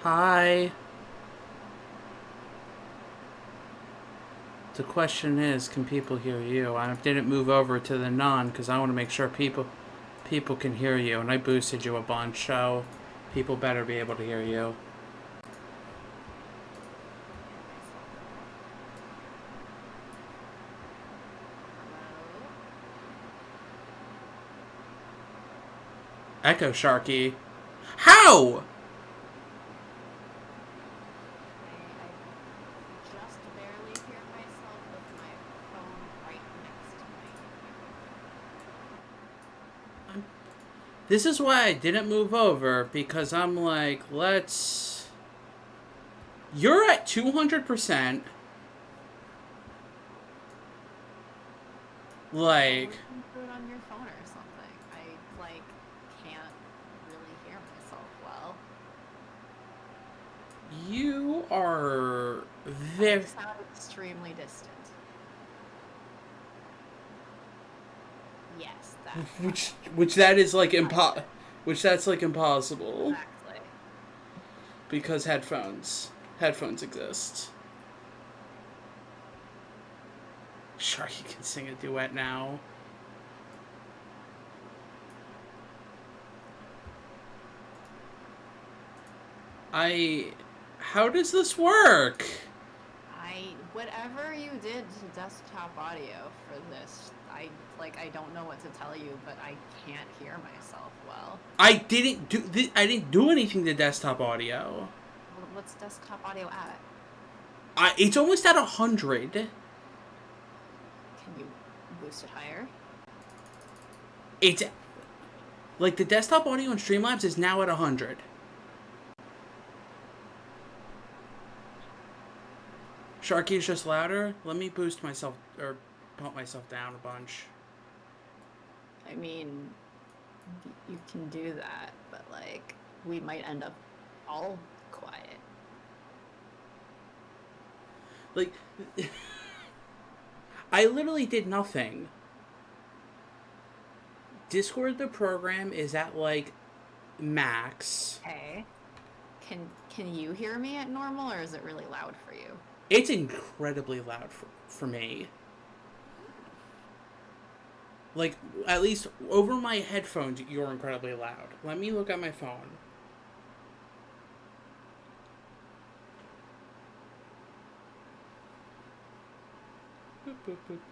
Hi. The question is, can people hear you? I didn't move over to the none because I want to make sure people can hear you, and I boosted you a bunch, so people better be able to hear you. Echo Sharky. How? I just barely hear myself with my phone right next to This is why I didn't move over, because I'm like, let's... You're at 200%. Well, Like, listen to it on your phone or something. I can't really hear myself well. you are I very... sound extremely distant. Yes, that Which, part. which that is like Gotcha. which that's like impossible. Exactly. Because headphones exist. Sharky can sing a duet now. I... How does this work? Whatever you did to desktop audio for this, I don't know what to tell you, but I can't hear myself well. I didn't do anything to desktop audio. What's desktop audio at? It's almost at 100. Can you boost it higher? It's like the desktop audio in Streamlabs is now at 100. Sharky's just louder. Let me boost myself or pump myself down a bunch. I mean, you can do that, but like, we might end up all quiet. Like, I literally did nothing. Discord, the program, is at like max. Okay. Can you hear me at normal, or is it really loud for you? It's incredibly loud for me. Like, at least over my headphones, you're incredibly loud. Let me look at my phone.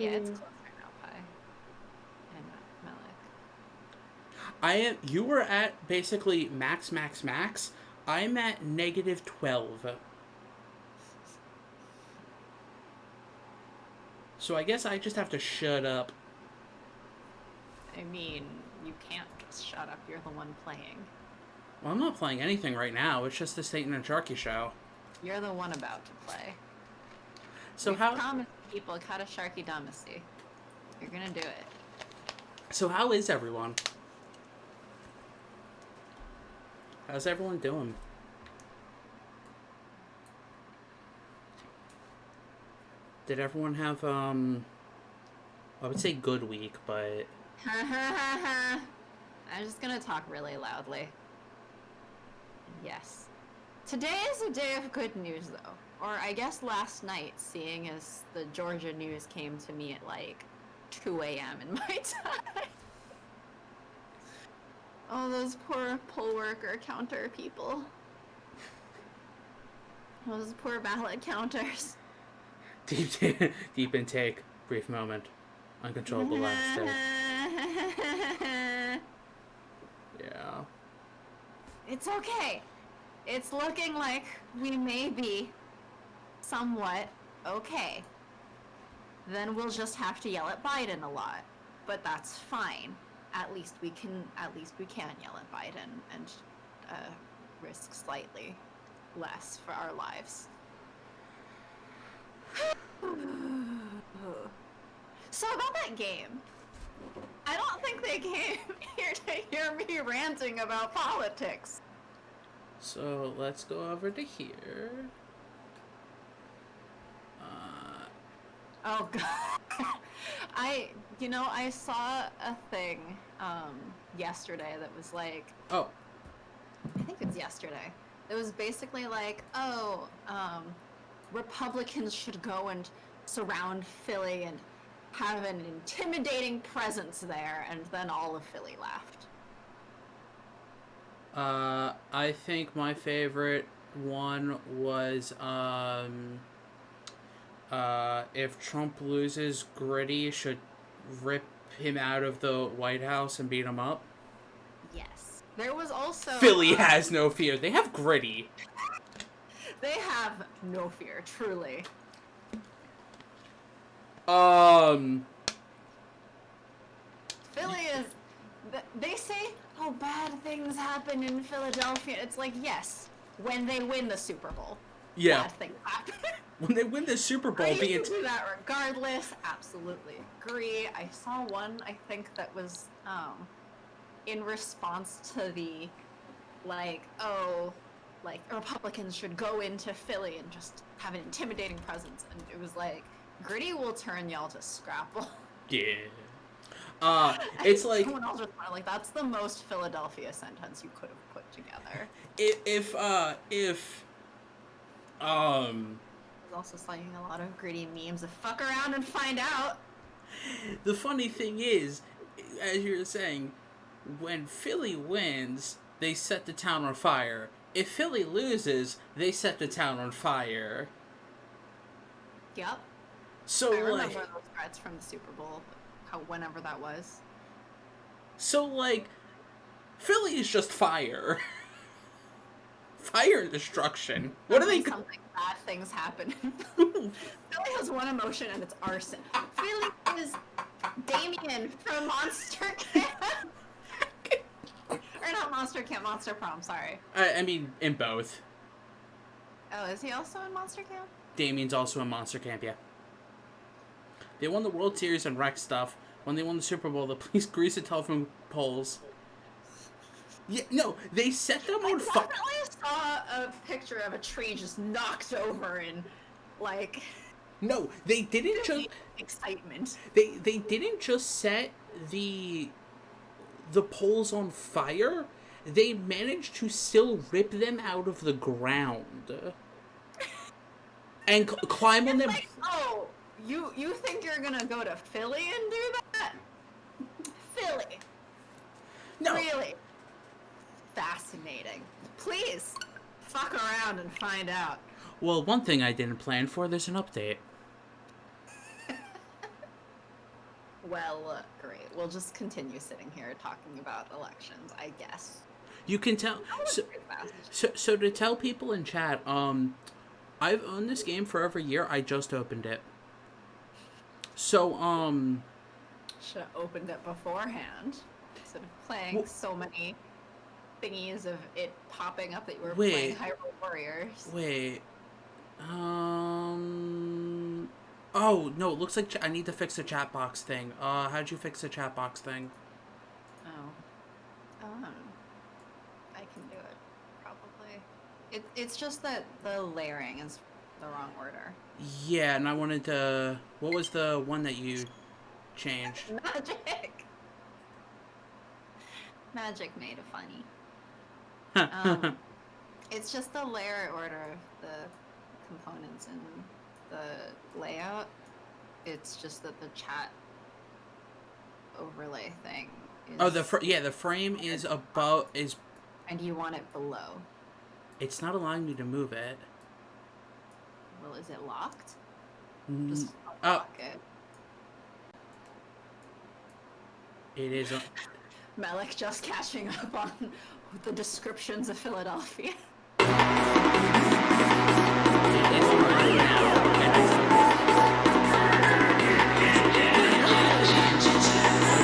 Yeah, it's closer now, Pi. And Malik. You were at basically max, max, max. I'm at negative 12. So I guess I just have to shut up. I mean, you can't just shut up. You're the one playing. Well, I'm not playing anything right now. It's just the Satan and Sharky show. You're the one about to play. So We've how... promised people Katasharky Damacy. You're gonna do it. So how is everyone? How's everyone doing? Did everyone have, I would say good week, but... I'm just gonna talk really loudly. Yes. Today is a day of good news, though. Or I guess last night, seeing as the Georgia news came to me at like 2 a.m. in my time. Oh, those poor poll worker counter people. Those poor ballot counters. Deep intake. Brief moment. Uncontrollable last take. Yeah. It's okay. It's looking like we may be somewhat okay. Then we'll just have to yell at Biden a lot. But that's fine. At least we can yell at Biden and risk slightly less for our lives. So about that game, I don't think they came here to hear me ranting about politics. So let's go over to here. Oh god. I saw a thing yesterday that was like, Oh. I think it was yesterday. It was basically like, oh, Republicans should go and surround Philly and have an intimidating presence there, and then all of Philly laughed. I think my favorite one was if Trump loses, Gritty should rip him out of the White House and beat him up. Yes. There was also Philly has no fear. They have Gritty. They have no fear, truly. Philly is. They say, oh, bad things happen in Philadelphia. It's like, yes, when they win the Super Bowl. Yeah. Bad things happen. When they win the Super Bowl, You can do that regardless. Absolutely agree. I saw one, I think, that was in response to the, like, oh, like, Republicans should go into Philly and just have an intimidating presence. And it was like, Gritty will turn y'all to Scrapple. Yeah. It's like someone else was like, that's the most Philadelphia sentence you could have put together. If I was also citing a lot of Gritty memes of fuck around and find out. The funny thing is, as you were saying, when Philly wins, they set the town on fire. If Philly loses, they set the town on fire. Yep. So I remember those threats from the Super Bowl, whenever that was. So like, Philly is just fire. Fire and destruction. What are they? Something bad things happen. Philly has one emotion, and it's arson. Philly is Damien from Monster Camp. Or not Monster Camp, Monster Prom. Sorry. I mean, in both. Oh, is he also in Monster Camp? Damien's also in Monster Camp, yeah. They won the World Series and wrecked stuff. When they won the Super Bowl, the police greased the telephone poles. Yeah, no, they set them on fire. I saw a picture of a tree just knocked over and, like... No, they didn't just... Excitement. They didn't just set the poles on fire. They managed to still rip them out of the ground. And climb on them... Like, oh, you think you're gonna go to Philly and do that? Philly. No. Really? Fascinating. Please, fuck around and find out. Well, one thing I didn't plan for, there's an update. Well, great. We'll just continue sitting here talking about elections, I guess. You can tell... So to tell people in chat, I've owned this game for over a year. I just opened it. So, should have opened it beforehand. Instead of playing so many thingies of it popping up that you were playing Hyrule Warriors. Wait. Oh, no, it looks like I need to fix the chat box thing. How'd you fix the chat box thing? Oh. I can do it, probably. It's just that the layering is the wrong order. Yeah, and I wanted to... What was the one that you changed? Magic made it funny. It's just the layer order of the components in the layout. It's just that the chat overlay thing is... Oh, the frame is above... And you want it below. It's not allowing me to move it. Well, is it locked? Just unlock it. It is... Malik just catching up on the descriptions of Philadelphia. It is right now.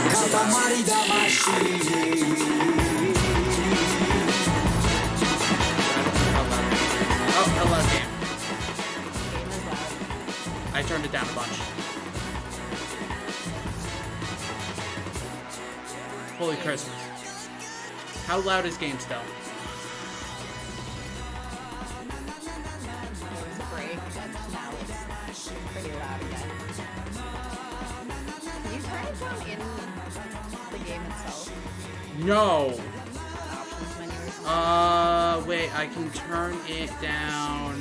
Katamari Damacy. Oh, hello, game. I turned it down a bunch. Holy Christmas. How loud is game still? Break, and now it's pretty loud again. Can you turn it down in the game itself? No. Options menu or something? wait, I can turn it down.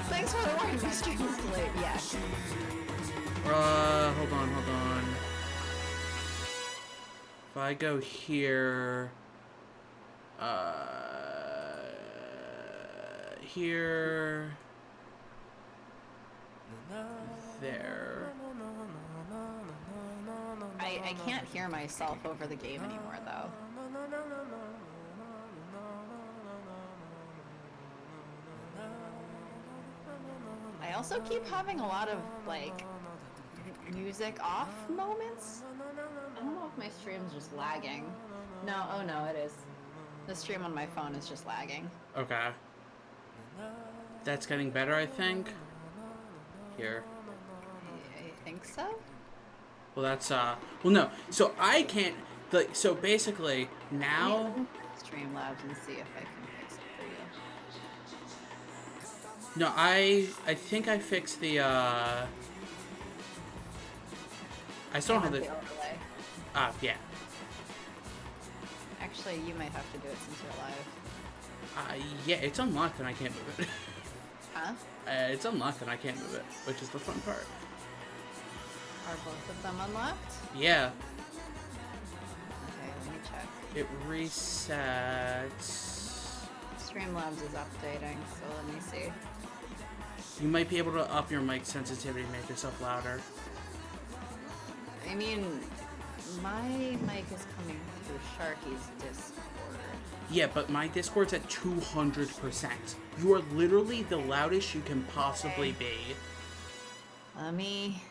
Thanks for the warning, my stream is delayed, yeah. Hold on. If I go here, here, there. I can't hear myself over the game anymore, though. I also keep having a lot of, like, music off moments. I don't know if my stream's just lagging. No, oh no, it is. The stream on my phone is just lagging. Okay. That's getting better, I think. Here. I think so? Well, that's, well, no. So I can't, like, so basically, now... Streamlabs and see if I can fix it for you. No, I think I fixed the, I still don't have the... overlay. Yeah. Actually, you might have to do it since you're live. Yeah, it's unlocked and I can't move it. Huh? It's unlocked and I can't move it, which is the fun part. Are both of them unlocked? Yeah. Okay, let me check. It resets. Streamlabs is updating, so let me see. You might be able to up your mic sensitivity to make yourself louder. I mean, my mic is coming through Sharky's Discord. Yeah, but my Discord's at 200%. You are literally the loudest you can possibly be. Let me...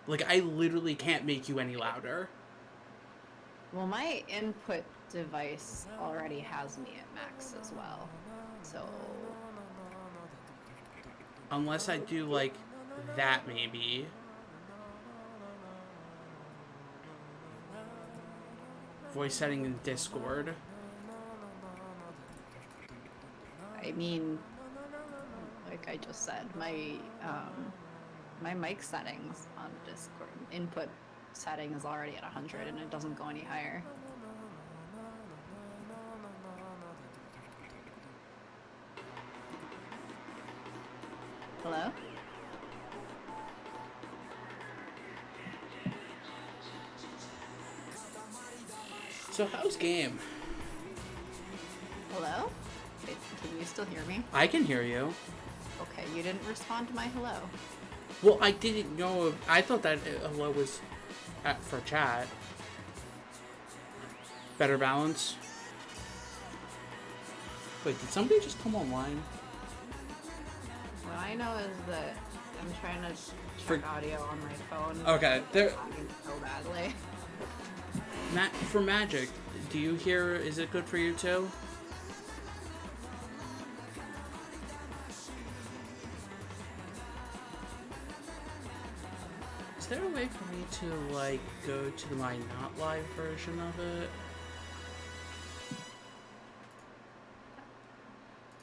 Like, I literally can't make you any louder. Well, my input device already has me at max as well, so... Unless I do, like, that maybe. Voice setting in Discord. I mean, like I just said, my mic settings on Discord, input setting is already at 100 and it doesn't go any higher. Hello? So how's game? Hello? Wait, can you still hear me? I can hear you. Okay, you didn't respond to my hello. Well, I didn't know. I thought that hello was for chat. Better balance. Wait, did somebody just come online? What I know is that I'm trying to check audio on my phone. Okay, there. Lagging so badly. For Magic, do you hear? Is it good for you too? Is there a way for me to like go to my not live version of it?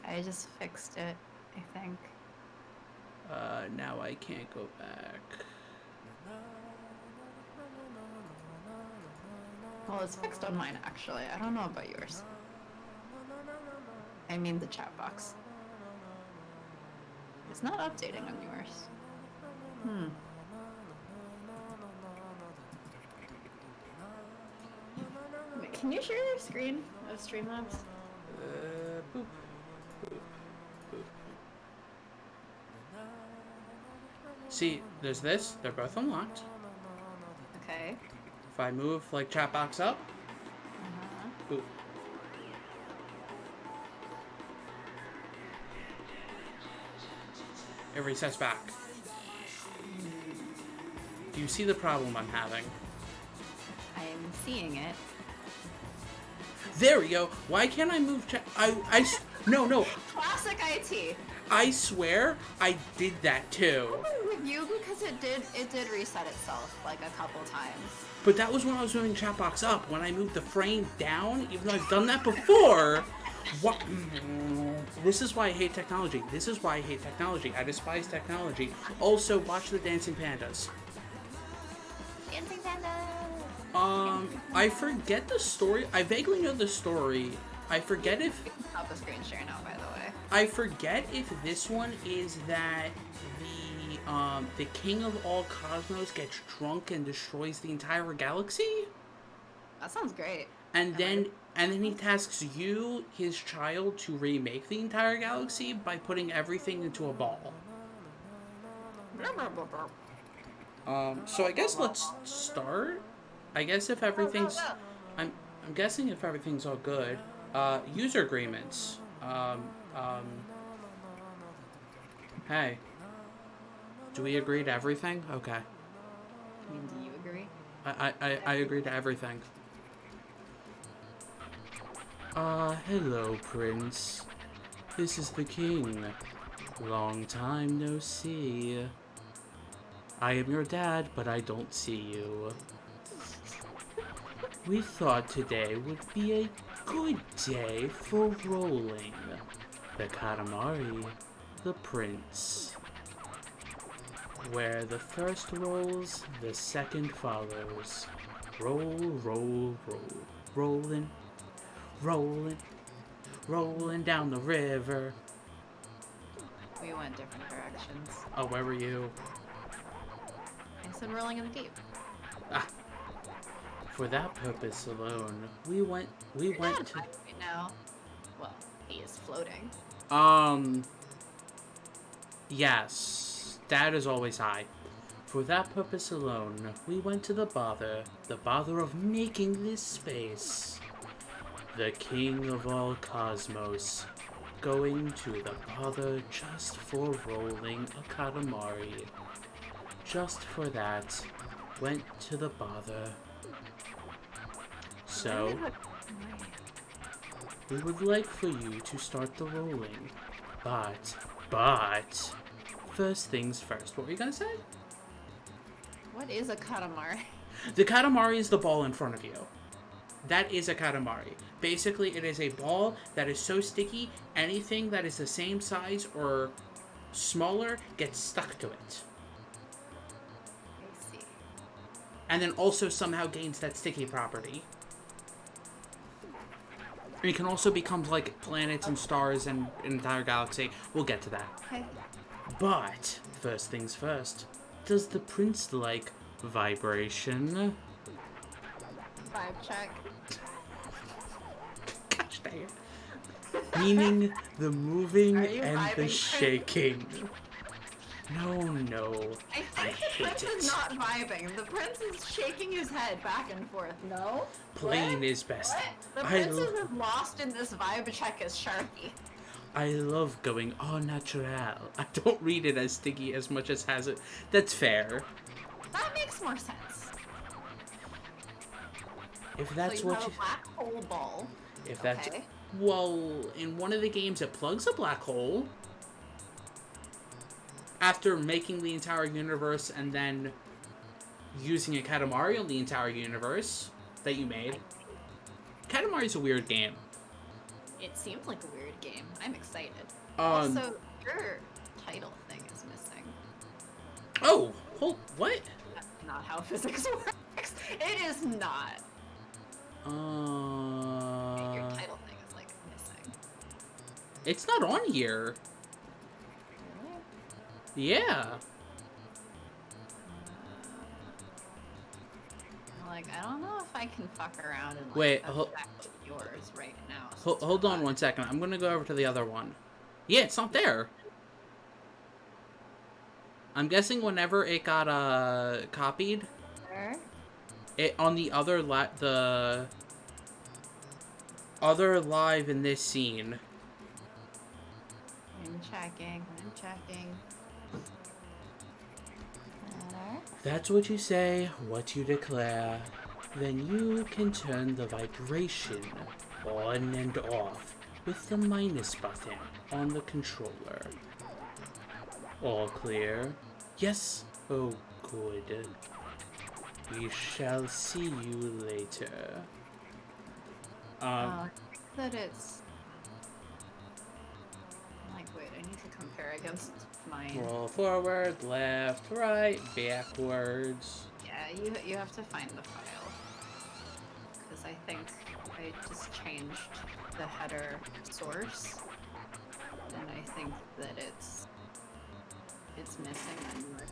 I just fixed it, I think. Now I can't go back. Well, it's fixed on mine, actually. I don't know about yours. I mean the chat box. It's not updating on yours. Wait, can you share your screen of Streamlabs? Boop. Boop. Boop. See, there's this. They're both unlocked. Okay. If I move, like, chat box up, boop. It resets back. Do you see the problem I'm having? I am seeing it. There we go. Why can't I move chat? No. Classic IT. I swear I did that too. With you, because it did reset itself like a couple times. But that was when I was moving chat box up. When I moved the frame down, even though I've done that before. What? This is why I hate technology. This is why I hate technology. I despise technology. Also, watch the Dancing Pandas. Dancing Panda. I forget the story. I vaguely know the story. I forget if... Stop the screen share now, by the way. I forget if this one is that the king of all cosmos gets drunk and destroys the entire galaxy? That sounds great. And then he tasks you, his child, to remake the entire galaxy by putting everything into a ball. So I guess let's start. I guess if everything's... I'm guessing if everything's all good. User agreements. Hey. Do we agree to everything? Okay. I mean, do you agree? I agree to everything. Hello, Prince. This is the king. Long time no see. I am your dad, but I don't see you. We thought today would be a good day for rolling. The Katamari, the Prince. Where the first rolls, the second follows. Roll, roll, roll. Rolling, rolling, rolling down the river. We went different directions. Oh, where were you? I said rolling in the deep. Ah. For that purpose alone, we went to... Right now. Well, he is floating. Yes. Dad is always high. For that purpose alone, we went to the bother of making this space. The king of all cosmos, going to the bother just for rolling a Katamari. Just for that, went to the bother. So, we would like for you to start the rolling, but, first things first. What were you gonna say? What is a Katamari? The Katamari is the ball in front of you. That is a Katamari. Basically, it is a ball that is so sticky, anything that is the same size or smaller gets stuck to it. I see. And then also somehow gains that sticky property. And it can also become like planets and stars and an entire galaxy. We'll get to that. Okay. But, first things first. Does the prince like vibration? Vibe check. Gosh dang it. Meaning the moving and the vibing? shaking. No. I think the prince is not vibing. The prince is shaking his head back and forth. No? Plain What? is best. What? The prince is as lost in this vibe check as Sharky. I love going au naturel. I don't read it as sticky as much as has it. That's fair. That makes more sense. If that's so you what have you... a black hole ball. If that's... Okay. Well, in one of the games it plugs a black hole. After making the entire universe and then using a Katamari on the entire universe that you made. Katamari's a weird game. It seems like a weird game. I'm excited. Also, your title thing is missing. Oh, what? That's not how physics works. It is not. Your title thing is like missing. It's not on here. Really? Yeah. Like, I don't know if I can fuck around and like Wait, affect yours right now. Hold on one second. I'm gonna go over to the other one. Yeah, it's not there. I'm guessing whenever it got copied, Where? it on the other the other live in this scene. I'm checking. That's what you say, what you declare. Then you can turn the vibration on and off with the minus button on the controller. All clear? Yes? Oh, good. We shall see you later. I think that it's... Like, wait, I need to compare against mine. Roll forward, left, right, backwards. Yeah, you have to find the file. because I think I just changed the header source, and I think that it's missing and I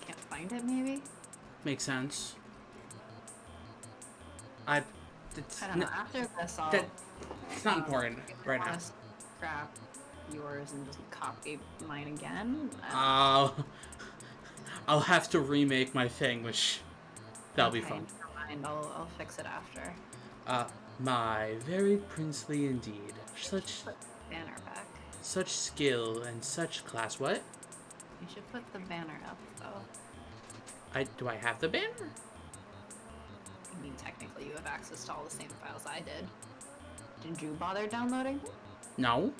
can't find it. Maybe. Makes sense. I don't know. After this, it's not important right now. Scrap yours and just copy mine again. I'll have to remake my thing, which that'll be fun. Never mind. I'll fix it after. My very princely indeed. Such Put the banner back. Such skill and such class. What? You should put the banner up, though. Do I have the banner? I mean, technically, you have access to all the same files I did. Did you bother downloading? No.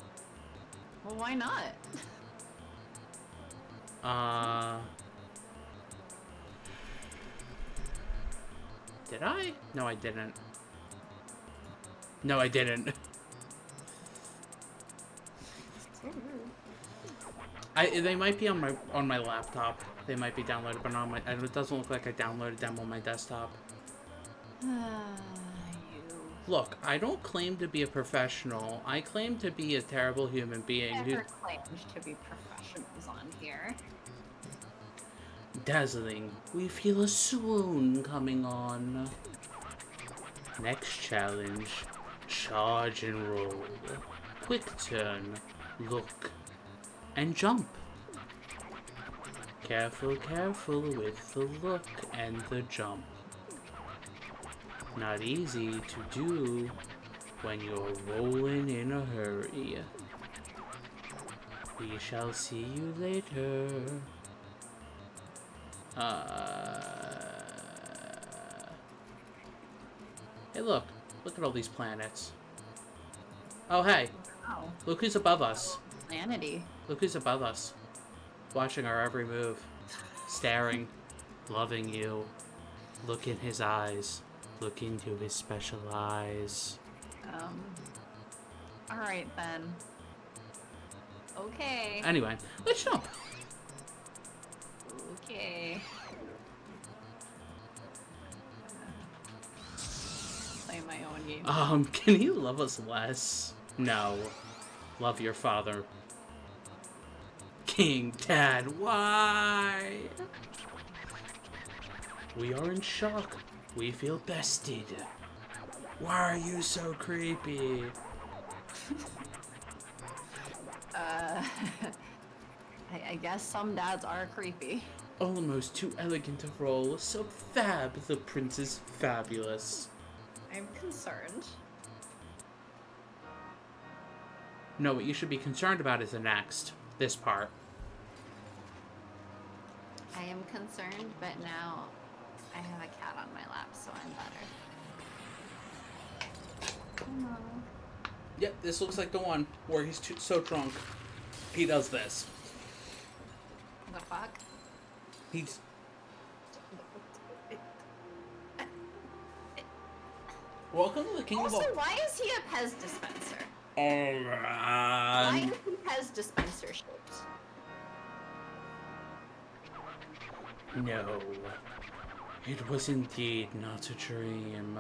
Well, why not? Did I? No, I didn't. No, I didn't. So rude. They might be on my laptop. They might be downloaded, but not on my. It doesn't look like I downloaded them on my desktop. You. Look, I don't claim to be a professional. I claim to be a terrible human being who Never claimed to be professionals on here. dazzling. We feel a swoon coming on. Next challenge: charge and roll. Quick turn, look, and jump. Careful, careful with the look and the jump. Not easy to do when you're rolling in a hurry. We shall see you later. Hey, look at all these planets. Oh, hey, Wow. look who's above us. Vanity. Look who's above us. Watching our every move. Staring. Loving you. Look in his eyes. Look into his special eyes. Alright then. Okay. Anyway, let's jump. Okay. Play my own game. Can you love us less? No. Love your father. King Dad, why? We are in shock. We feel bested. Why are you so creepy? I guess some dads are creepy. Almost too elegant a role. So fab, the prince is fabulous. I'm concerned. No, what you should be concerned about is the next. This part. I am concerned, but now I have a cat on my lap, so I'm better. Come on. Yep, this looks like the one where he's so drunk. He does this. The fuck? He's... Welcome to the King of Also, All... why is he a Pez dispenser? Why Why is he Pez dispenser shaped? No. It was indeed not a dream.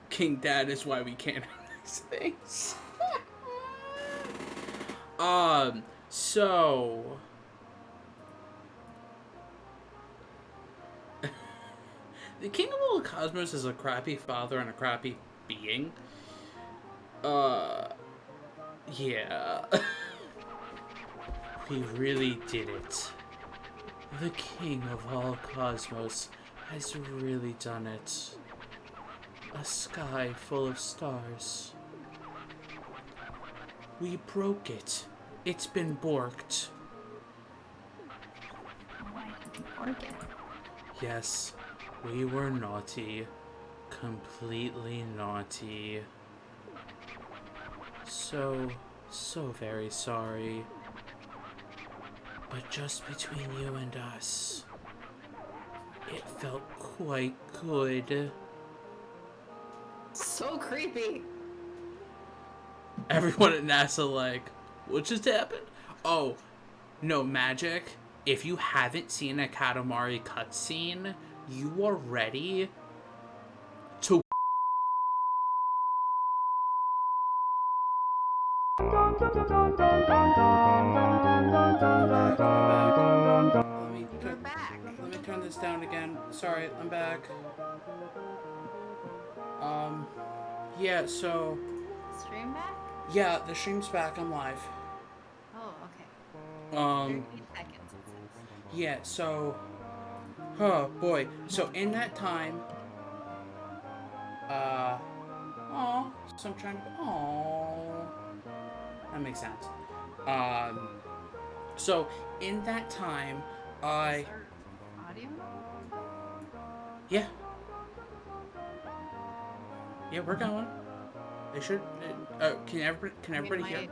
King Dad is why we can't have these things. So... The King of all the Cosmos is a crappy father and a crappy being. Yeah. We really did it. The King of all Cosmos has really done it. A sky full of stars. We broke it. It's been borked. Why did you bork it? Yes, we were naughty. Completely naughty. So very sorry. But just between you and us, it felt quite good. So creepy. Everyone at NASA like, what just happened? Oh, no, magic? if you haven't seen a Katamari cutscene, you are ready to. You're back. Let me turn this down again. Sorry, I'm back. Yeah, so. Stream back? Yeah, the stream's back. I'm live. Oh, okay. 13 seconds, it says. Yeah, so. Oh, boy. So, in that time. Aw. So, I'm trying to. Aw. That makes sense. So, in that time, Is our audio? Yeah. Yeah, we're going. They should. Can everybody hear?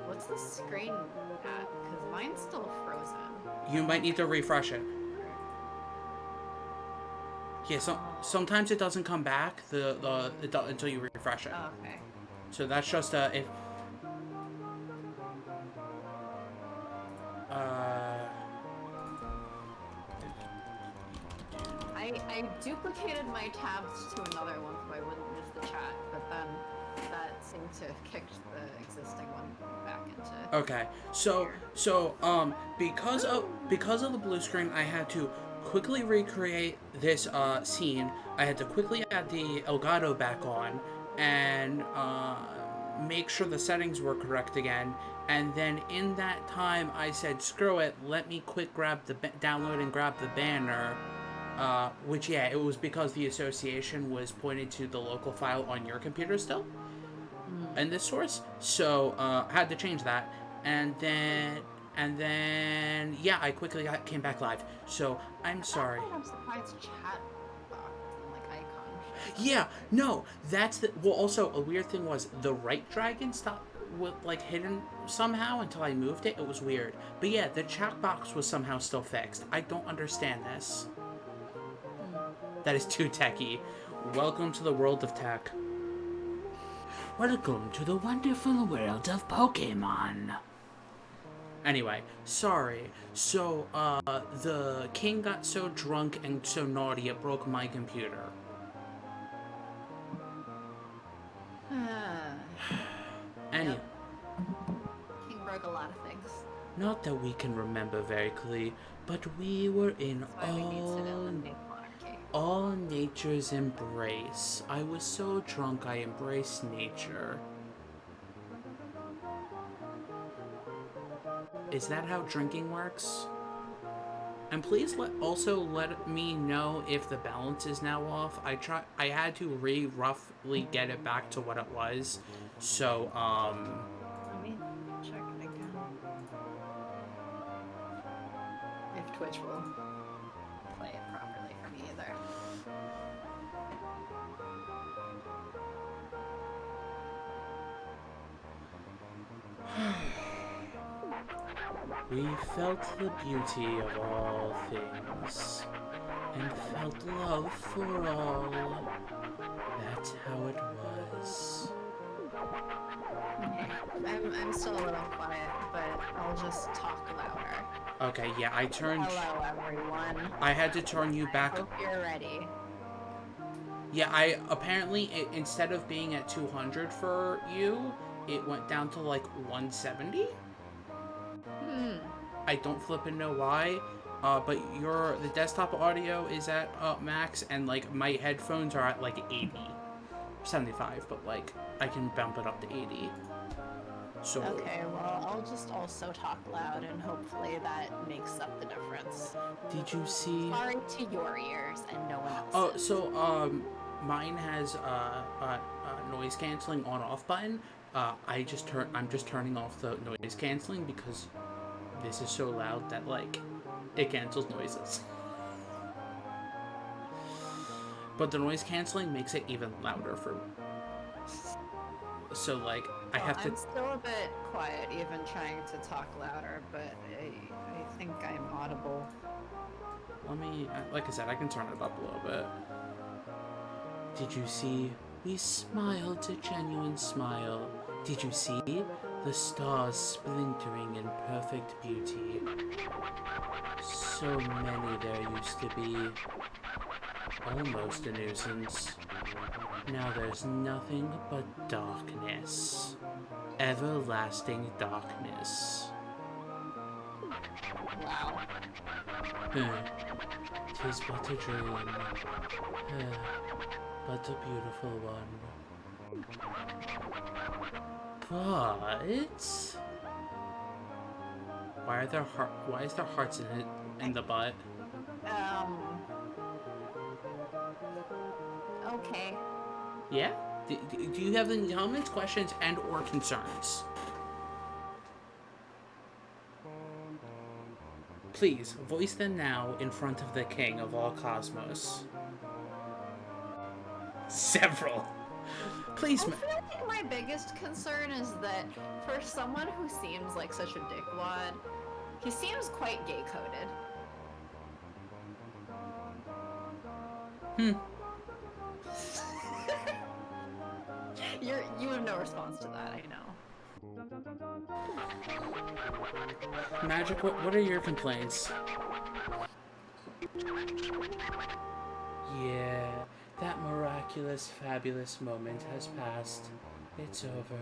What's the screen at? Because mine's still frozen. You might need to refresh it. Yeah, so sometimes it doesn't come back until you refresh it. Oh, okay. So that's just if. I duplicated my tabs to another one so I wouldn't miss the chat, but then that seemed to kick the existing one back into. Okay, so because of the blue screen, I had to quickly recreate this scene. I had to quickly add the Elgato back on and make sure the settings were correct again. And then in that time, I said, screw it, let me quick grab the download and grab the banner. Which, yeah, it was because the association was pointed to the local file on your computer still, in this source. So, I had to change that, and then, yeah, I quickly came back live. So, I'm sorry. I'm surprised chat box and like icon. Yeah, no, that's the. Well, also a weird thing was the right dragon stopped with like hidden somehow until I moved it. It was weird, but yeah, the chat box was somehow still fixed. I don't understand this. That is too techy. Welcome to the world of tech. Welcome to the wonderful world of Pokemon. Anyway, sorry. So, the king got so drunk and so naughty it broke my computer. Anyway. King broke a lot of things. Not that we can remember very clearly, but we were in all nature's embrace. I was so drunk I embraced nature. Is that how drinking works? And please also let me know if the balance is now off. I had to roughly get it back to what it was. So, Let me check it again. If Twitch will play it properly for me either. we felt the beauty of all things, and felt love for all. That's how it was. I'm still a little quiet, but I'll just talk louder. Okay, yeah, I turned... Hello, everyone. I had to turn you back... I hope you're ready. Yeah, apparently, instead of being at 200 for you, it went down to, like, 170? I don't flippin' know why, but the desktop audio is at max, and, like, my headphones are at, like, 80. 75, but, like, I can bump it up to 80. So... Okay, well, I'll just also talk loud, and hopefully that makes up the difference. Did you see... Sorry to your ears, and no one else. Oh, so, mine has, noise canceling on-off button. I'm just turning off the noise canceling because this is so loud that, like, it cancels noises. But the noise canceling makes it even louder for me. So, like, I have to... I'm still a bit quiet, even trying to talk louder, but I think I'm audible. Let me... Like I said, I can turn it up a little bit. Did you see? We smiled a genuine smile. Did you see? The stars splintering in perfect beauty. So many there used to be. Almost a nuisance. Now there's nothing but darkness. Everlasting darkness. Wow. 'Tis but a dream. But a beautiful one. But why is there hearts in the butt? Okay. Yeah? Do you have any comments, questions, and or concerns? Please, voice them now in front of the king of all cosmos. Several. Please, I feel like my biggest concern is that for someone who seems like such a dickwad, he seems quite gay-coded. You have no response to that, I know. Magic, what are your complaints? Yeah, that miraculous, fabulous moment has passed. It's over.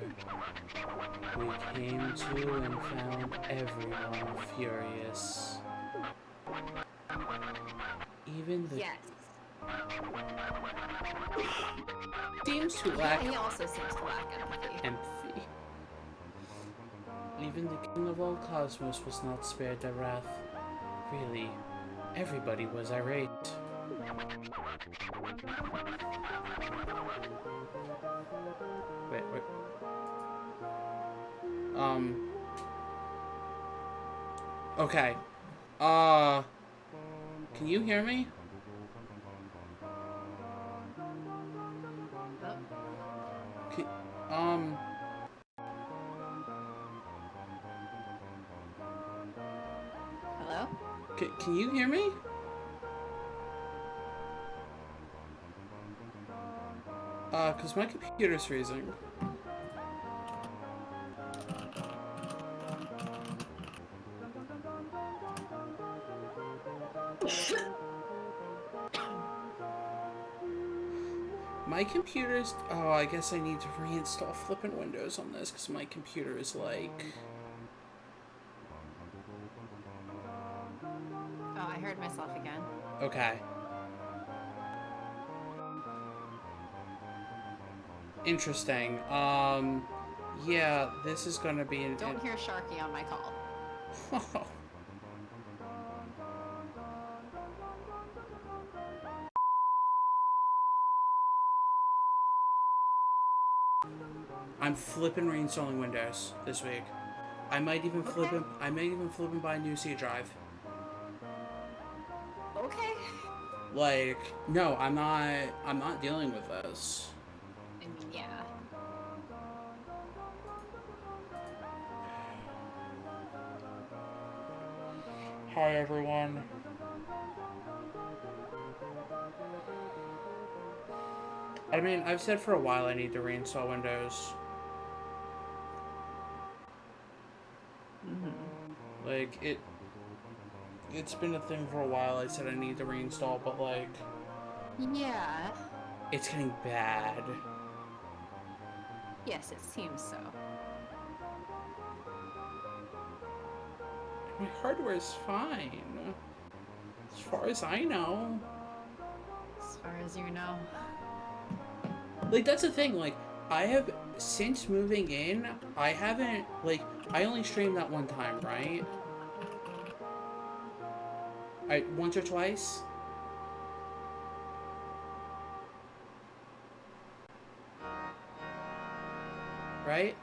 We came to and found everyone furious. Even the... Yes. Seems to lack... He also seems to lack empathy. Even the king of all cosmos was not spared their wrath. Really, everybody was irate. Wait. Okay. Can you hear me? Hello? Can you hear me? Cause my computer's freezing. My computer's... Oh, I guess I need to reinstall flipping Windows on this, because my computer is like... Oh, I heard myself again. Okay. Interesting. Yeah, this is gonna be an... Don't hear Sharky on my call. I'm flipping reinstalling Windows this week. I might even flip and buy a new C drive. Okay. Like, no, I'm not dealing with this. I mean, yeah. Hi everyone. I mean, I've said for a while I need to reinstall Windows. Like, it's been a thing for a while. I said I need to reinstall, but like... Yeah. It's getting bad. Yes, it seems so. My hardware is fine. As far as I know. As far as you know. Like, that's the thing, like, I have, since moving in, I haven't, like, I only streamed that one time, right? Once or twice? Right?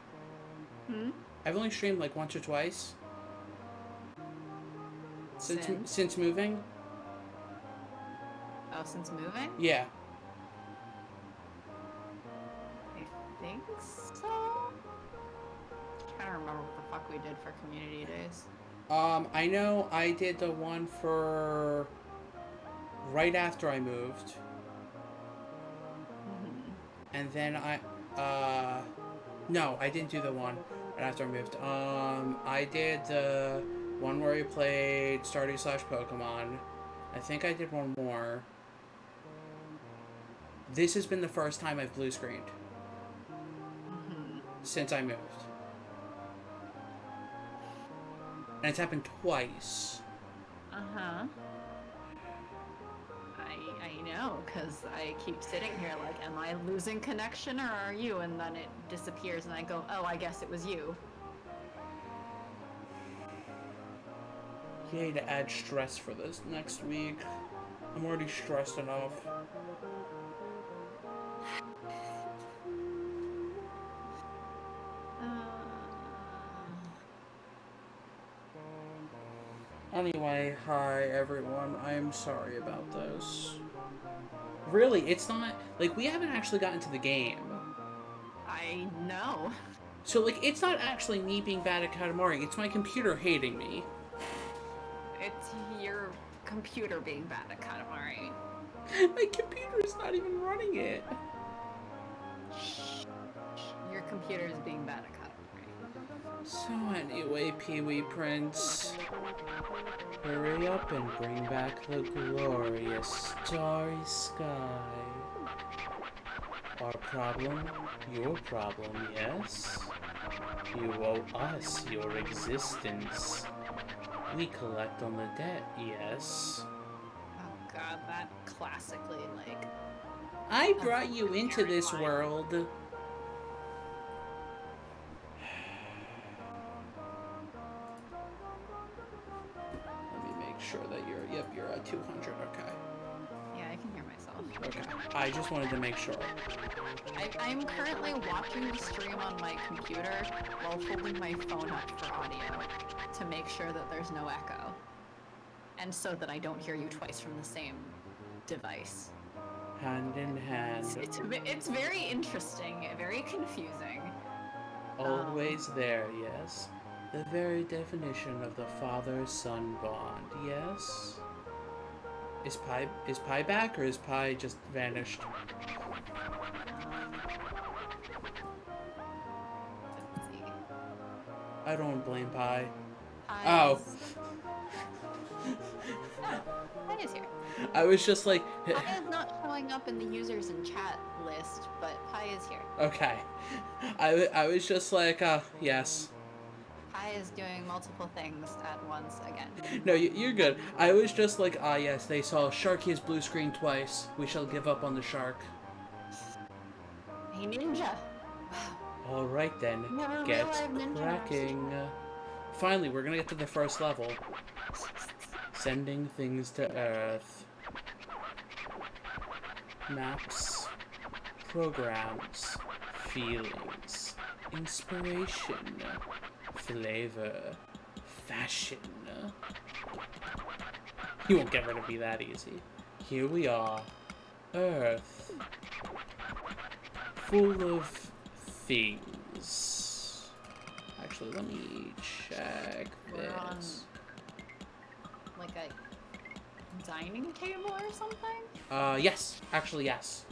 I've only streamed, like, once or twice. Since moving? Oh, since moving? Yeah. I think so? I'm trying to remember what the fuck we did for community days. I know I did the one for right after I moved. And then no, I didn't do the one. after I moved. I did the one where we played Stardew/Pokemon. I think I did one more. This has been the first time I've blue screened since I moved. And it's happened twice. Uh-huh. I know, because I keep sitting here like, am I losing connection or are you? And then it disappears and I go, oh, I guess it was you. Yay, to add stress for this next week. I'm already stressed enough. Anyway, hi everyone. I'm sorry about this. Really, it's not... Like, we haven't actually gotten to the game. I know. So, like, it's not actually me being bad at Katamari. It's my computer hating me. It's your computer being bad at Katamari. My computer's not even running it. Your computer is being bad at Katamari. So anyway, Pee-wee Prince, hurry up and bring back the glorious starry sky. Our problem, your problem, yes? You owe us your existence. We collect on the debt, yes? Oh god, that classically, like... I brought you into this world. Sure that you're at 200, okay. Yeah, I can hear myself. Okay, I just wanted to make sure. I'm currently watching the stream on my computer while holding my phone up for audio to make sure that there's no echo. And so that I don't hear you twice from the same device. Hand in hand. It's very interesting, very confusing. Always there, yes. The very definition of the father-son bond, yes? Is Pi back, or is Pi just vanished? Let's see. I don't blame Pi. Oh. Pi is here. I was just like... Pi is not showing up in the users and chat list, but Pi is here. Okay. I was just like, yes. Pi is doing multiple things at once again. No, you're good. I was just like, yes, they saw Sharky has blue screen twice. We shall give up on the shark. Hey, ninja! Wow. Alright then, Never get realized ninja cracking. Finally, we're gonna get to the first level. Sending things to Earth. Maps. Programs. Feelings. Inspiration. Flavor. Fashion. You won't get rid of me that easy. Here we are. Earth. Full of things. Actually, let me check We're on, this. like, a dining table or something? Yes. Actually, yes.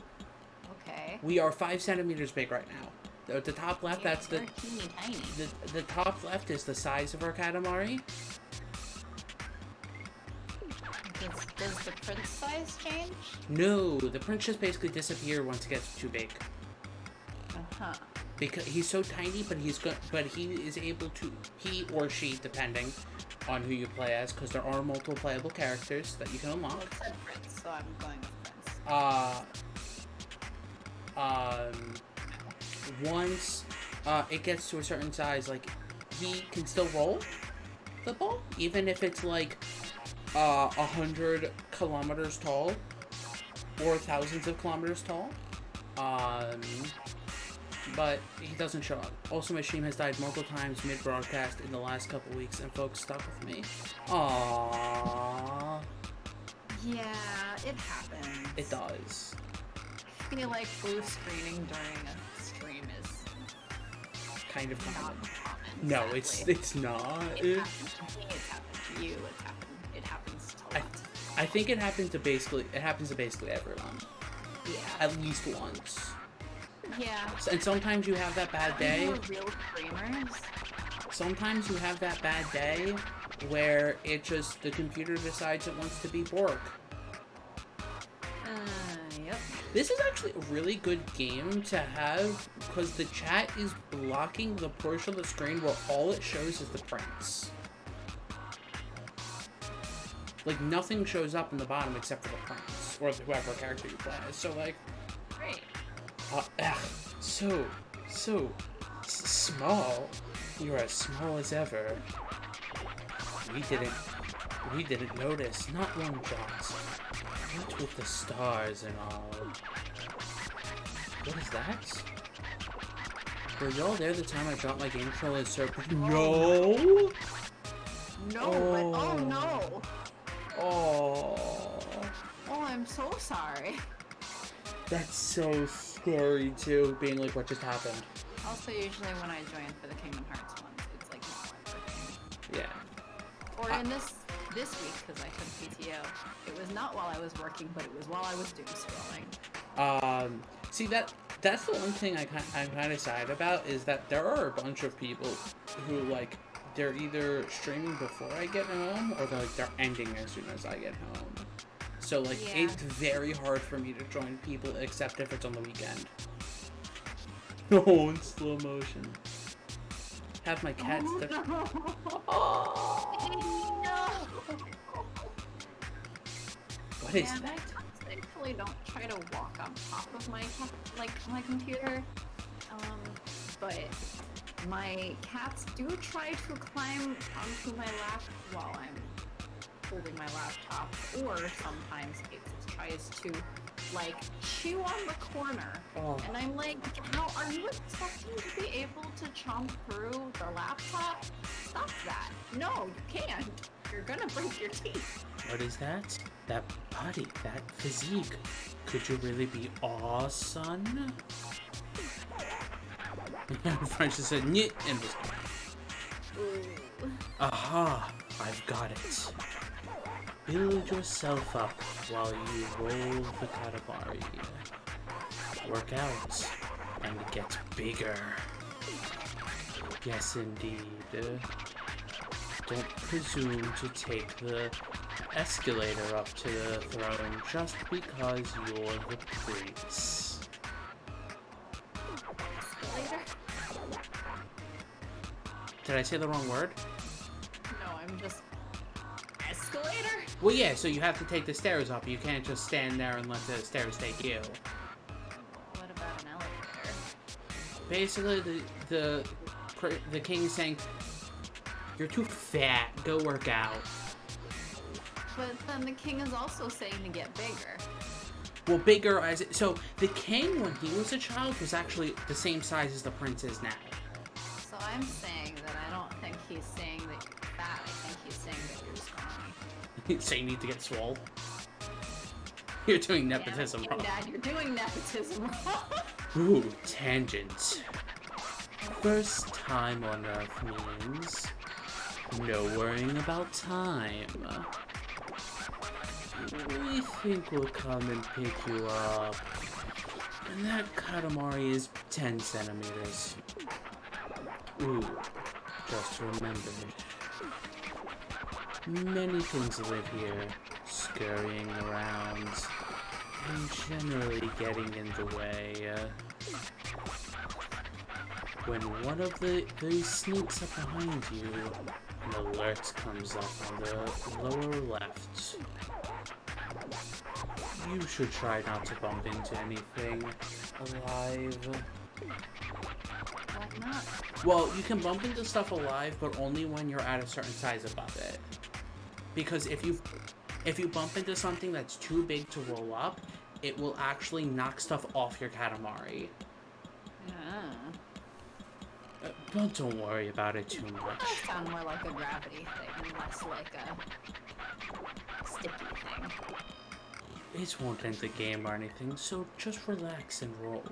Okay. We are 5 centimeters big right now. At the top left, that's the tiny. the top left is the size of our Katamari. Does the print size change? No, the print just basically disappear once it gets too big. Uh-huh. Because he's so tiny, but he is able to, he or she, depending on who you play as, because there are multiple playable characters that you can unlock. Well, it said Prince, so I'm going with Prince. Once it gets to a certain size, like, he can still roll the ball, even if it's like 100 kilometers tall or thousands of kilometers tall. But he doesn't show up. Also, my stream has died multiple times mid-broadcast in the last couple weeks, and folks stuck with me. Aww. Yeah, it happens. It does. I feel like blue screening during a stream is Kind of not common. common. No, sadly. it's not. It happens to me, it's happened to you, it happens to lots. I think it happens to basically everyone. Yeah. At least once. Yeah. And sometimes you have that bad day. Real streamers. Sometimes you have that bad day where the computer decides it wants to be Bork. Yep. This is actually a really good game to have because the chat is blocking the portion of the screen where all it shows is the prints. Like, nothing shows up in the bottom except for the prints, or whoever character you play as. So, like... Great. So small. You're as small as ever. We didn't notice. Not one jot. What with the stars and all. What is that? Were y'all there the time I dropped my game controller and serpent? No! Oh no! Oh. Oh, I'm so sorry. That's so scary too, being like, what just happened? Also, usually when I join for the Kingdom Hearts ones, it's like not working. Yeah. Or in this week, because I took PTO, it was not while I was working, but it was while I was doom scrolling. See, that's the one thing I'm kind of sad about, is that there are a bunch of people who, like, they're either streaming before I get home, or they're ending as soon as I get home. So, like, Yeah. It's very hard for me to join people, except if it's on the weekend. No, in slow motion. Have my cats... What is Yeah, that? I thankfully don't try to walk on top of my computer, but my cats do try to climb onto my lap while I'm holding my laptop, or sometimes it tries to like chew on the corner, and I'm like, how are you expecting to be able to chomp through the laptop? Stop that! No, you can't. You're gonna break your teeth. What is that? That body, that physique. Could you really be awesome? French just said "nyeh" and was... Aha! I've got it. Build yourself up while you roll the Katamari. Work out and get bigger. Yes, indeed. Don't presume to take the escalator up to the throne just because you're the prince. Escalator? Did I say the wrong word? No, I'm just... Escalator? Well, yeah, so you have to take the stairs up. You can't just stand there and let the stairs take you. What about an elevator? Basically, the king's saying, you're too fat, go work out. But then the king is also saying to get bigger. Well, bigger as... So, the king, when he was a child, was actually the same size as the prince is now. So I'm saying that I don't think he's saying that you're fat. I think he's saying that you're scrawny. So you need to get swole. You're doing nepotism Damn it, wrong. Dad, you're doing nepotism wrong. Ooh, tangent. First time on Earth means no worrying about time. We think we'll come and pick you up. And that Katamari is 10 centimeters. Ooh, just remembered. Many things live here, scurrying around, and generally getting in the way. When one of these sneaks up behind you, an alert comes up on the lower left. You should try not to bump into anything alive. Why not? Well, you can bump into stuff alive, but only when you're at a certain size above it. Because if you bump into something that's too big to roll up, it will actually knock stuff off your Katamari. But don't worry about it too much. That sounds more like a gravity thing and less like a sticky thing. It won't end the game or anything, so just relax and roll.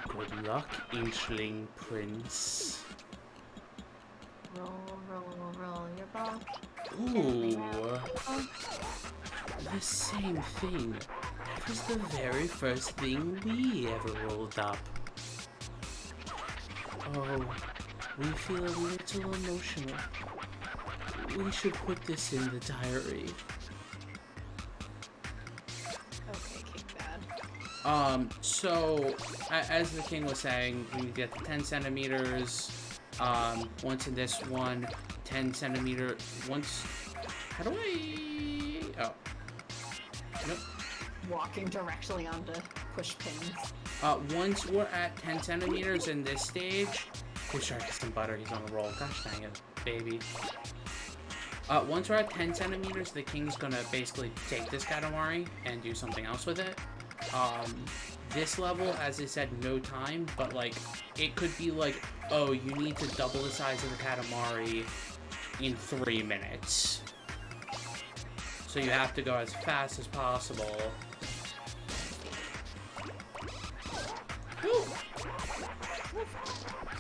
Good luck, Inchling Prince. Roll, roll, roll your ball. Ooh. The same thing was the very first thing we ever rolled up. Oh, we feel a little emotional. We should put this in the diary. Okay, King Dad. So, as the king was saying, we get the 10 centimeters, once in this one, 10 centimeter, once, how do I, oh, nope. Walking directly onto push pins. Once we're at 10 centimeters in this stage, give Sharky some butter, he's on a roll, gosh dang it, baby. Once we're at 10 centimeters, the king's gonna basically take this Katamari and do something else with it. This level, as I said, no time, but like, it could be like, oh, you need to double the size of the Katamari in 3 minutes. So you have to go as fast as possible. Ooh.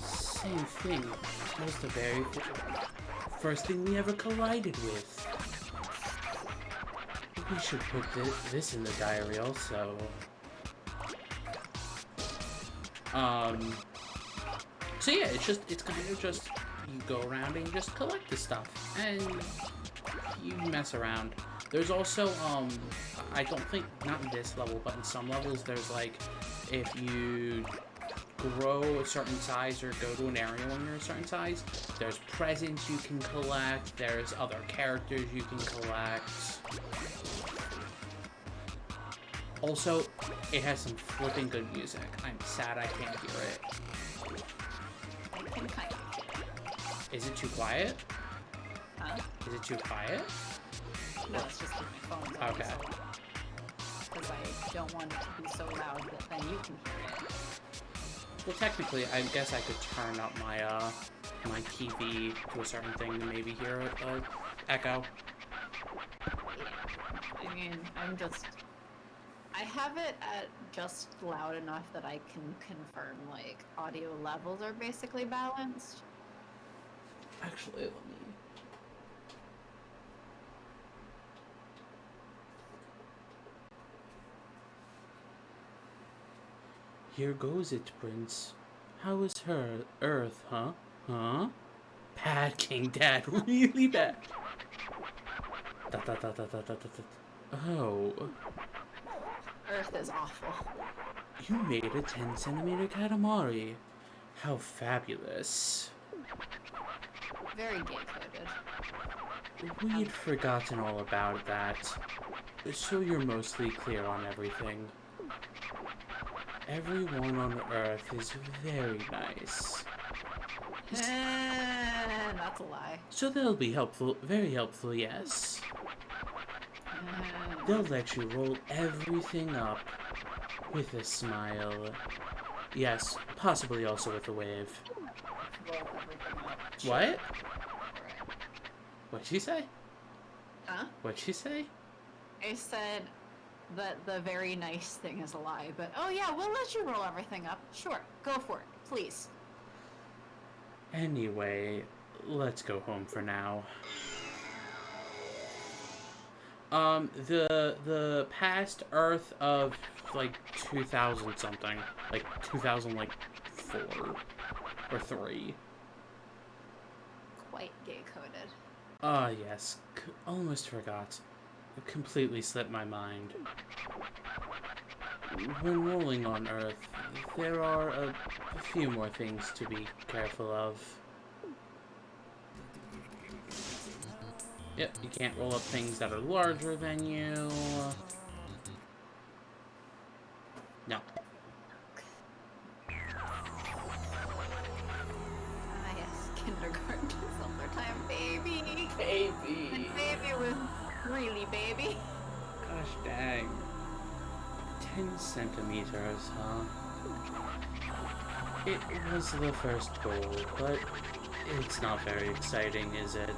Same thing. That was the very first thing we ever collided with. We should put this in the diary also. So yeah, it's kind of just, you go around and you just collect the stuff, and you mess around. There's also, I don't think, not in this level, but in some levels, there's like, if you grow a certain size or go to an area when you're a certain size, there's presents you can collect, there's other characters you can collect. Also, it has some flipping good music. I'm sad I can't hear it. I can kind of. Is it too quiet? Huh? Is it too quiet? No, it's just that my phone's on Okay. so loud. Because I don't want it to be so loud that then you can hear it. Well, technically, I guess I could turn up my my TV to a certain thing to maybe hear it echo. Yeah. I mean, I have it at just loud enough that I can confirm, like, audio levels are basically balanced. Actually, let me. Here goes it, Prince. How is her Earth, huh? Huh? Bad, King Dad, really bad. Oh. Earth is awful. You made a 10 centimeter Katamari. How fabulous. Very gay-coded. We'd forgotten all about that. So you're mostly clear on everything. Everyone on Earth is very nice. That's a lie. So they'll be helpful, very helpful, yes. They'll let you roll everything up with a smile. Yes, possibly also with a wave. Roll everything up. What? What'd she say? Huh? What'd she say? I said that the very nice thing is a lie, but oh yeah, we'll let you roll everything up. Sure, go for it, please. Anyway, let's go home for now. The past Earth of, like, 2000 something. Like, 2004 or 3. Quite gay-coded. Ah, yes. Almost forgot. It completely slipped my mind. When rolling on Earth, there are a few more things to be careful of. Yep, you can't roll up things that are larger than you. No. Ah yes, kindergarten summer time, baby. Baby! And baby was really baby. Gosh dang. 10 centimeters, huh? It was the first goal, but it's not very exciting, is it?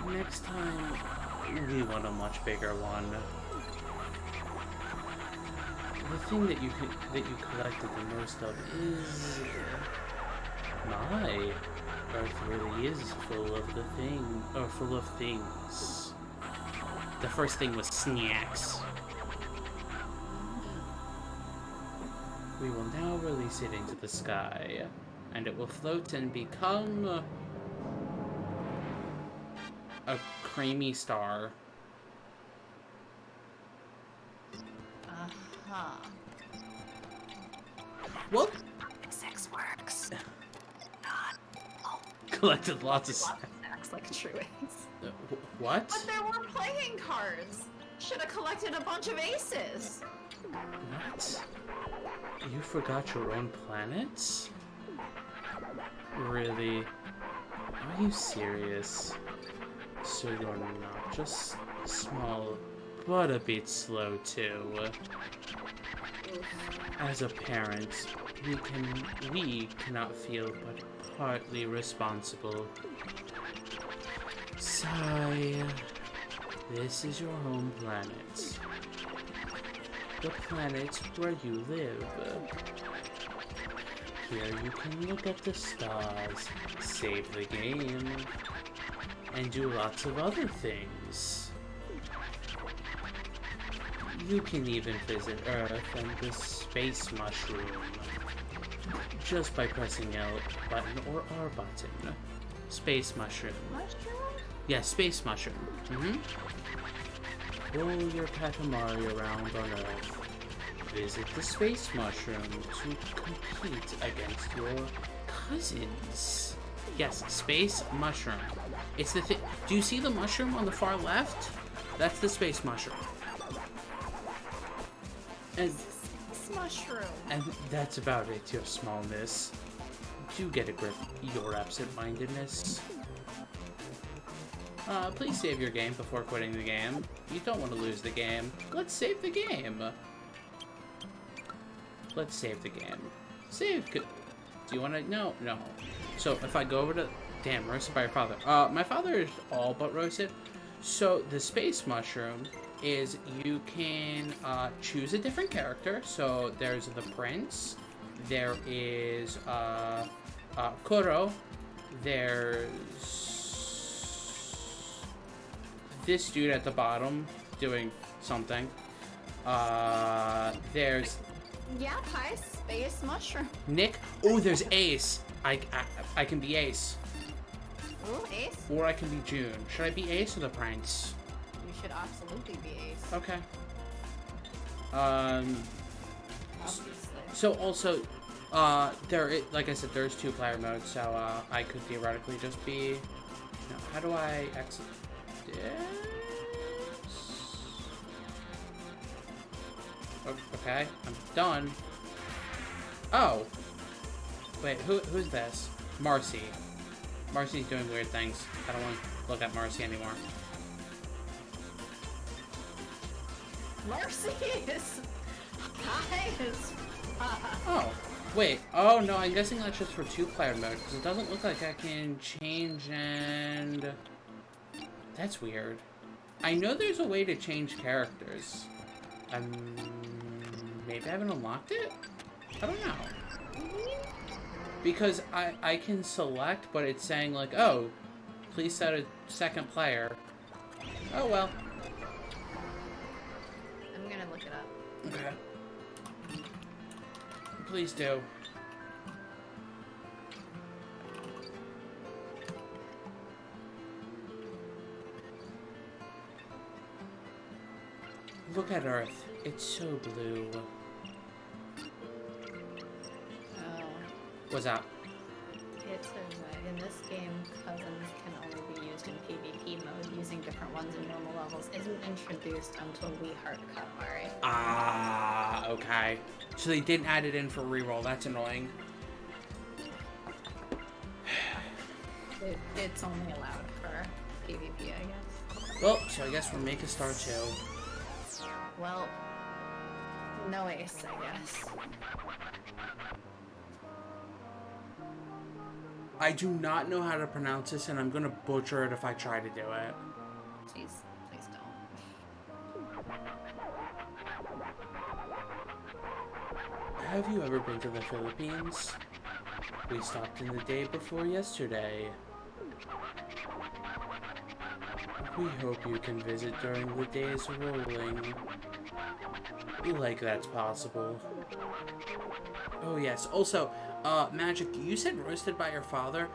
Next time, we want a much bigger one. The thing that you collected the most of is my Earth really is full of full of things. The first thing was snacks. We will now release it into the sky, and it will float and become a creamy star. Uh-huh. Well, Sex works. Not. Oh. Collected lots of snacks like true ace. What? But there were playing cards. Should have collected a bunch of aces. What? You forgot your own planets? Really? Are you serious? So you're not just small, but a bit slow too. As a parent, we cannot feel but partly responsible. Sigh. This is your home planet. The planet where you live. Here you can look at the stars, save the game, and do lots of other things. You can even visit Earth and the space mushroom just by pressing L button or R button. Space mushroom. Mushroom? Yeah, space mushroom. Roll your Katamari around on Earth. Visit the space mushroom to compete against your cousins. Yes, space mushroom. It's the thing. Do you see the mushroom on the far left? That's the space mushroom. And mushroom. And that's about it, your smallness. Do get a grip, your absent-mindedness. Please save your game before quitting the game. You don't want to lose the game. Let's save the game. Let's save the game. Save. Do you want to? No, no. So if I go over to, damn, roasted by your father. My father is all but roasted. So the space mushroom is you can choose a different character. So there's the prince. There is Koro. There's this dude at the bottom doing something. There's yeah, hi, space mushroom. Nick. Oh, there's Ace. I can be Ace. Ooh, Ace. Or I can be June. Should I be Ace or the Prince? You should absolutely be Ace. Okay. Obviously. So also, like I said, there's 2-player modes, so I could theoretically just be. No, how do I exit this? Okay, I'm done. Oh, wait, who's this? Marcy. Marcy's doing weird things. I don't want to look at Marcy anymore. Marcy is high as fuck. Oh, wait. Oh, no, I'm guessing that's just for 2-player mode, because it doesn't look like I can change and... That's weird. I know there's a way to change characters. Maybe I haven't unlocked it? I don't know. Because I can select, but it's saying like, oh, please set a second player. Oh, well. I'm gonna look it up. Okay. Please do. Look at Earth. It's so blue. Oh. What's up? It says that in this game, cousins can only be used in PvP mode. Using different ones in normal levels isn't introduced until we heart Katamari. Ah, okay. So they didn't add it in for reroll. That's annoying. It's only allowed for PvP, I guess. Well, so I guess we'll make a star too. Well, no ace, I guess. I do not know how to pronounce this, and I'm gonna butcher it if I try to do it. Please don't. Have you ever been to the Philippines? We stopped in the day before yesterday. We hope you can visit during the days rolling. Like that's possible. Oh yes. Also, Magic, you said roasted by your father.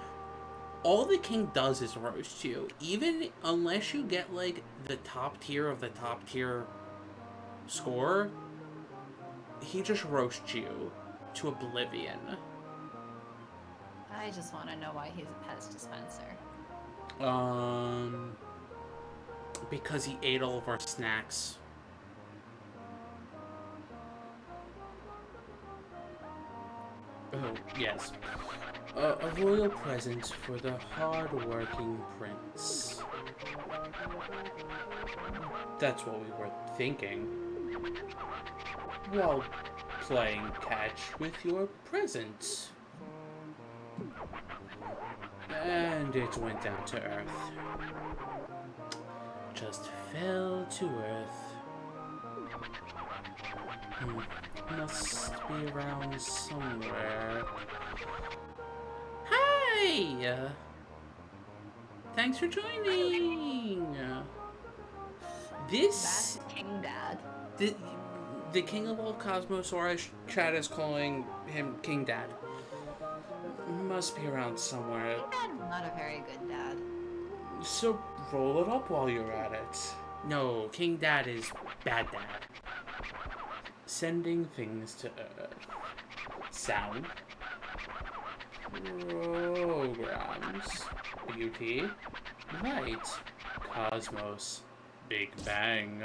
All the king does is roast you. Even unless you get, like, the top tier of the top tier score, he just roasts you to oblivion. I just want to know why he's a Pez dispenser. Because he ate all of our snacks. Oh, yes. A royal present for the hard-working prince. That's what we were thinking. While playing catch with your present. And it went down to earth. Just fell to earth. Must be around somewhere. Hi! Thanks for joining! This... That's King Dad. The king of all cosmos, or as chat is calling him King Dad. Must be around somewhere. King Dad's not a very good dad. So roll it up while you're at it. No, King Dad is bad dad. Sending things to Earth. Sound. Programs. Beauty. Light. Cosmos. Big Bang.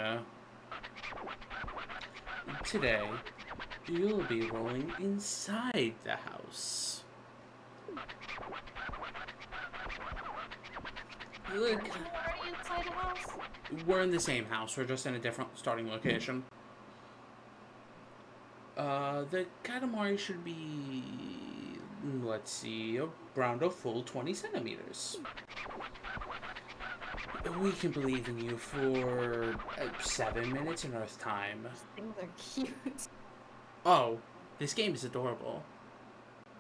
Today, you'll be rolling inside the house. Look. Are you already inside the house? We're in the same house, we're just in a different starting location. The Katamari should be, let's see, around a full 20 centimeters. We can believe in you for 7 minutes in Earth time. Things are cute. Oh, this game is adorable.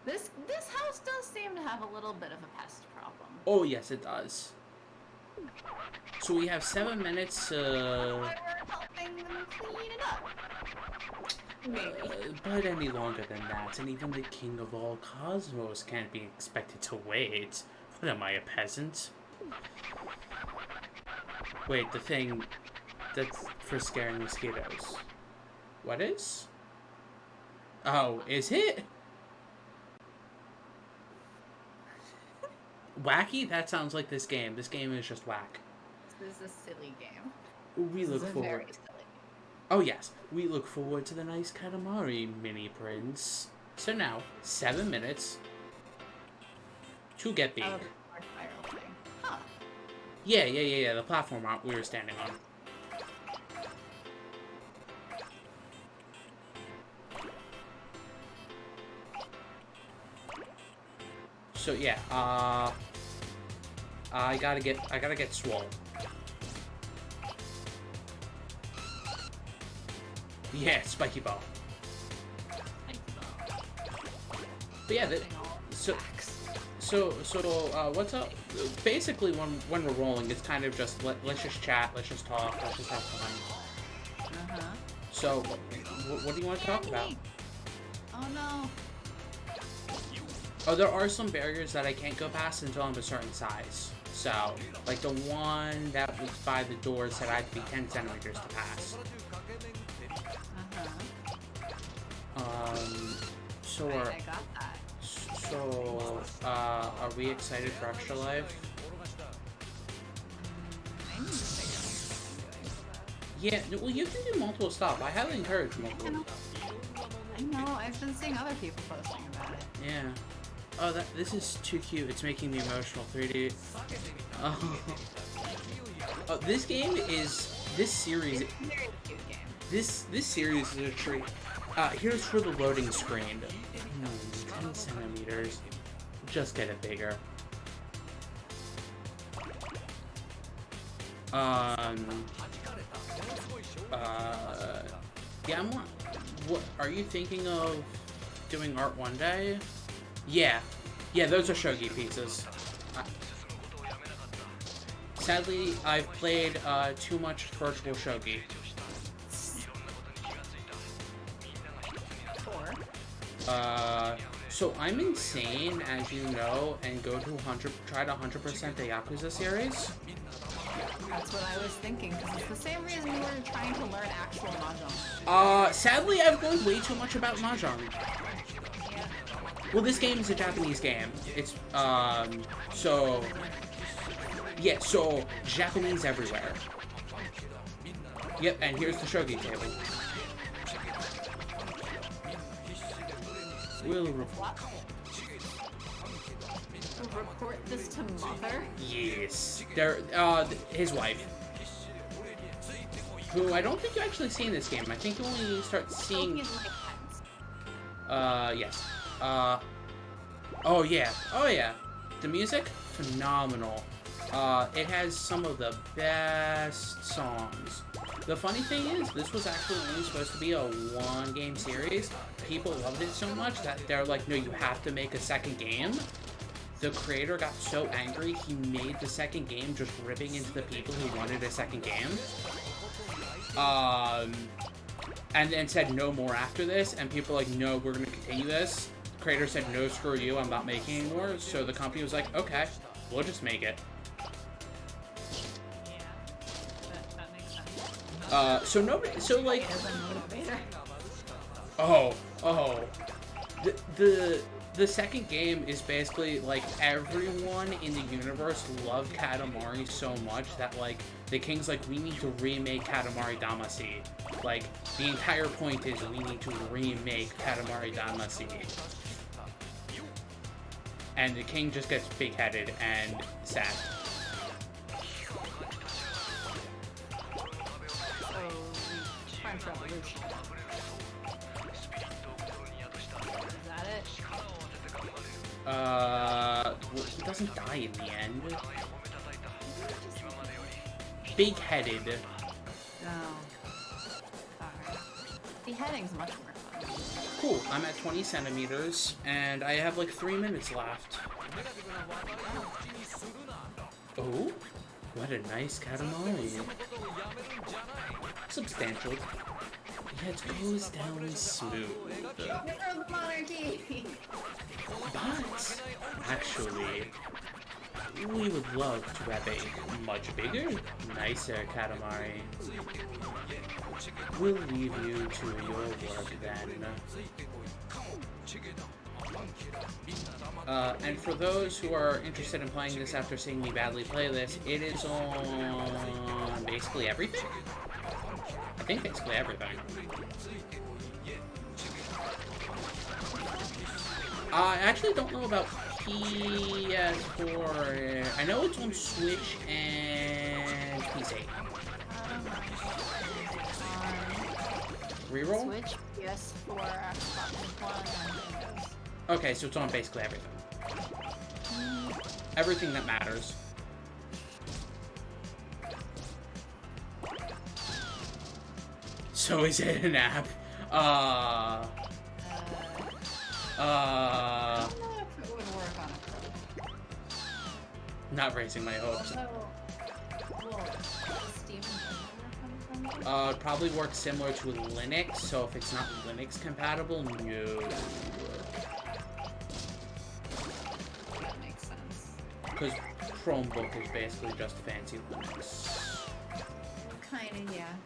This house does seem to have a little bit of a pest problem. Oh yes, it does. So we have 7 minutes Why we're helping them clean it up. Maybe. But any longer than that, and even the king of all cosmos can't be expected to wait. What am I, a peasant? Wait, the thing that's for scaring mosquitoes. What is? Oh, is it? Wacky? That sounds like this game. This game is just whack. This is a silly game. We look This is forward. very silly. Oh yes, we look forward to the nice Katamari, mini prince. So now, 7 minutes to get big. Oh, the spiral thing. Huh. Yeah, the platform we were standing on. So yeah, I gotta get swole. Yeah, spiky ball. But yeah, what's up? Basically, when we're rolling, it's kind of just let's just chat, let's just talk, let's just have fun. So, what do you want to talk about? Oh no. Oh, there are some barriers that I can't go past until I'm a certain size. So, like the one that was by the door said I had to be 10 centimeters to pass. So I got that. So, are we excited for Extra Life? I need to figure out Yeah, well, you can do multiple stuff. I highly encourage multiple. I know, I've been seeing other people posting about it. Yeah. Oh, this is too cute. It's making me emotional. 3D. Oh, this game is this series. It's a very cute game. This series is a treat. Here's for the loading screen. 10 centimeters. Just get it bigger. Yeah, what are you thinking of doing art one day? Yeah, those are shogi pizzas. Sadly, I've played too much virtual shogi. So I'm insane, as you know, and go to try to 100% the Yakuza series. That's what I was thinking, because it's the same reason you were trying to learn actual Mahjong. Sadly, I've learned way too much about Mahjong. Yeah. Well, this game is a Japanese game. It's, so... Yeah, so, Japanese everywhere. Yep, and here's the shogi table. We'll report this to Mother? Yes. His wife. Who I don't think you actually see in this game. I think you only start seeing... Yes. Oh yeah. Oh yeah. The music? Phenomenal. It has some of the best songs. The funny thing is, this was actually only supposed to be a one-game series. People loved it so much that they're like, no, you have to make a second game. The creator got so angry, he made the second game just ripping into the people who wanted a second game. And then said no more after this, and people were like, no, we're going to continue this. The creator said, no, screw you, I'm not making anymore. So the company was like, okay, we'll just make it. The second game is basically, like, everyone in the universe loved Katamari so much that, like, the king's like, we need to remake Katamari Damacy. Like, the entire point is we need to remake Katamari Damacy. And the king just gets big-headed and sad. Revolution. Is that it? Well, he doesn't die in the end. Big-headed. Oh. Alright. Beheading's much more fun. Cool, I'm at 20 centimeters, and I have like 3 minutes left. Oh, what a nice Katamari. Substantial. It goes down smooth. Never the monarchy! But, actually, we would love to have a much bigger, nicer Katamari. We'll leave you to your work then. And for those who are interested in playing this after seeing me badly play this, it is on basically everything? I think basically everything. I actually don't know about PS4. I know it's on Switch and PC. Reroll? Switch, PS4, Xbox One, and Windows. Okay, so it's on basically everything. Everything that matters. So is it an app? I don't know if it would work on a Pro. Not raising my hopes. It'd probably work similar to Linux, so if it's not Linux compatible, no. That makes sense. Because Chromebook is basically just fancy Linux. Kinda, yeah.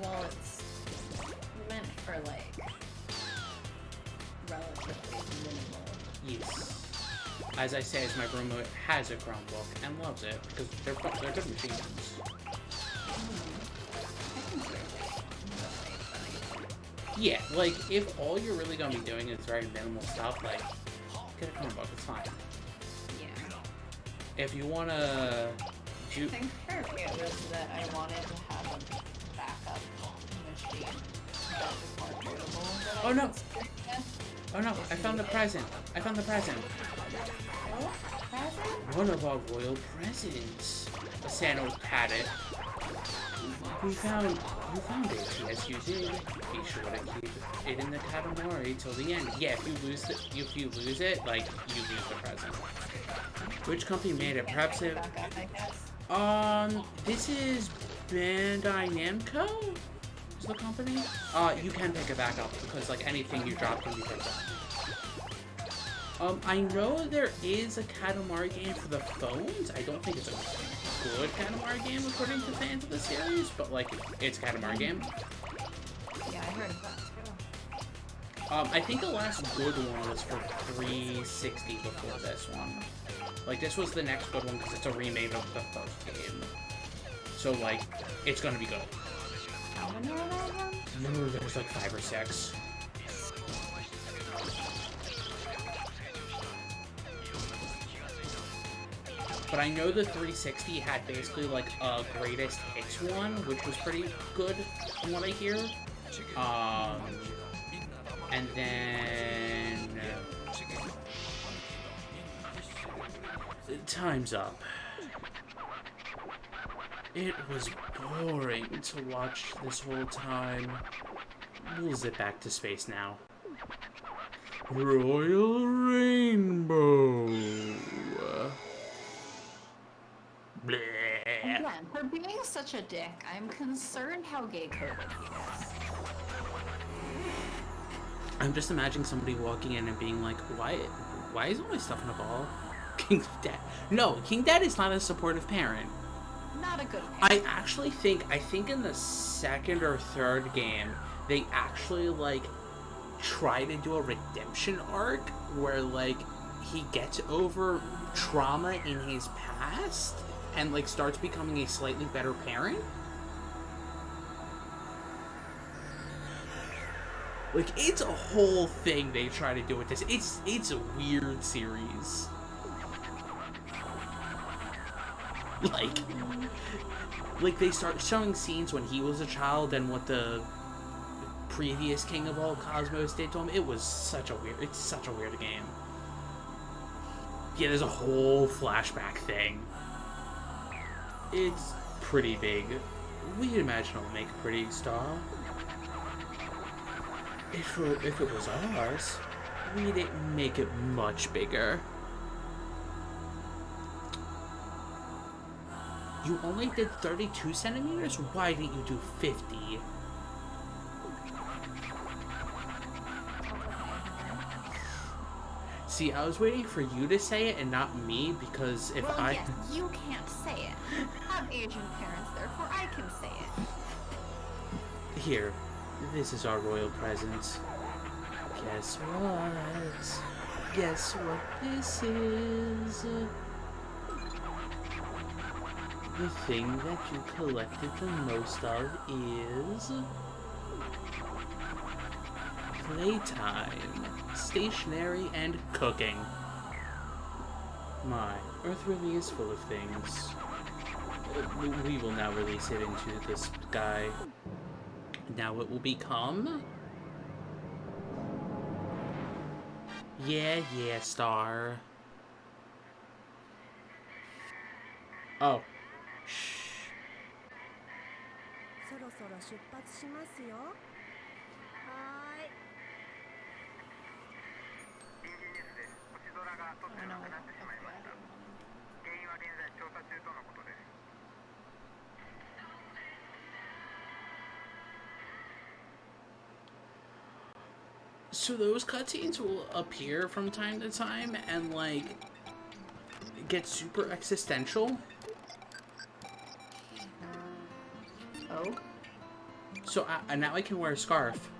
Well, it's meant for, like, relatively minimal. Yes. As I say, as my roommate has a Chromebook and loves it, because they're good machines. Yeah, like, if all you're really gonna be doing is very minimal stuff, like, get a Chromebook, it's fine. Yeah. If you wanna do... I think for me it was that I wanted to have a backup machine that was more portable. Oh no! Oh no, I found the present! I found the present! Oh, present? One of our royal presents! Asano had it. You found it, yes you did. Be sure to keep it in the Katamari till the end. Yeah, if you lose it, like, you lose the present. Which company made it? Perhaps it... I guess. This is Bandai Namco? is the company. You can pick it back up because like anything you drop can be picked up. I know there is a Katamari game for the phones. I don't think it's a good Katamari game according to fans of the series, but like it's a Katamari game. Yeah, I heard of that too. I think the last good one was for 360 before this one. Like this was the next good one because it's a remake of the first game. So like, it's gonna be good. How many are there again? No, there's like 5 or 6. But I know the 360 had basically like a greatest hits one, which was pretty good from what I hear. And then time's up. It was boring to watch this whole time. We'll zip back to space now. Royal Rainbow. Bleh. Again, for being such a dick, I'm concerned how gay-coded he is. I'm just imagining somebody walking in and being like, why is all my stuff in a ball? King Dad. No, King Dad is not a supportive parent. Not a good parent. I think in the second or third game, they actually, like, try to do a redemption arc where, like, he gets over trauma in his past and, like, starts becoming a slightly better parent. Like, it's a whole thing they try to do with this. It's a weird series. Like they start showing scenes when he was a child and what the previous King of all Cosmos did to him. It's such a weird game. Yeah, there's a whole flashback thing. It's pretty big. We'd imagine it'll make a pretty star. If it was ours, we'd make it much bigger. You only did 32 centimeters? Why didn't you do 50? See, I was waiting for you to say it and not me, because if yes, you can't say it. I have Asian parents, therefore I can say it. Here, this is our royal present. Guess what? Guess what this is? The thing that you collected the most of is playtime, stationery, and cooking. My, Earth really is full of things. We will now release it into the sky. Now it will become... Yeah, star. Oh. Shh. そろそろ出発しますよ。はーい。臨時ニュースで星空が突如なくなってしまいました。原因は現在調査中とのことです。 So those cutscenes will appear from time to time and, like, get super existential. Oh? So now I can wear a scarf.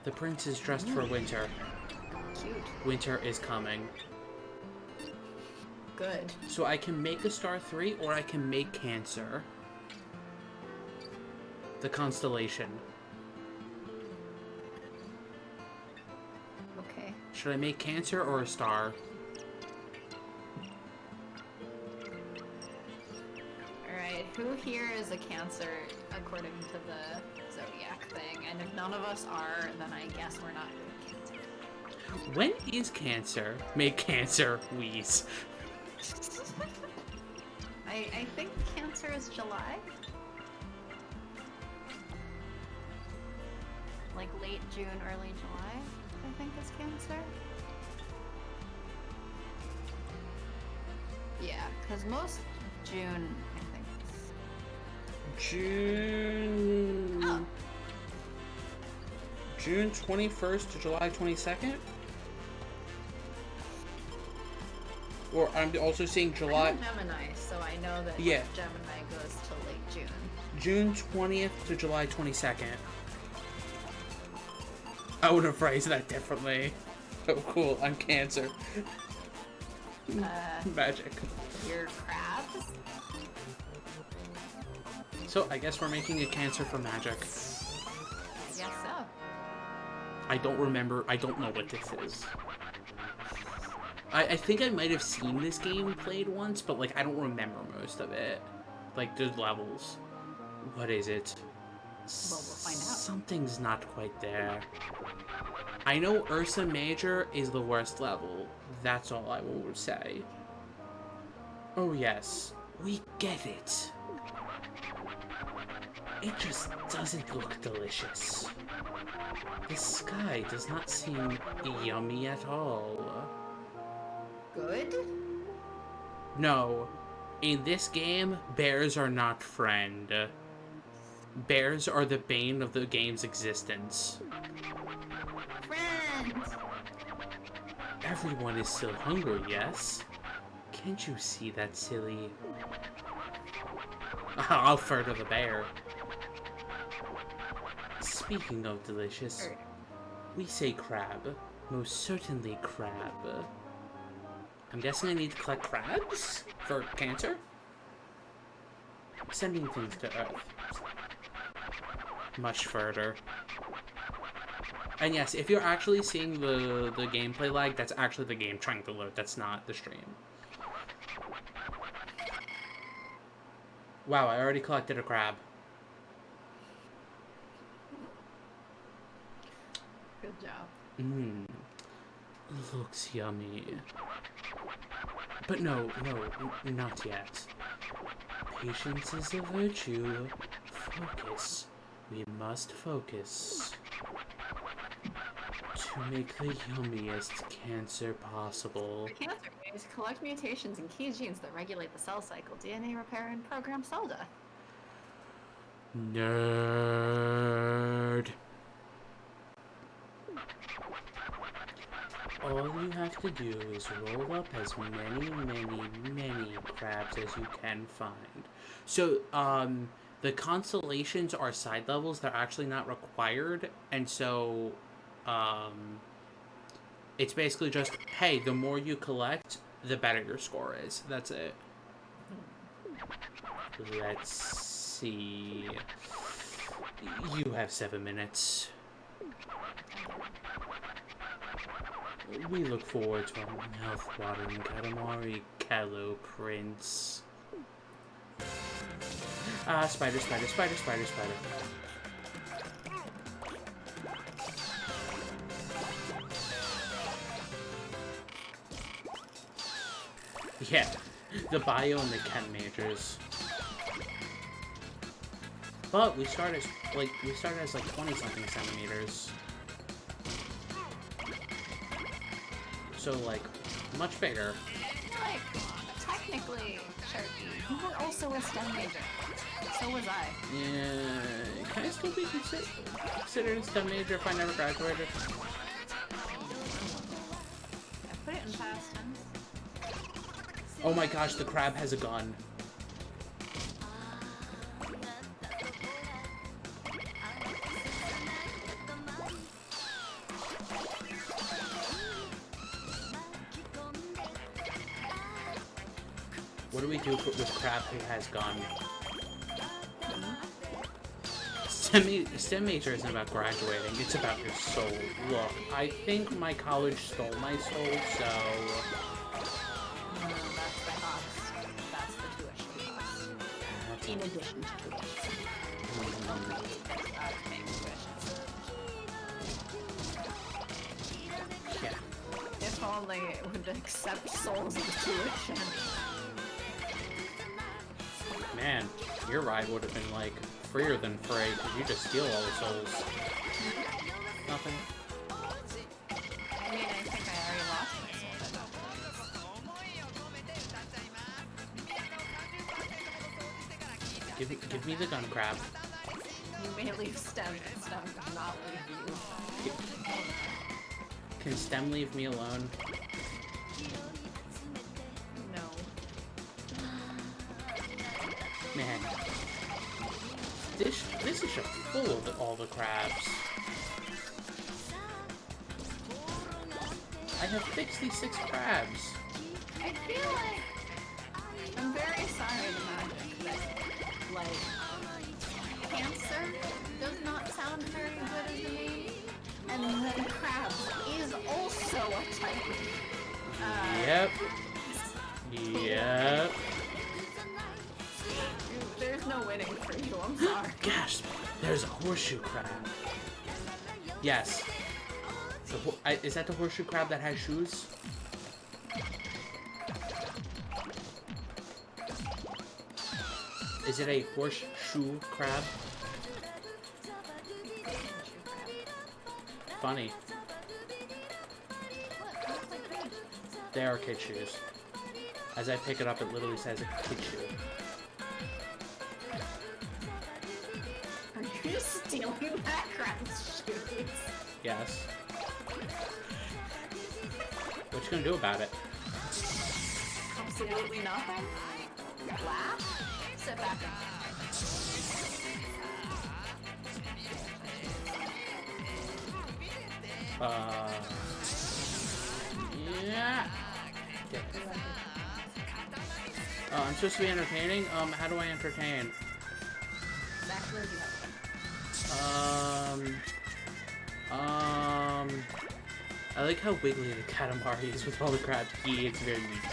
The prince is dressed for winter. Cute. Winter is coming. Good. So I can make a star 3 or I can make Cancer. The constellation. Okay. Should I make Cancer or a star? Alright, who here is a Cancer according to the zodiac thing? And if none of us are, then I guess we're not doing Cancer. When is Cancer? Make Cancer, Wheeze. I think Cancer is July? Like late June, early July, I think is Cancer. Yeah, because most June, I think, is June... Oh. June 21st to July 22nd? Or I'm also seeing July... I'm Gemini, so I know that Yeah. Gemini goes till late June. June 20th to July 22nd. I would have phrased that differently. Oh, cool. I'm Cancer. Magic. You're crabs? So, I guess we're making a Cancer for Magic. I guess so. I don't remember. I don't know what this is. I think I might have seen this game played once, but, like, I don't remember most of it. Like, the levels. What is it? Well, we'll find out. Something's not quite there. I know Ursa Major is the worst level. That's all I will say. Oh, yes. We get it. It just doesn't look delicious. The sky does not seem yummy at all. Good? No. In this game, bears are not friend. Bears are the bane of the game's existence. Friends! Everyone is still hungry, yes? Can't you see that, silly? I'll further the bear. Speaking of delicious, we say crab. Most certainly crab. I'm guessing I need to collect crabs for Cancer? Sending things to Earth. Much further. And yes, if you're actually seeing the gameplay lag, that's actually the game trying to load. That's not the stream. Wow, I already collected a crab. Good job. Mmm. Looks yummy. But no, not yet. Patience is a virtue. Focus. We must focus. To make the yummiest Cancer possible. Cancer is collect mutations in key genes that regulate the cell cycle, DNA repair, and program cell death. Nerd. All you have to do is roll up as many crabs as you can find. So, the constellations are side levels. They're actually not required. And so, it's basically just, hey, the more you collect, the better your score is. That's it. Let's see. You have 7 minutes. We look forward to a mouth-watering Katamari Kello Prince. Ah, spider. Yeah, the bio and the chem majors. But we started as like 20-something centimeters. So like much bigger. Like, technically, Sharky, you were also a STEM major. So was I. Yeah, can I still be considered a STEM major if I never graduated? Yeah, put it in past tense. Oh my gosh, the crab has a gun. What do we do with crab who has gun? STEM major isn't about graduating, it's about your soul. Look, I think my college stole my soul, so... That's the cost. That's the tuition cost. In addition to tuition. Yeah. If only it would accept souls as tuition. Man, your ride would have been, like, freer than free, because you just steal all the souls. Nothing. I mean, I think I already lost my soul. Give me the gun crab. You may leave stem, but stem does not leave you. Can stem leave me alone? No. Man. This is just full of all the crabs. I have 66 crabs. I feel like I'm very sorry to Magic that, like, cancer does not sound very good as a name, and then crabs is also a type. Yep. Yep. There's no winning for you, I'm sorry. Gasp! There's a horseshoe crab. Yes. Is that the horseshoe crab that has shoes? Is it a horseshoe crab? Funny. They are kid shoes. As I pick it up, it literally says kid shoe. Are you stealing that crab's shoes? Yes. What you gonna do about it? Absolutely nothing. Laugh? Sit back Yeah. I'm supposed to be entertaining? How do I entertain? Exactly. I like how wiggly the Katamari is with all the crabs. It's very neat.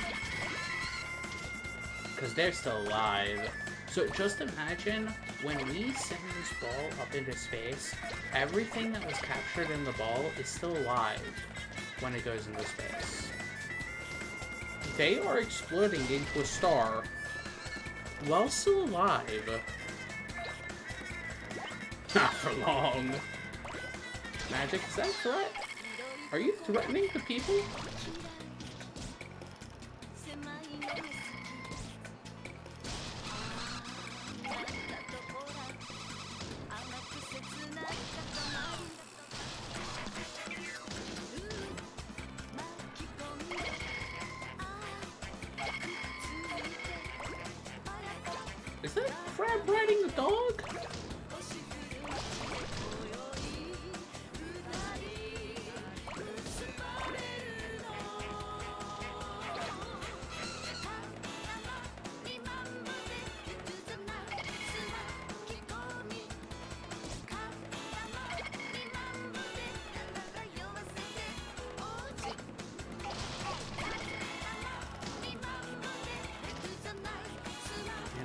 Because they're still alive. So just imagine, when we send this ball up into space, everything that was captured in the ball is still alive when it goes into space. They are exploding into a star while still alive. Not for long. Magic, is that a threat? Are you threatening the people? Is that crab riding the dog?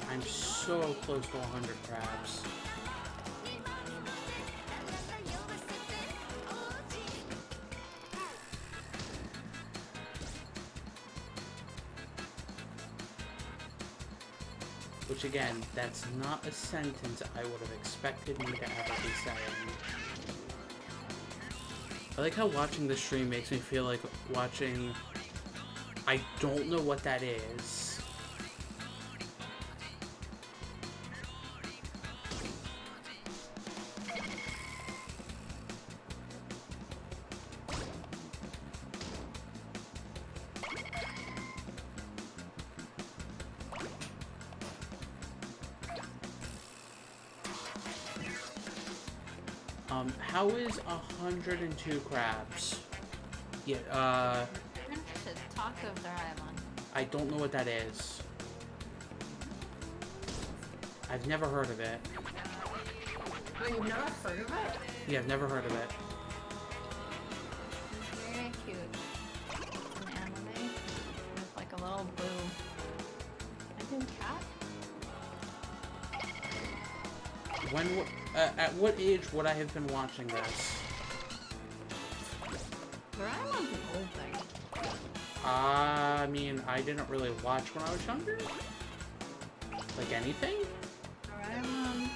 I'm so close to 100 crabs. Which again, that's not a sentence I would have expected me to ever be saying. I like how watching the stream makes me feel like watching... I don't know what that is. How is 102 crabs? Yeah, To talk of their island. I don't know what that is. I've never heard of it. Wait, you've never heard of it? Yeah, I've never heard of it. It's very cute. It's an anime with like a little blue cat. At what age would I have been watching this? Doraemon's an old thing. I mean, I didn't really watch when I was younger. Like anything? Doraemon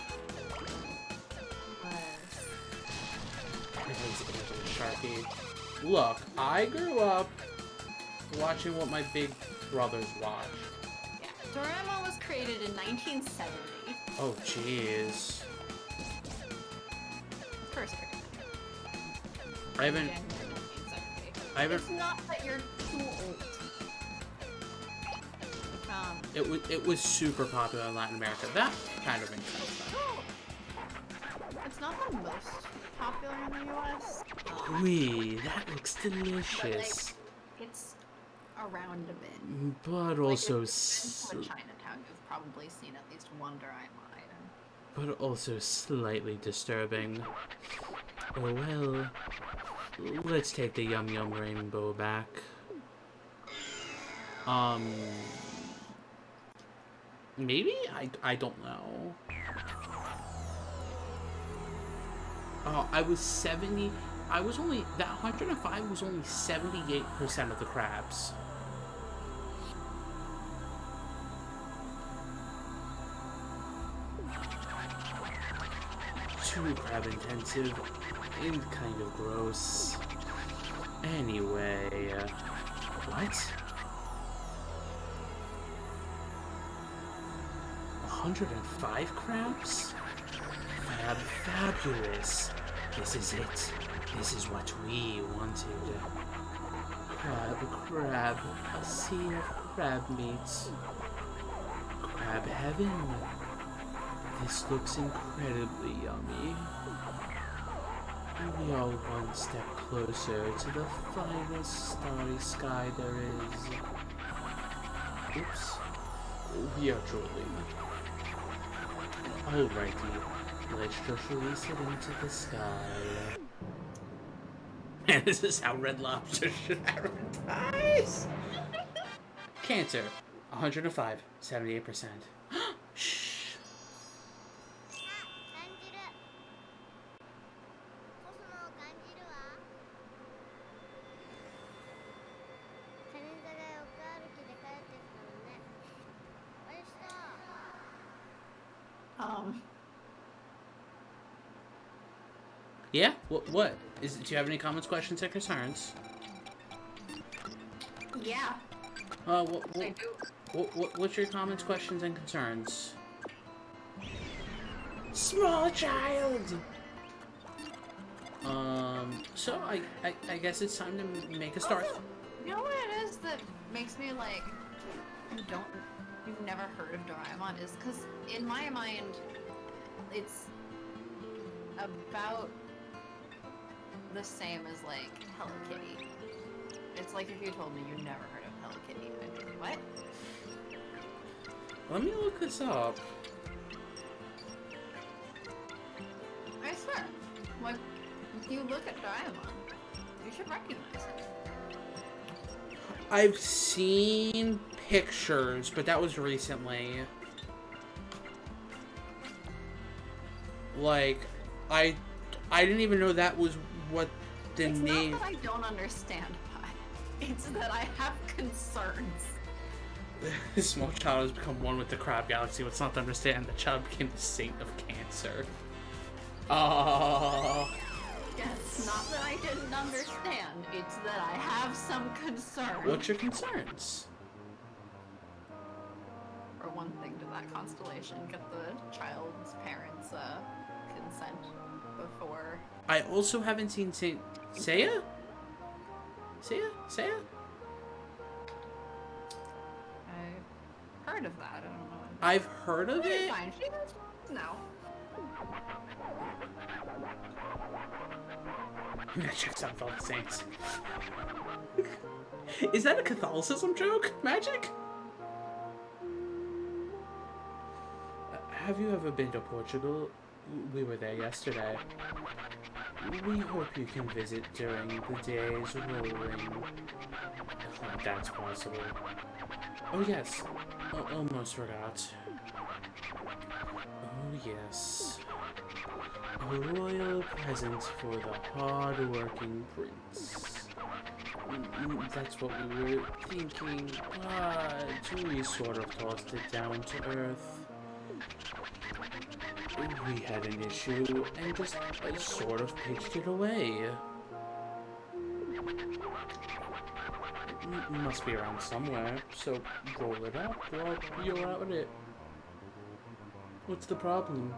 It was Sharky. Look, I grew up watching what my big brothers watched. Yeah, Doraemon was created in 1970. Oh, jeez. First grade. I haven't. Again, exactly. I haven't. It's not that you're too old. It was super popular in Latin America. That kind of makes sense. It's not the most popular in the US. Wee, that looks delicious. It's around a bit. But Like, also, if you've been to a Chinatown, you've probably seen at least one Doraemon item. but also slightly disturbing. Oh well. Let's take the Yum Yum Rainbow back. Maybe? I don't know. Oh, I was 70. I was only, that 105 was only 78% of the crabs. Too crab intensive and kind of gross. Anyway, what? 105 crabs? Fabulous. This is it. This is what we wanted. Crab. A sea of crab meats. Crab heaven. This looks incredibly yummy. We are one step closer to the finest starry sky there is. Oops. We are drooling. Alrighty, let's just release it into the sky. And this is how Red Lobster should advertise. Cancer, 105, 78%. Shh. 感じるコスモを感じるわカレンダーがおか歩きで帰ってきたのねおいしそう Yeah? What? Do you have any comments, questions, or concerns? Yeah, What, I do. what's your comments, questions, and concerns? Small child! So I guess it's time to make a start. Also, you know what it is that makes me like, you've never heard of Doraemon is because in my mind, it's about the same as like Hello Kitty. It's like if you told me you never heard of Hello Kitty, I'd be like, what? Let me look this up. I swear, like, if you look at Doraemon, you should recognize it. I've seen pictures, but that was recently. Like, I didn't even know that was what the It's name. not that I don't understand why. It's that I have concerns. The small child has become one with the crab galaxy. What's not to understand? The child became the saint of cancer. Yeah, it's not that I didn't understand. It's that I have some concerns. What's your concerns? For one thing, to that constellation, get the child's parents' consent before. I also haven't seen Saint Seiya? Seiya? I've heard of that. I don't know. I've heard of it. Fine. She does. No. That checks out with all the saints. Is that a Catholicism joke? Magic? Have you ever been to Portugal? We were there yesterday. We hope you can visit during the days rolling. If that's possible. Oh yes, almost forgot. Oh yes. A royal present for the hard-working prince. That's what we were thinking, but we sort of tossed it down to earth. We had an issue and just sort of pitched it away. It must be around somewhere, so roll it up while you're out at it. What's the problem?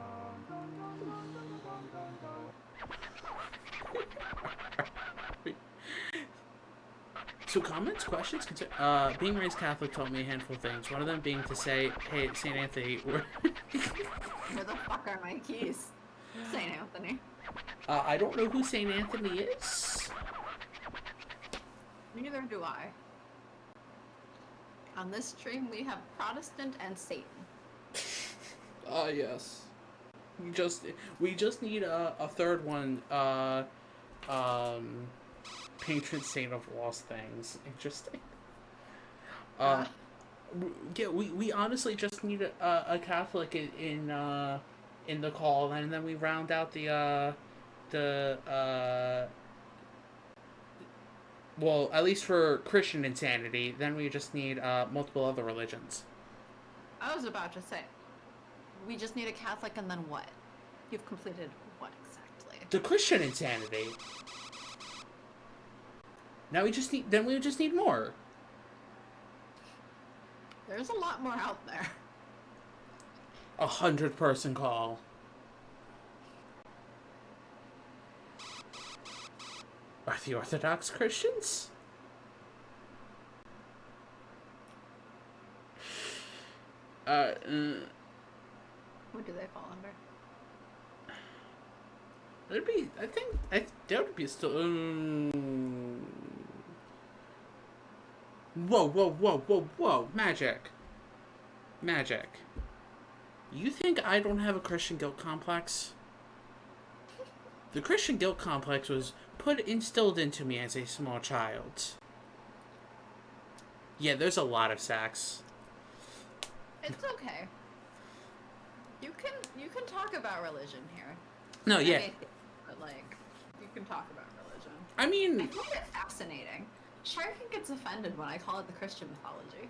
So comments, questions, being raised Catholic taught me a handful of things. One of them being to say, hey, St. Anthony, Where the fuck are my keys? St. Anthony. I don't know who St. Anthony is. Neither do I. On this stream, we have Protestant and Satan. Yes. We just need a third one, patron saint of lost things. Interesting. Yeah, we honestly just need a Catholic in the call, and then we round out well, at least for Christian insanity, then we just need multiple other religions. I was about to say, we just need a Catholic, and then what? You've completed what exactly? The Christian insanity. Now we just need more. There's a lot more out there. 100-person call. Are the Orthodox Christians? What do they fall under? There'd be, I think there would be still. Whoa! Magic. You think I don't have a Christian guilt complex? The Christian guilt complex was instilled into me as a small child. Yeah, there's a lot of sex. It's okay. You can talk about religion here. No, yeah. But you can talk about religion. I mean, I find it fascinating. Sharky gets offended when I call it the Christian mythology.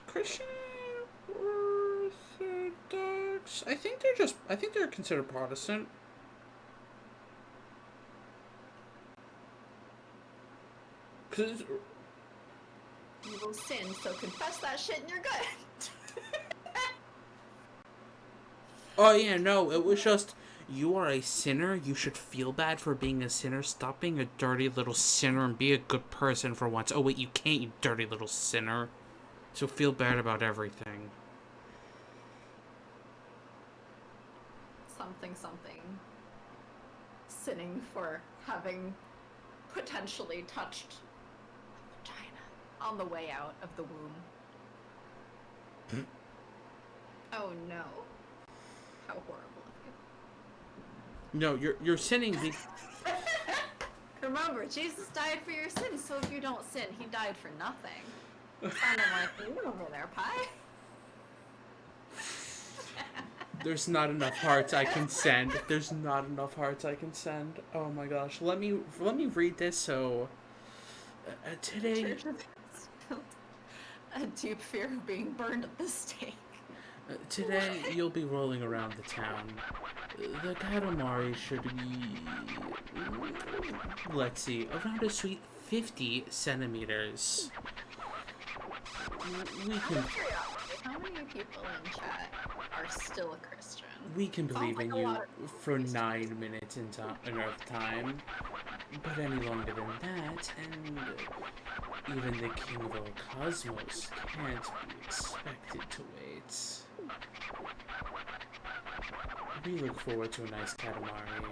Christian Orthodox. I think they're considered Protestant. Cause You will sin, so confess that shit and you're good. oh yeah, no, it was just you are a sinner. You should feel bad for being a sinner. Stop being a dirty little sinner and be a good person for once. Oh wait, you can't, you dirty little sinner. So feel bad about everything. Something. Sinning for having potentially touched a vagina on the way out of the womb. Oh no. How horrible of you. No, you're sinning. Remember, Jesus died for your sins, so if you don't sin, he died for nothing. Sounding like you over there, Pie. There's not enough hearts I can send. Oh my gosh. Let me read this. So today, a deep fear of being burned at the stake. Today you'll be rolling around the town. The Katamari should be, let's see, around a sweet 50 centimeters. We can. How many people in chat are still a Christian? We can believe in you for 9 minutes of time, but any longer than that, and even the king of all cosmos can't be expected to wait. We look forward to a nice Katamari,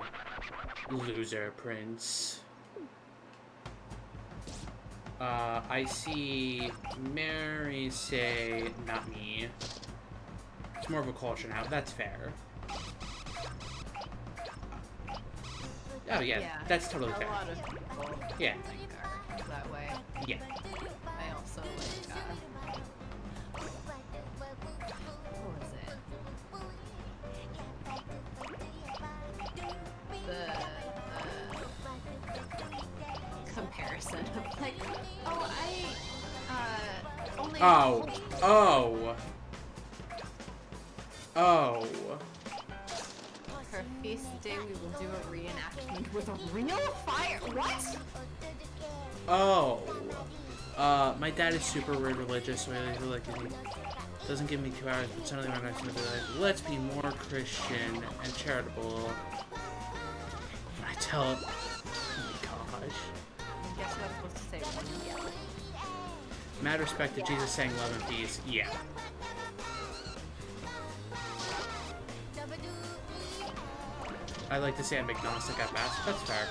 loser prince. I see Mary say, not me. It's more of a culture now. That's fair. Oh yeah, that's totally fair. A lot of people Yeah. think are that way. Yeah. I also what was it? The comparison of only for feast day we will do a reenactment with a real fire. What? My dad is super weird religious, so he like doesn't give me 2 hours, but suddenly my next to be like, let's be more Christian and charitable. I tell him, oh my gosh. I guess what I'm supposed to say one yell. Mad respect to Jesus saying love and peace. Yeah. I like to say I'm agnostic at best. That's fair.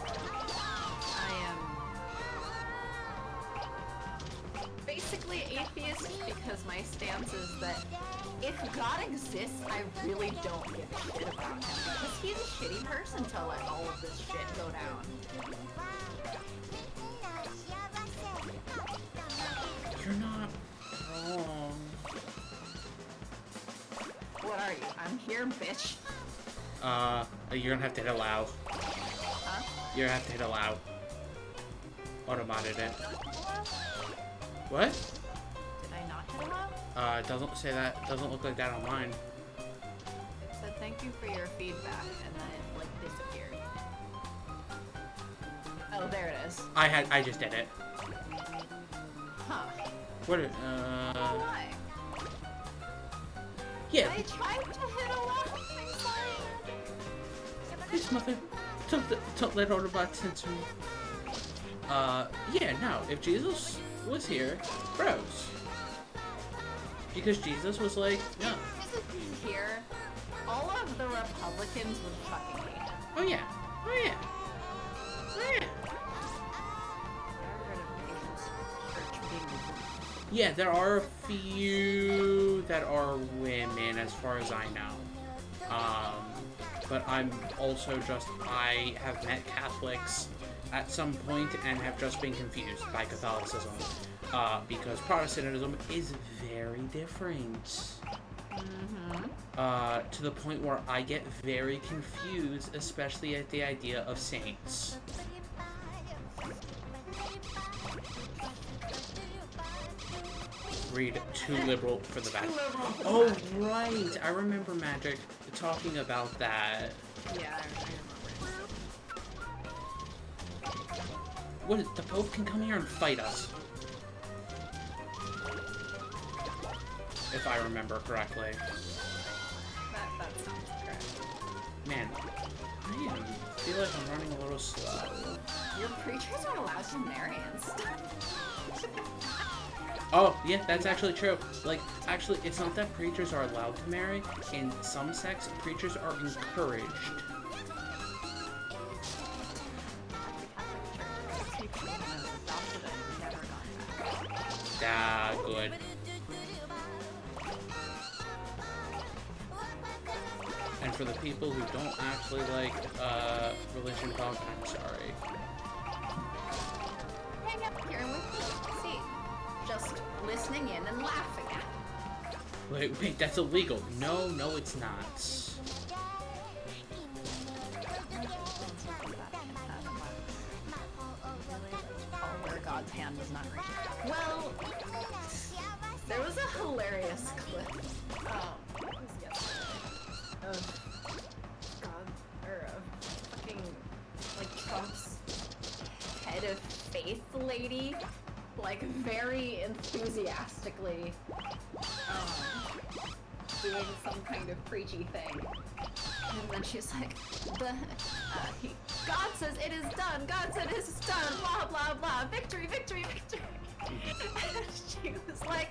I am basically atheist because my stance is that if God exists, I really don't give a shit about him because he's a shitty person to let all of this shit go down. You're not wrong. What are you? I'm here, bitch. You're gonna have to hit allow. Huh? You're gonna have to hit allow. Automated it. What? Did I not hit allow? It doesn't say that. It doesn't look like that on mine. It said thank you for your feedback, and then it like disappeared. Oh, there it is. I just did it. Huh. What? Why? Yeah. I tried to hit allow. I'm sorry. This mother. Don't let Autobot censor me. Yeah, no. If Jesus was here, bros. Because Jesus was like, no. Jesus is here. All of the Republicans would fucking hate him. Oh yeah. Oh yeah. Oh yeah. Yeah, there are a few that are women, as far as I know. But I'm also I have met Catholics at some point and have just been confused by Catholicism. Because Protestantism is very different. To the point where I get very confused, especially at the idea of saints. Read too liberal for the bad. Oh, right. I remember Magic talking about that. Yeah, I remember. What? The Pope can come here and fight us. If I remember correctly. That sounds correct. Man, I feel like I'm running a little slow. Your preachers are allowed to marry and stuff. Oh, yeah, that's actually true. Like, actually, it's not that preachers are allowed to marry. In some sects, preachers are encouraged. Ah, good. And for the people who don't actually like, religion talk, I'm sorry. Hang up here with me. See, just listening in and laughing at it. Wait, that's illegal. No, it's not. Where God's hand does not reach. Well, there was a hilarious clip. What was yesterday? Of God, or of fucking, like, Trump's head of faith lady, like, very enthusiastically, doing some kind of preachy thing. And then she's like, God says it is done, God said it is done, blah, blah, blah, victory, victory, victory. And she was like,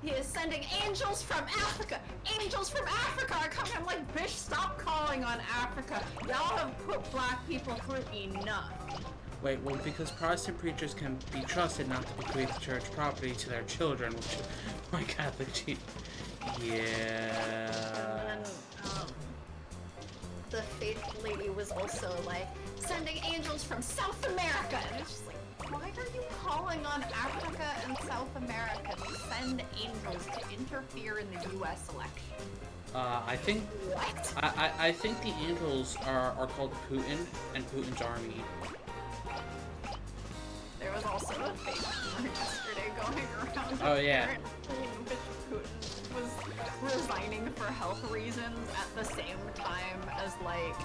he is sending angels from Africa. Angels from Africa are coming. I'm like, bitch, stop calling on Africa. Y'all have put black people through enough. Wait, well, because Protestant preachers can be trusted not to bequeath church property to their children, which is my Catholic chief. Yeah. And then, the faith lady was also like, sending angels from South America. And it's just like, why are you calling on Africa and South America to send angels to interfere in the U.S. election? I think... What? I think the angels are called Putin and Putin's army. There was also a fake rumor yesterday going around. Oh, yeah. In which Putin was resigning for health reasons at the same time as, like,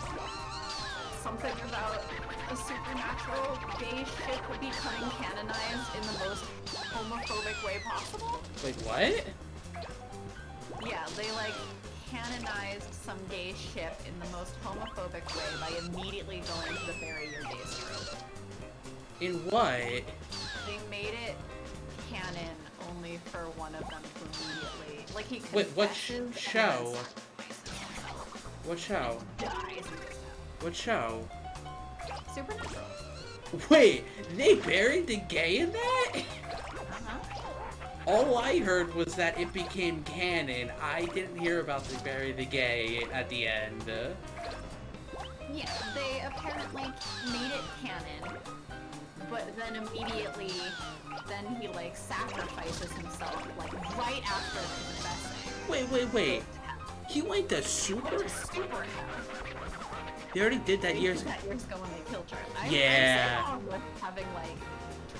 something about a supernatural gay ship becoming canonized in the most homophobic way possible. Wait, what? Yeah, they like canonized some gay ship in the most homophobic way by immediately going to the bury your gays trope. In what? They made it canon only for one of them to immediately, like he Wait, what confesses show? and What show? dies. What show? Supernatural. Wait, they buried the gay in that? Uh-huh. All I heard was that it became canon. I didn't hear about the bury the gay at the end. Yeah, they apparently made it canon, but then immediately, then he like sacrifices himself like right after confessing. Wait. He went to super? Super They already did that They years did ago. that years ago when they killed Charlie. Yeah. I'm so wrong with having like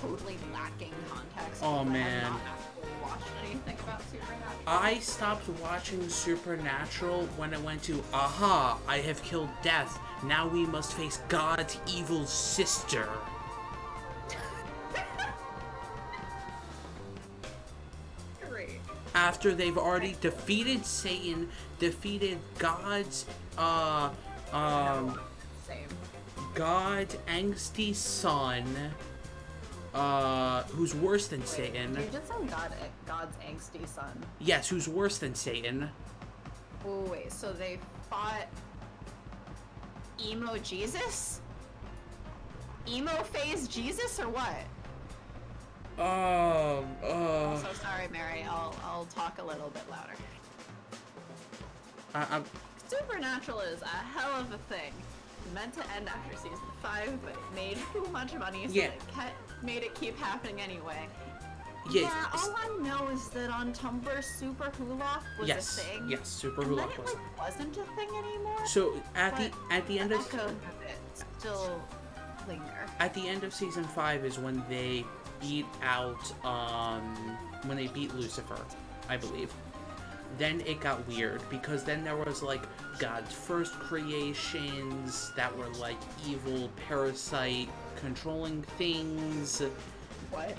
totally lacking context. Oh, because I man. have not actually watched anything about Supernatural. I stopped watching Supernatural when it went to, aha, I have killed death. Now we must face God's evil sister. Great. After they've already defeated Satan, defeated God's, Same. God's angsty son, who's worse than Satan. You just said God's angsty son. Yes, who's worse than Satan. Oh wait, so they fought emo Jesus? Emo phase Jesus or what? Oh, So sorry, Mary. I'll talk a little bit louder. I'm Supernatural is a hell of a thing. Meant to end after season 5, but it made too much money, so Yeah. they made it keep happening anyway. Yes. Yeah, all I know is that on Tumblr, Super Hulak was yes, a thing. yes, Super And then Hulak it was. like wasn't a thing anymore. So at the end of echoes of it still linger. at the end of season 5 is when they beat out when they beat Lucifer, I believe. Then it got weird because then there was like God's first creations that were like evil parasite controlling things. What?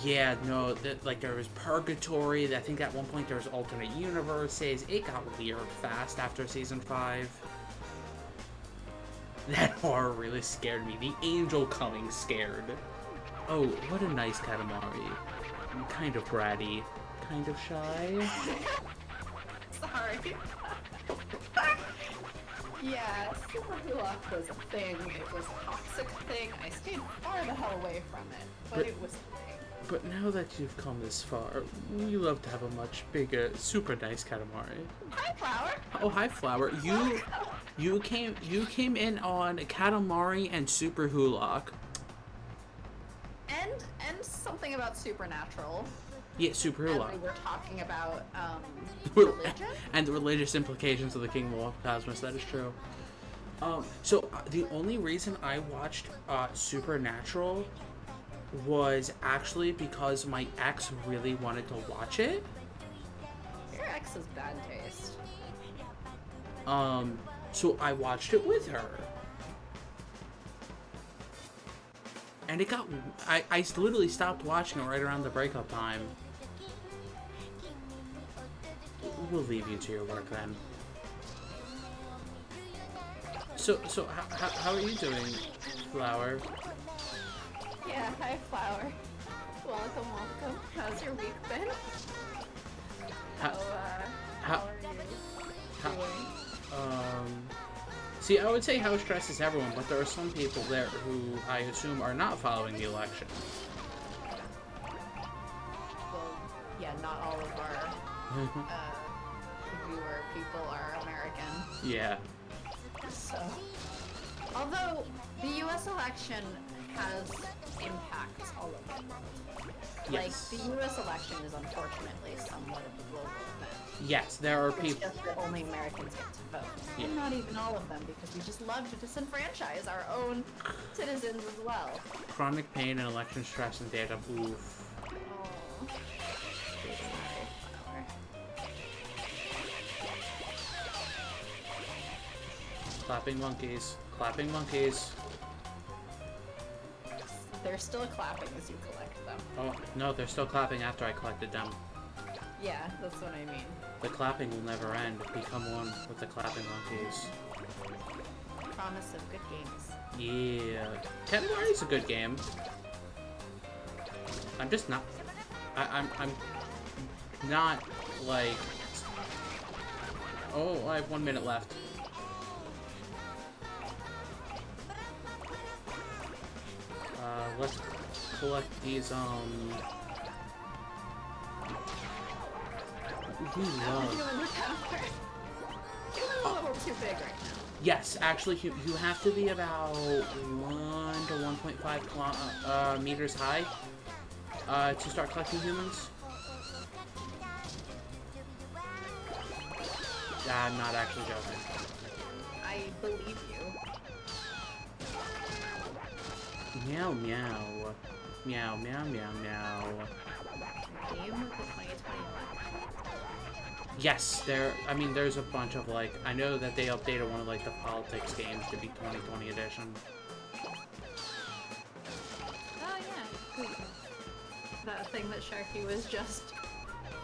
Yeah, no, like there was purgatory. I think at one point there was alternate universes. It got weird fast after season 5. That horror really scared me. The angel coming scared. Oh, what a nice Katamari. Kind of bratty. Kind of shy. Sorry. Yeah, Super Hulak was a thing. It was a toxic thing. I stayed far the hell away from it, but it was a thing. But now that you've come this far, we love to have a much bigger, super nice Katamari. Hi, Flower. Oh, hi, Flower. You came in on Katamari and Super Hulak. And something about Supernatural. Yeah, Super And Hulak. we were talking about religion. And the religious implications of the Kingdom of Cosmos. That is true. So the only reason I watched Supernatural was actually because my ex really wanted to watch it. Your ex is bad taste. So I watched it with her. And it got... I literally stopped watching it right around the breakup time. We'll leave you to your work then. So how are you doing, Flower? Yeah, hi, Flower. Welcome. How's your week been? How are you doing? See, I would say how stresses everyone, but there are some people there who I assume are not following the election. Well, yeah, not all of our viewer people are American. Yeah. So, although the U.S. election has impacts all over the world. Yes. Like, the U.S. election is unfortunately somewhat of a global event. Yes, there are It's people... just that only Americans get to vote. Yeah. And not even all of them, because we just love to disenfranchise our own citizens as well. Chronic pain and election stress and data. Oof. Oh. Sorry, Flower. Clapping monkeys. Clapping monkeys. they're still clapping as you collect them. Oh, no, they're still clapping after I collected them. Yeah, that's what I mean. The clapping will never end. Become one with the clapping monkeys. Promise of good games. Yeah. Katamari's a good game. I'm just not... I'm not, like... Oh, I have 1 minute left. Let's collect these, You love... know, look out there. You're a little too big right now. Yes, actually, you have to be about 1 to 1.5 meters high to start collecting humans. I'm not actually joking. I believe you. Meow meow. Meow meow meow meow. Game with the 2021. Yes, there's a bunch of, like, I know that they updated one of, like, the politics games to be 2020 edition. Oh yeah. That thing that Sharky was just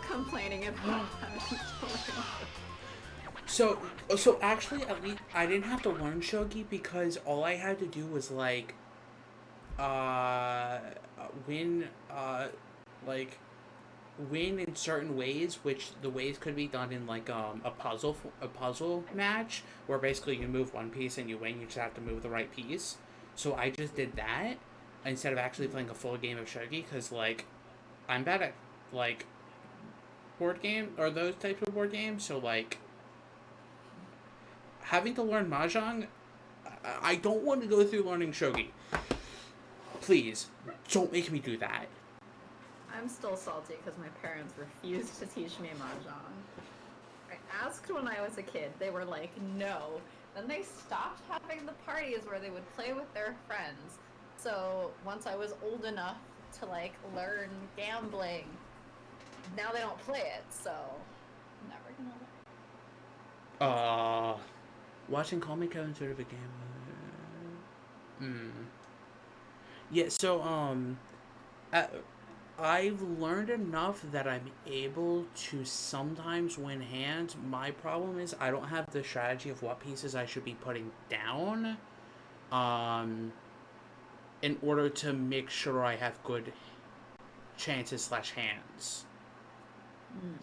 complaining about having to learn. So actually, at least I didn't have to learn shogi because all I had to do was like, win in certain ways, which the ways could be done in like a puzzle match where basically you move one piece and you win. You just have to move the right piece. So I just did that instead of actually playing a full game of shogi because like I'm bad at like board game or those types of board games. So like. Having to learn Mahjong, I don't want to go through learning shogi. Please, don't make me do that. I'm still salty because my parents refused to teach me Mahjong. I asked when I was a kid, they were like, no. Then they stopped having the parties where they would play with their friends. So once I was old enough to like learn gambling, now they don't play it, so I'm never gonna learn. Watching Call Me Kevin sort of a game. Yeah, so, I've learned enough that I'm able to sometimes win hands. My problem is I don't have the strategy of what pieces I should be putting down, in order to make sure I have good chances / hands.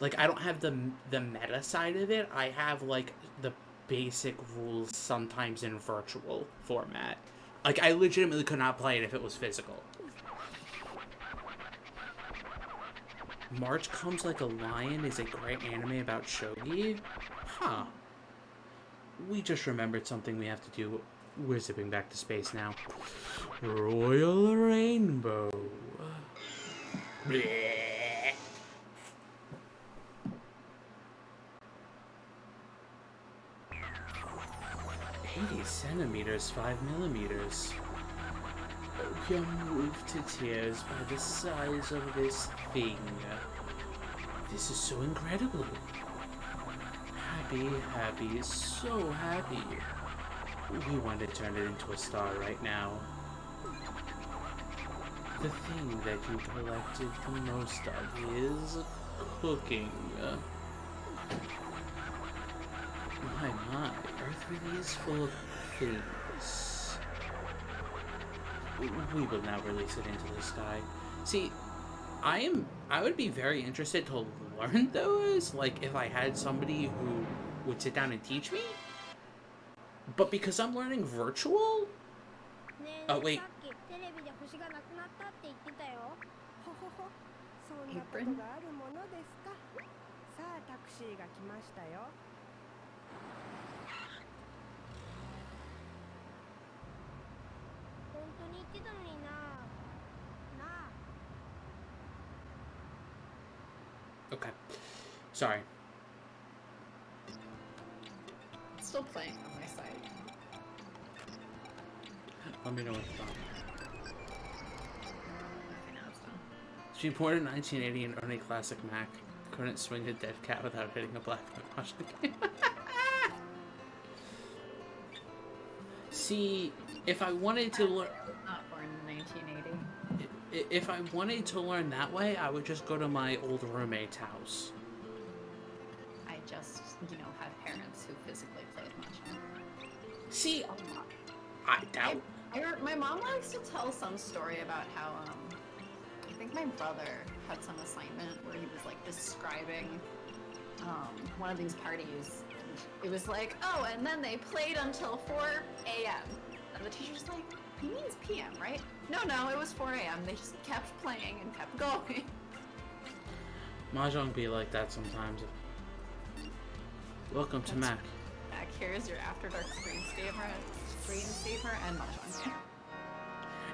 Like, I don't have the meta side of it. I have, like, the basic rules sometimes in virtual format. Like, I legitimately could not play it if it was physical. March Comes Like a Lion is a great anime about shogi? Huh. We just remembered something we have to do. We're zipping back to space now. Royal Rainbow. Bleh. 80 centimeters, 5 millimeters. We are moved to tears by the size of this thing. This is so incredible. Happy, happy, so happy. We want to turn it into a star right now. The thing that you collected the most of is cooking. My, Earth really is full of things. We will now release it into the sky. See, I would be very interested to learn those, like, if I had somebody who would sit down and teach me. But because I'm learning virtual? Oh, wait. Apron? Okay. Sorry. It's still playing on my side. Let me know when it's done. Okay, now it's done. She born in 1980 and owned a classic Mac. Couldn't swing a dead cat without hitting a black game. See, if I wanted to learn... Not born in 1980. If I wanted to learn that way, I would just go to my old roommate's house. I just, had parents who physically played Mahjong. See, A lot. I doubt. My mom likes to tell some story about how, I think my brother had some assignment where he was, like, describing, one of these parties. It was like, oh, and then they played until 4 a.m. And the teacher's like, he means p.m., right? No, it was 4 a.m. They just kept playing and kept going. Mahjong be like that sometimes. Welcome to Mac. Back here is your After Dark screensaver and Mahjong game.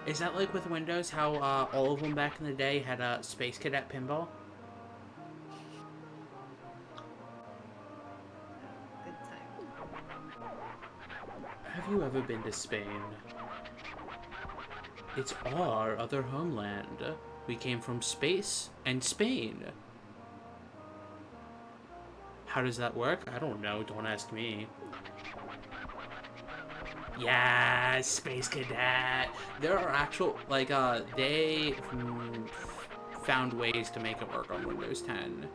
Is that like with Windows, how all of them back in the day had a Space Cadet pinball? Good time. Have you ever been to Spain? It's our other homeland. We came from space and Spain. How does that work? I don't know. Don't ask me. Yeah, Space Cadet. There are actual, like, they found ways to make it work on Windows 10.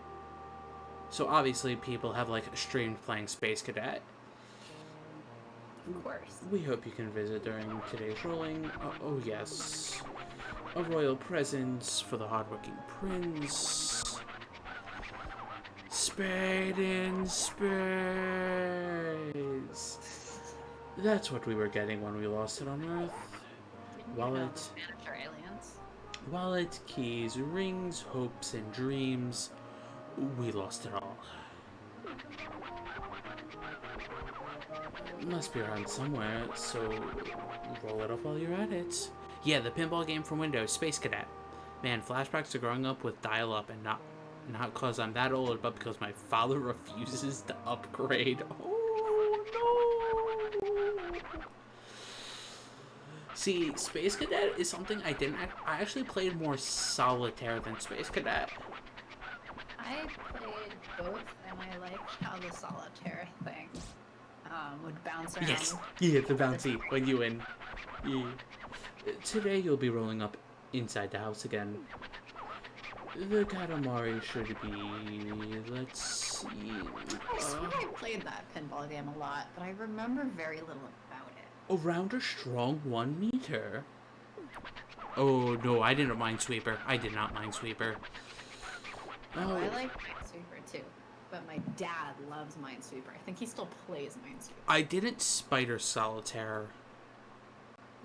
So obviously people have, like, streamed playing Space Cadet. Of course. We hope you can visit during today's ruling. Oh yes. A royal presence for the hardworking prince. Spade in space. That's what we were getting when we lost it on Earth. Wallet. Spanish or aliens? Wallet, keys, rings, hopes, and dreams. We lost it all. It must be around somewhere, so roll it up while you're at it. Yeah, the pinball game from Windows, Space Cadet. Man, flashbacks to growing up with dial-up, and not because I'm that old, but because my father refuses to upgrade. Oh no! See, Space Cadet is something I actually played more Solitaire than Space Cadet. I played both, and I liked how the solitaire thing would bounce around. Yes, yeah, the bouncy when you win. Yeah. Today you'll be rolling up inside the house again. The Katamari should be, let's see. I swear I played that pinball game a lot, but I remember very little about it. Around a strong 1 meter. Oh no, I didn't Minesweeper. I did not Minesweeper. Oh, I like Minesweeper too, but my dad loves Minesweeper. I think he still plays Minesweeper. I didn't Spider Solitaire.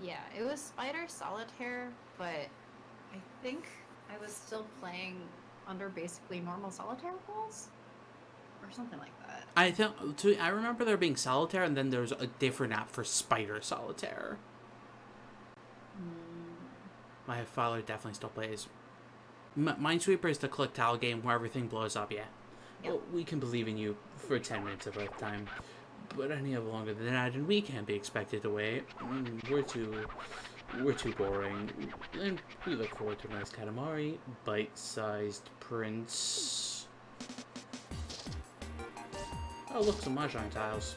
Yeah, it was Spider Solitaire, but I think I was still playing under basically normal solitaire rules? Or something like that. I remember there being Solitaire, and then there's a different app for Spider Solitaire. My father definitely still plays. Minesweeper is the click tile game where everything blows up, yeah. Yep. Well, we can believe in you for 10 minutes of Earth time. But any of longer than that, and we can't be expected to wait. We're too boring. And we look forward to a nice Katamari, bite-sized prince. Oh, look, some Mahjong tiles.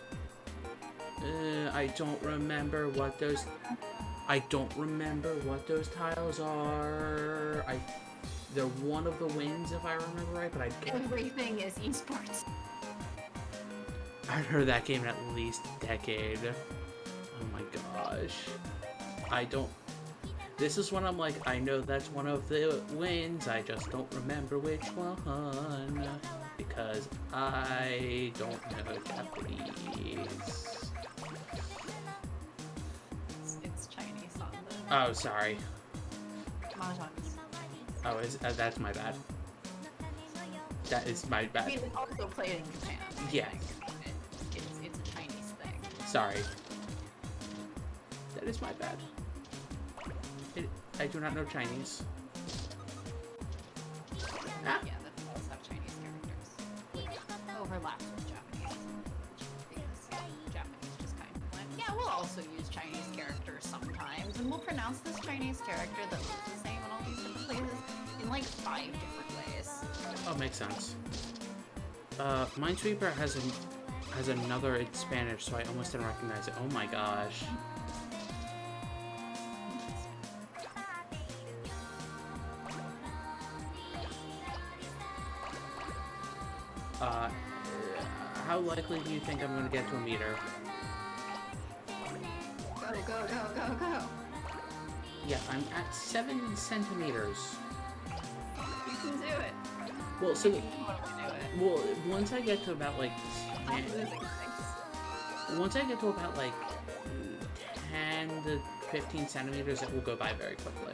I don't remember what those tiles are. They're one of the wins, if I remember right, but I can't. Everything is esports. I've heard that game in at least a decade. Oh my gosh. This is when I'm like, I know that's one of the wins, I just don't remember which one. Because I don't know Japanese. It's Chinese on the Oh, sorry. Mahjong. Oh, that's my bad. That is my I bad. mean, it's also played in Japan. Yeah. It's a Chinese thing. Sorry. That is my bad. I do not know Chinese. Ah. Yeah, that does have Chinese characters. Which overlaps with Japanese. Because Japanese just kind of went, yeah, we'll also use Chinese characters sometimes, and we'll pronounce this Chinese character that looks the same in all these different places in like 5 different ways. Oh, makes sense. Minesweeper has another in Spanish, so I almost didn't recognize it. Oh my gosh. how likely do you think I'm gonna get to a meter? Go, go, go, go, go. Yeah, I'm at 7 centimeters. You can do it. Well, so, You can totally do it. well, once I get to about, like, I'm 10, losing things. once I get to about, like, 10 to 15 centimeters, it will go by very quickly.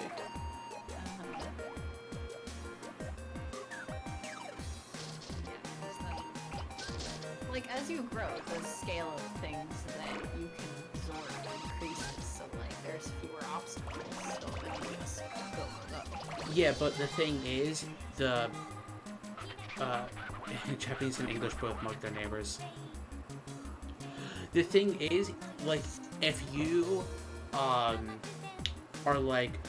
Like, as you grow, the scale of things that you can absorb increases, so, like, there's fewer obstacles, so then you just go, go. Yeah, but the thing is, the, Japanese and English both mug their neighbors. The thing is, like, if you, are, like,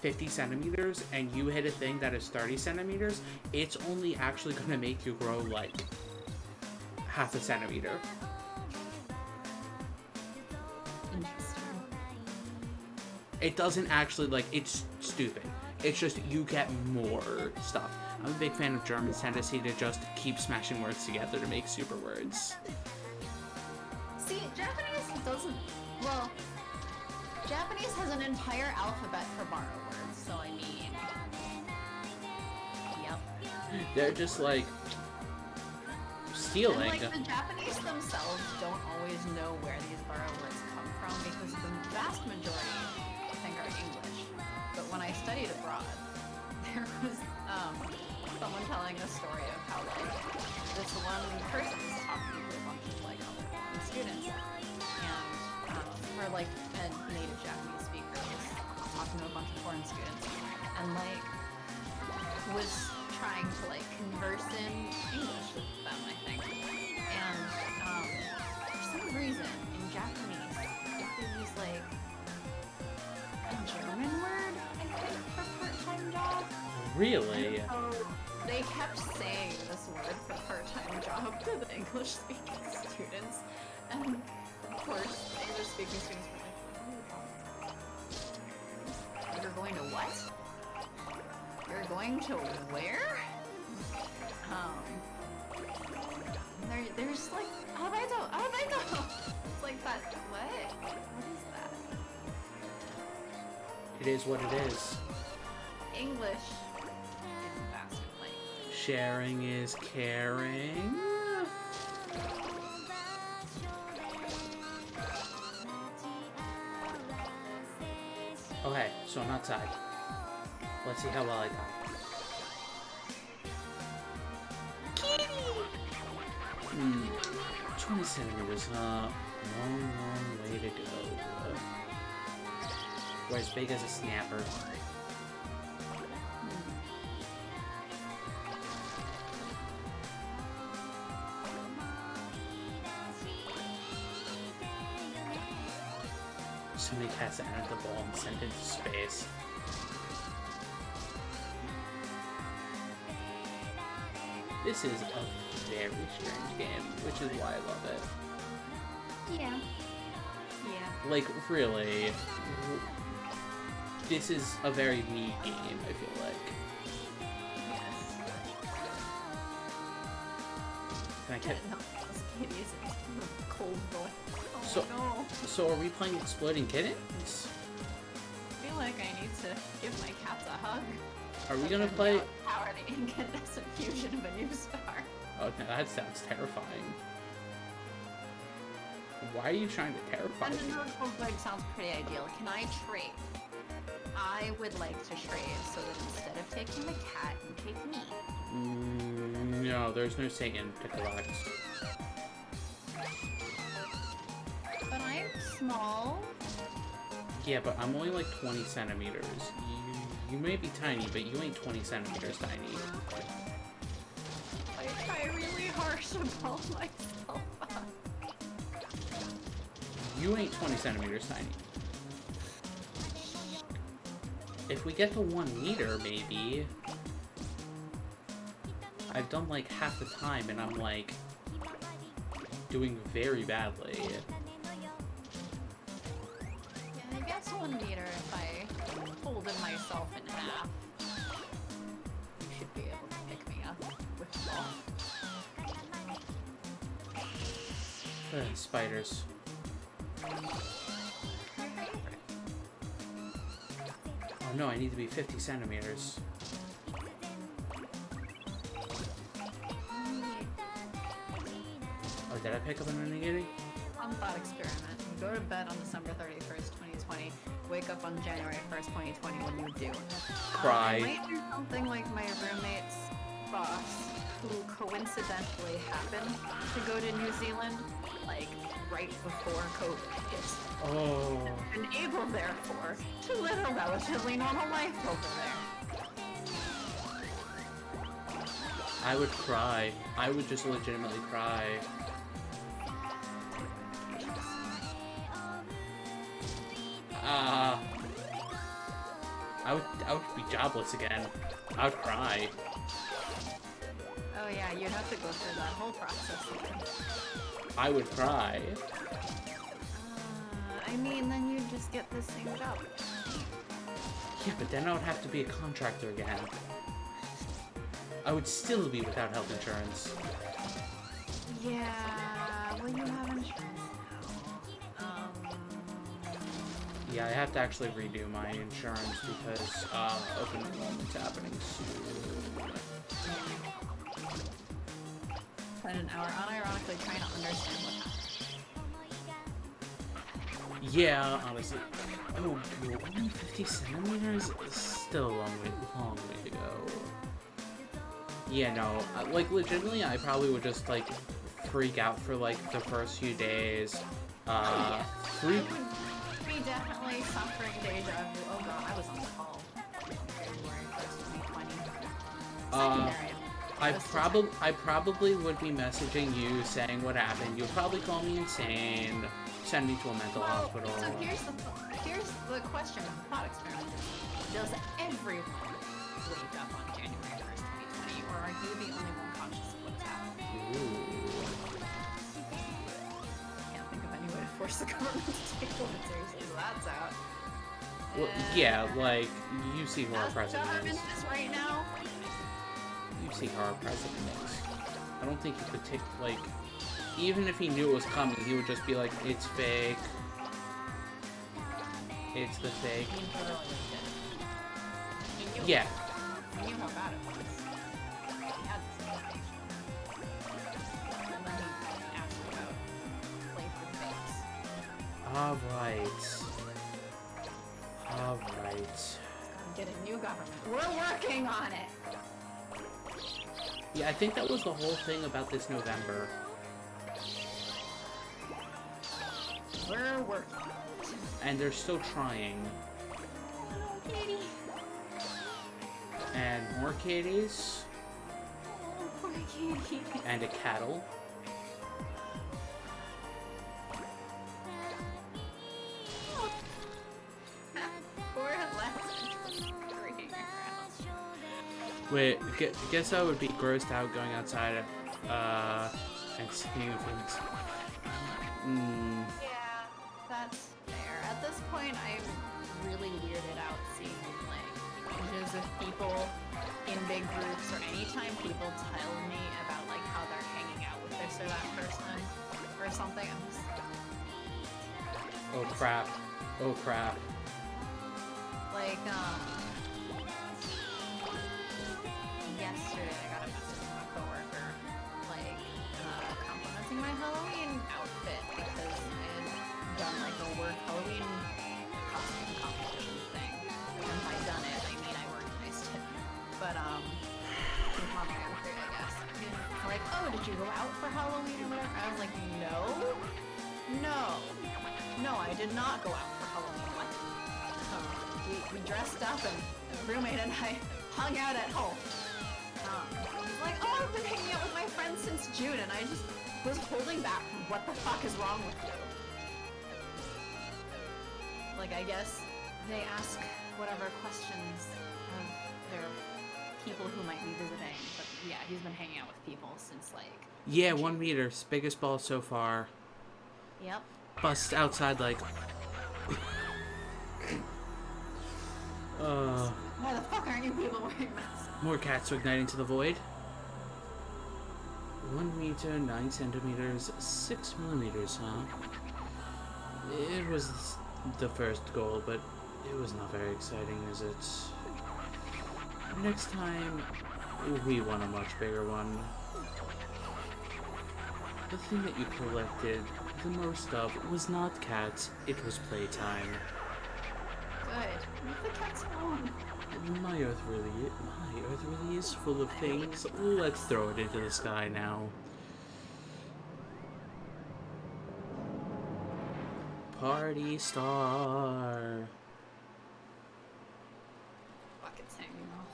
50 centimeters, and you hit a thing that is 30 centimeters, it's only actually gonna make you grow, like, half a centimeter. Interesting. It doesn't actually, like, it's stupid. It's just you get more stuff. I'm a big fan of German's tendency to just keep smashing words together to make super words. See, Japanese doesn't... Well, Japanese has an entire alphabet for borrow words, so I mean... Yep. They're just, like, stealing. And, like, the Japanese themselves don't always know where these borrow words come from, because the vast majority, I think, are English. But when I studied abroad, there was, someone telling a story of how, like, this one person was talking to a bunch of, like, other foreign students, and, or, like, a native Japanese speaker was talking to a bunch of foreign students, and, like, was trying to, like, converse in English with them, I think. And, for some reason, in Japanese, they use, like, a German word, I think, for part-time job. Really? And so they kept saying this word for part-time job to the English-speaking students, and of course, English-speaking students were like, "You're going to what? You're going to where?" They're just like, "Arabedo, arabedo." It's like that. What? What is that? It is what it is. English is a bastard language. Sharing is caring. Okay, so I'm outside. Let's see how well I got. 20 centimeters, long way to go. We're as big as a snapper. So many cats that entered the ball and sent into space. This is a very strange game, which is why I love it. Yeah. Yeah. Like, really, this is a very neat game, I feel like. Yes. And I kept... No, this kid is cold boy. Oh So- no. So are we playing Exploding Kittens? I feel like I need to give my cats a hug. Are we gonna And play... power the incandescent fusion of a new star. Oh, no, that sounds terrifying. Why are you trying to terrify And me? the notebook like sounds pretty ideal. Can I trade? I would like to trade so that instead of taking the cat, you take me. No, there's no Satan to collect. But I'm small. Yeah, but I'm only like 20 centimeters. You may be tiny, but you ain't 20 centimeters tiny. I try really hard to pull myself up. You ain't 20 centimeters tiny. If we get to 1 meter, maybe. I've done like half the time and I'm like doing very badly. Yeah, I guess 1 meter if I folded myself in half. You should be able to pick me up. Spiders. Oh no, I need to be 50 centimeters. Oh, did I pick up an onigiri? Fun thought experiment. You go to bed on December 31st, 2020. Wake up on January 1st, 2020. What do you do? Cry. I might do something like my roommate's boss, who coincidentally happened to go to New Zealand, like, right before COVID hit. Oh. And able, therefore, to live a relatively normal life over there. I would cry. I would just legitimately cry. I would be jobless again. I would cry. Oh yeah, you'd have to go through that whole process again. I would cry. I mean, then you'd just get the same job. Yeah, but then I would have to be a contractor again. I would still be without health insurance. Yeah, well, you have insurance now. Yeah, I have to actually redo my insurance because open enrollment's happening soon. Spend an hour unironically trying to understand what happened. Yeah, honestly. Oh, only 50 centimeters? It's still a long way to go. Yeah, no, like, legitimately, I probably would just, like, freak out for, like, the first few days. I would be definitely suffering deja vu. Oh god, I was on the call. February 1st, 2020. I probably would be messaging you saying what happened. You'll probably call me insane, send me to a mental hospital. So here's the question of the thought experiment. Does everyone wake up on January 1st, 2020, or are you the only one conscious of what's happening? Ooh. Can't think of any way to force the government to take one seriously, so that's out. Well, yeah, like, you see who our As the president government is. is right now, You see who our president is. I don't think he could take, like, even if he knew it was coming, he would just be like, it's fake. It's the fake. he literally did. He knew. Yeah. He knew how bad it was. He had this information. And then he asked about flavored fakes. Alright. Get a new government. We're working on it. Yeah, I think that was the whole thing about this November. We're working. And they're still trying. Oh, Katie. And more Katies. Oh, poor Katie. And a cattle. Poor Alexis. Freaking around. Wait, guess I would be grossed out going outside and seeing things. Yeah, that's fair. At this point, I'm really weirded out seeing like images of people in big groups, or anytime people tell me about like how they're hanging out with this or that person or something. I'm just Oh crap. Oh crap. like, yesterday I got a message from a coworker, like, complimenting my Halloween outfit because I had done like a work Halloween costume competition thing. And by done it, I mean I organized it. But, it was on my outfit, I guess. Like, oh, did you go out for Halloween or whatever? I was like, no, I did not go out for Halloween. What? We dressed up and the roommate and I hung out at home. Like, oh, I've been hanging out with my friends since June, and I just was holding back from what the fuck is wrong with you. Like, I guess they ask whatever questions of their people who might be visiting, but yeah, he's been hanging out with people since, like... Yeah, 1 meter. Biggest ball so far. Yep. Bust outside like... Why the fuck aren't you people wearing masks? More cats igniting to the void. 1 meter, 9 centimeters, 6 millimeters, huh? It was the first goal, but it was not very exciting, is it? Next time, we want a much bigger one. The thing that you collected the most of was not cats, it was playtime. Good. Leave the cats alone. My Earth really is full of things. Let's throw it into the sky now. Party star. Bucket's hanging off.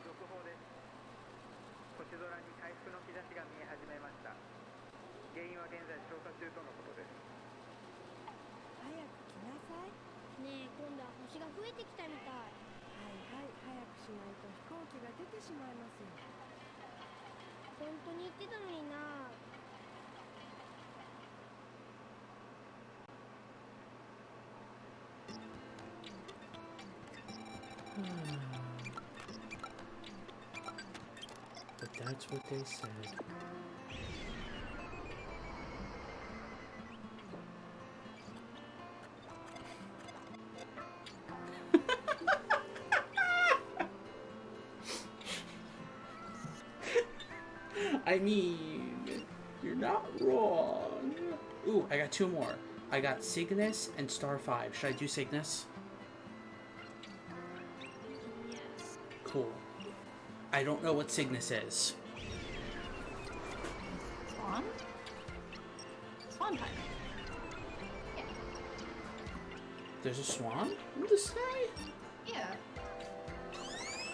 続報です。星空に回復の兆しが見え始めました。原因は現在調査中とのことです。早く来なさい。ねえ、今度は星が増えてきたみたい。はいはい、早くしないと飛行機が出てしまいますよ。本当に言ってたのにな。But that's what they said. I mean, you're not wrong. Ooh, I got 2 more. I got Cygnus and Star 5. Should I do Cygnus? Yes. Cool. I don't know what Cygnus is. Swan? Swan time. Yeah. There's a swan in the sky? Yeah.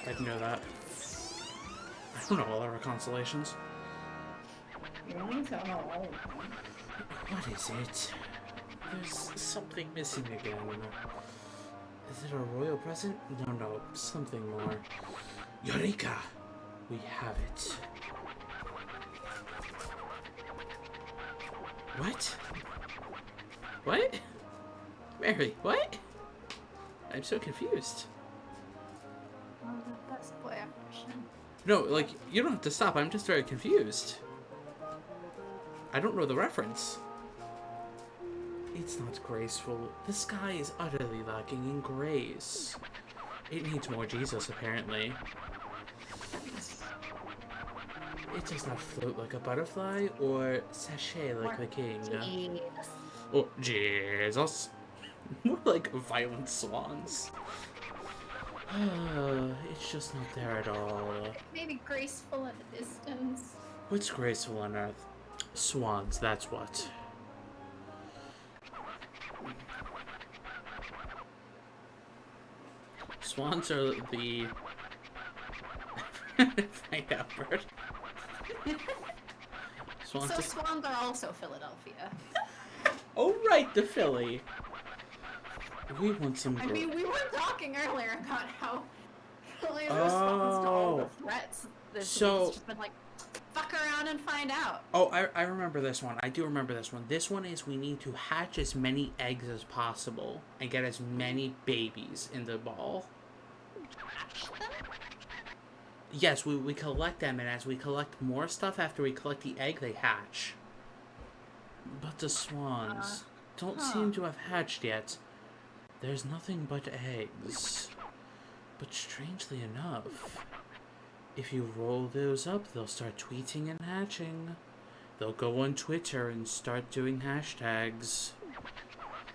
I didn't know that. I don't know all our constellations. You don't know all of them. What is it? There's something missing again. Is it a royal present? No, something more. Eureka! We have it. What? What? Mary, what? I'm so confused. Oh, that's the way I question. No, like, you don't have to stop. I'm just very confused. I don't know the reference. It's not graceful. The sky is utterly lacking in grace. It needs more Jesus, apparently. It does not float like a butterfly or sachet like the king. Jeez. Oh, Jesus. More like violent swans. It's just not there at all. Maybe graceful at a distance. What's graceful on Earth? Swans, that's what. Swans are the... Find out, bird. Swans So are... swans are also Philadelphia. Oh, right, the Philly. We want some... I mean, we were talking earlier about how Philly responds to all the threats this week. It's just been like, fuck around and find out. Oh, I remember this one. I do remember this one. This one is we need to hatch as many eggs as possible and get as many babies in the ball. Hatch them? Yes, we collect them, and as we collect more stuff after we collect the egg, they hatch. But the swans don't seem to have hatched yet. There's nothing but eggs. But strangely enough, if you roll those up, they'll start tweeting and hatching. They'll go on Twitter and start doing hashtags.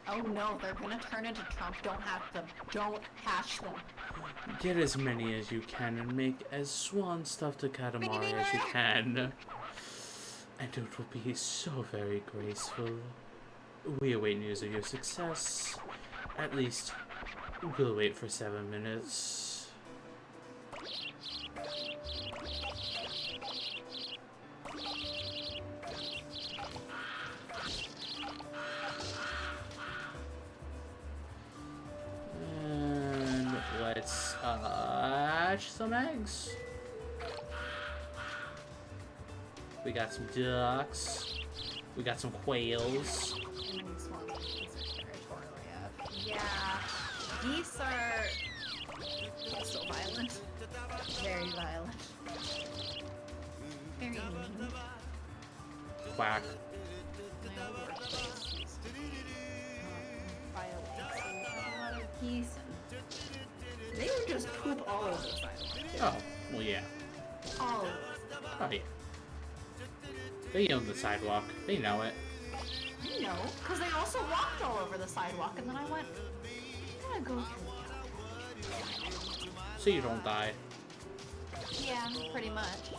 Oh no, they're gonna turn into Trump. Don't hatch them. Don't hatch them. Get as many as you can and make as swan stuff to Katamari as you can. And it will be so very graceful. We await news of your success. At least, we'll wait for 7 minutes. And let's hatch some eggs. We got some ducks. We got some quails. Yeah, geese are so violent. Very violent. Very mean. Quack. My old workplace used to be violent. So we had a lot of geese and they would just poop all over the sidewalk. Too. Oh, well, yeah. All over. Oh, yeah. They own the sidewalk. They know it. I know, because they also walked all over the sidewalk, and then I went, I'm gonna go through. So you don't die. Yeah, pretty much.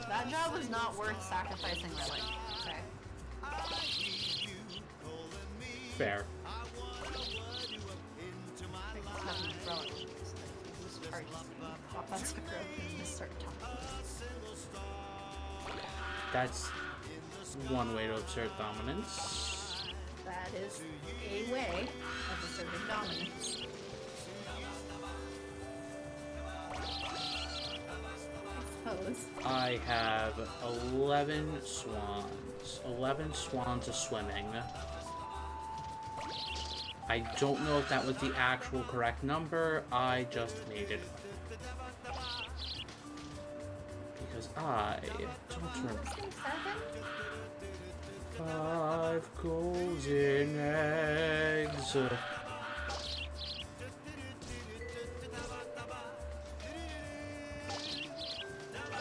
That job was not worth sacrificing my life. Okay. Fair. That's one way to assert dominance. That is a way of asserting dominance. I suppose. I have 11 swans. 11 swans of swimming. I don't know if that was the actual correct number. I just made it up. Because I don't remember. 5 golden eggs.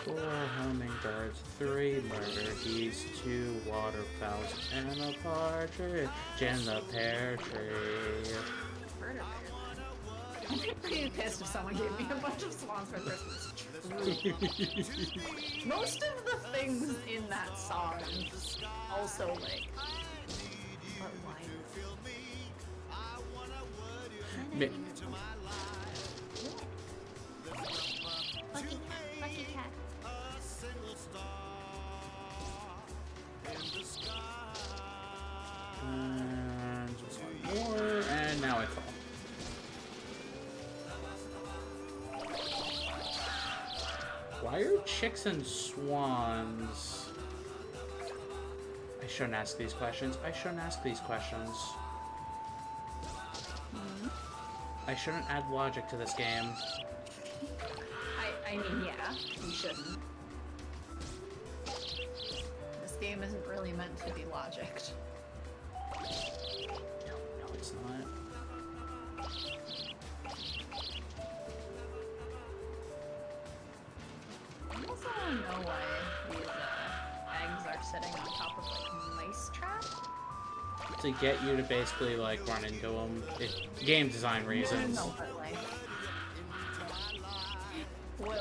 4 hummingbirds, 3 murder geese, 2 waterfowls, and a partridge in the pear tree. I'd be pretty pissed if someone gave me a bunch of swans for Christmas. Most of the things in that song also like, but why? Lucky cat. And one more, and now I fall. Why are chicks and swans? I shouldn't ask these questions. I shouldn't ask these questions. I shouldn't add logic to this game. I mean, yeah, you shouldn't. This game isn't really meant to be logicked. No, it's not. I also don't know why these eggs are sitting on top of like mice trap. To get you to basically like run into them. Game design reasons. No, but like,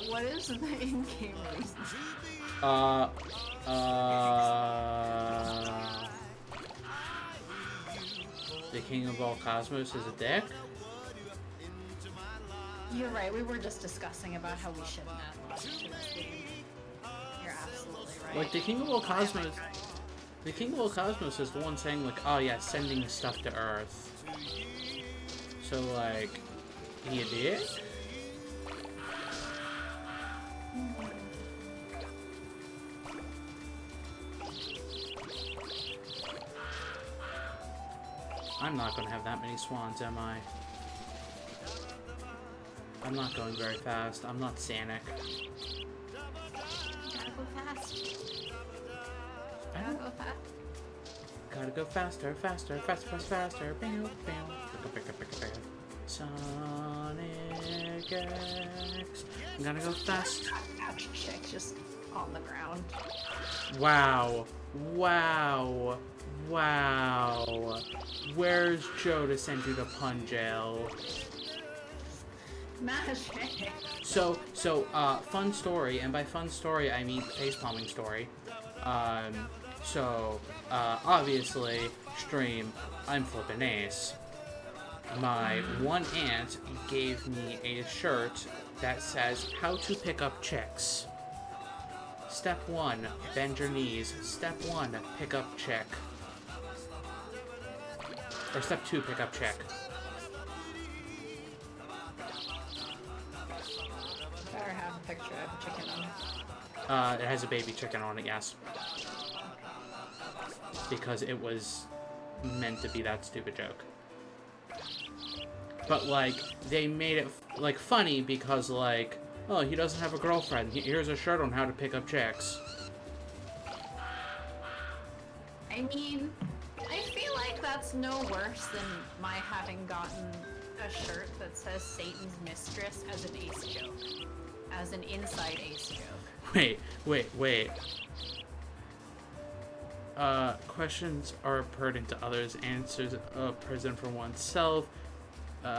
what is the in-game reason? The king of all cosmos is a dick? You're right, we were just discussing about how we shouldn't add logic to this game. You're absolutely right. Like, the king of all cosmos... The king of all cosmos is the one saying, like, oh yeah, sending stuff to Earth. So, like, he a dick? I'm not gonna have that many swans, am I? I'm not going very fast. I'm not Sanic. Gotta go fast. I Gotta don't... go fast. Gotta go faster, faster, faster, faster, faster. Bam, bam. Sonic X. I'm gonna go fast. Ouch, chick, just on the ground. Wow. Wow. Wow. Where's Joe to send you to pun jail? Magic. So, fun story, and by fun story, I mean facepalming story. Obviously, stream, I'm flippin' ace. My one aunt gave me a shirt that says, how to pick up chicks. Step 1, bend your knees. Step 1, pick up chick. Or step 2, pick up chick. Better have a picture of a chicken on it. It has a baby chicken on it, yes. Because it was meant to be that stupid joke. but like they made it like funny because like, oh, he doesn't have a girlfriend. Here's a shirt on how to pick up chicks. I mean, I feel like that's no worse than my having gotten a shirt that says Satan's Mistress as an Ace joke. As an inside Ace joke. Wait. Questions are pertinent to others, answers present for oneself.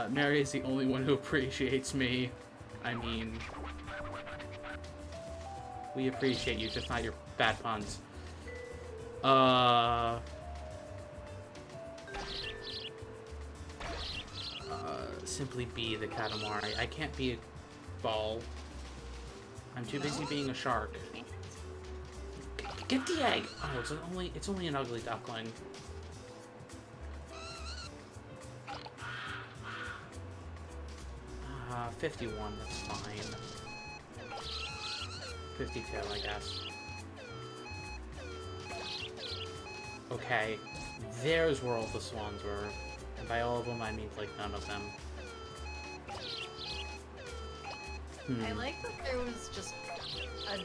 Mary is the only one who appreciates me. I mean, we appreciate you, just not your bad puns. Simply be the Katamari. I can't be a ball. I'm too busy being a shark. Get the egg! Oh, it's only an ugly duckling. 51, that's fine. 52, I guess. Okay, there's where all the swans were. And by all of them, I mean, like, none of them. I like that there was just a...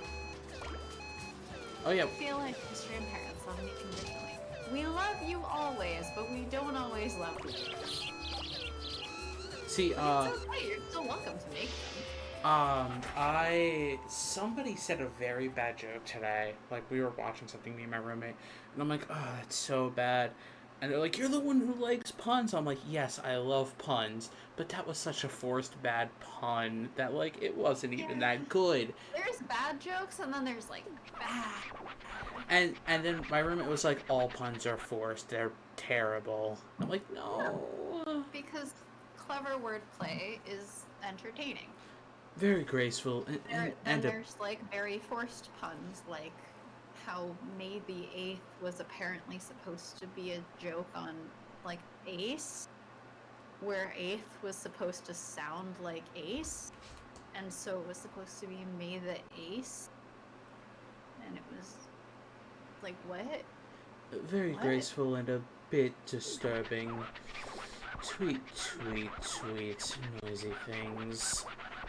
Oh, yeah. I feel like history and parents love me conditionally. We love you always, but we don't always love you. See, It's okay, you're still welcome to make them. somebody said a very bad joke today. Like, we were watching something, me and my roommate, and I'm like, oh, that's so bad. And they're like, you're the one who likes puns. I'm like, yes, I love puns, but that was such a forced bad pun that, like, it wasn't even that good. There's bad jokes, and then there's, like, bad. And then my roommate was like, all puns are forced. They're terrible. I'm like, no. Because clever wordplay is entertaining. Very graceful. And there's, like, very forced puns, like how maybe eighth was apparently supposed to be a joke on, like, Ace, where eighth was supposed to sound like Ace, and so it was supposed to be May the Ace, and it was like, what? Very What? graceful and a bit disturbing. Tweet, noisy things.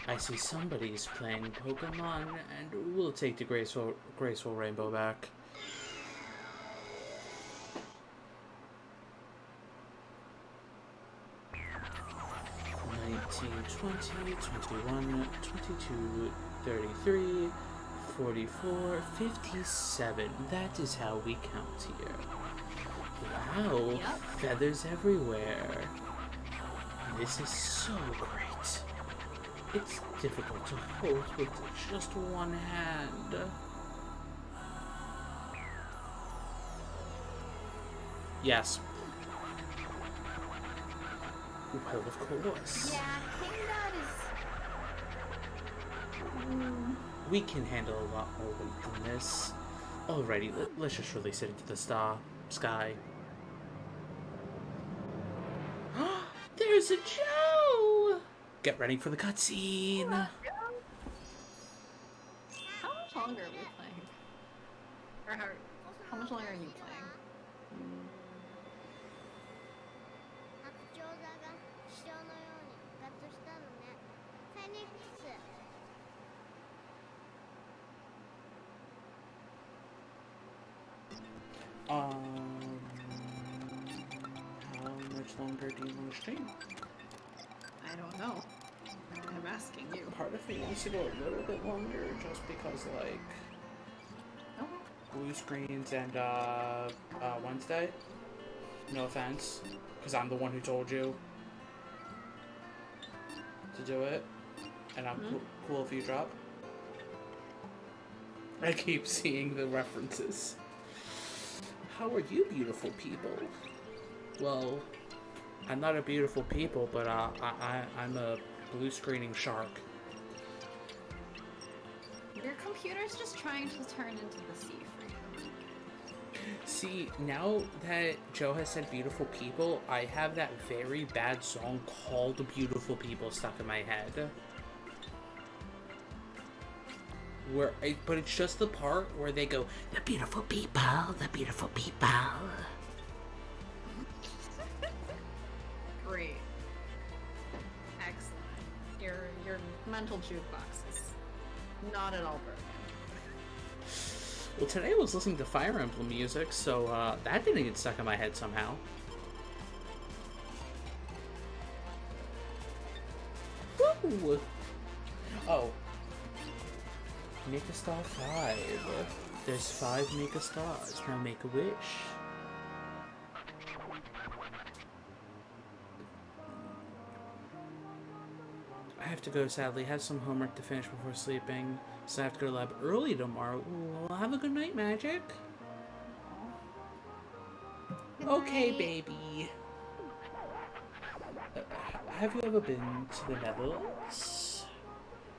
I see somebody's playing Pokemon, and we'll take the graceful rainbow back. $19, $20, $21, $22, $33, $44, $57. That is how we count here. Wow, Yep. feathers everywhere. This is so great. It's difficult to hold with just one hand. Yes. Well, of course. Yeah, I think that is... We can handle a lot more weight than this. Alrighty, let's just release it into the sky. There's a Joe! Get ready for the cutscene. How much longer are we playing? Or how much longer are you playing? 白鳥座が潮のように復活したのね。フェニックス。 How much longer do you want to stream? I don't know. I'm asking you. Part of me wants to go a little bit longer just because, like, blue screens and, Wednesday. No offense, because I'm the one who told you to do it, and I'm cool if you drop. I keep seeing the references. How are you, beautiful people? Well, I'm not a beautiful people, but I'm a blue screening shark. Your computer's just trying to turn into the sea for you. See, now that Joe has said beautiful people, I have that very bad song called Beautiful People stuck in my head. But it's just the part where they go, the beautiful people, the beautiful people. Great. experimental jukebox is not at all broken. Well, today I was listening to Fire Emblem music, so that didn't get stuck in my head somehow. Woo! Oh. Make a star 5. There's 5 make a stars. Now make a wish. I have to go, sadly. Have some homework to finish before sleeping. So I have to go to lab early tomorrow. Well, have a good night, Magic. Good Okay, night. baby. Have you ever been to the Netherlands?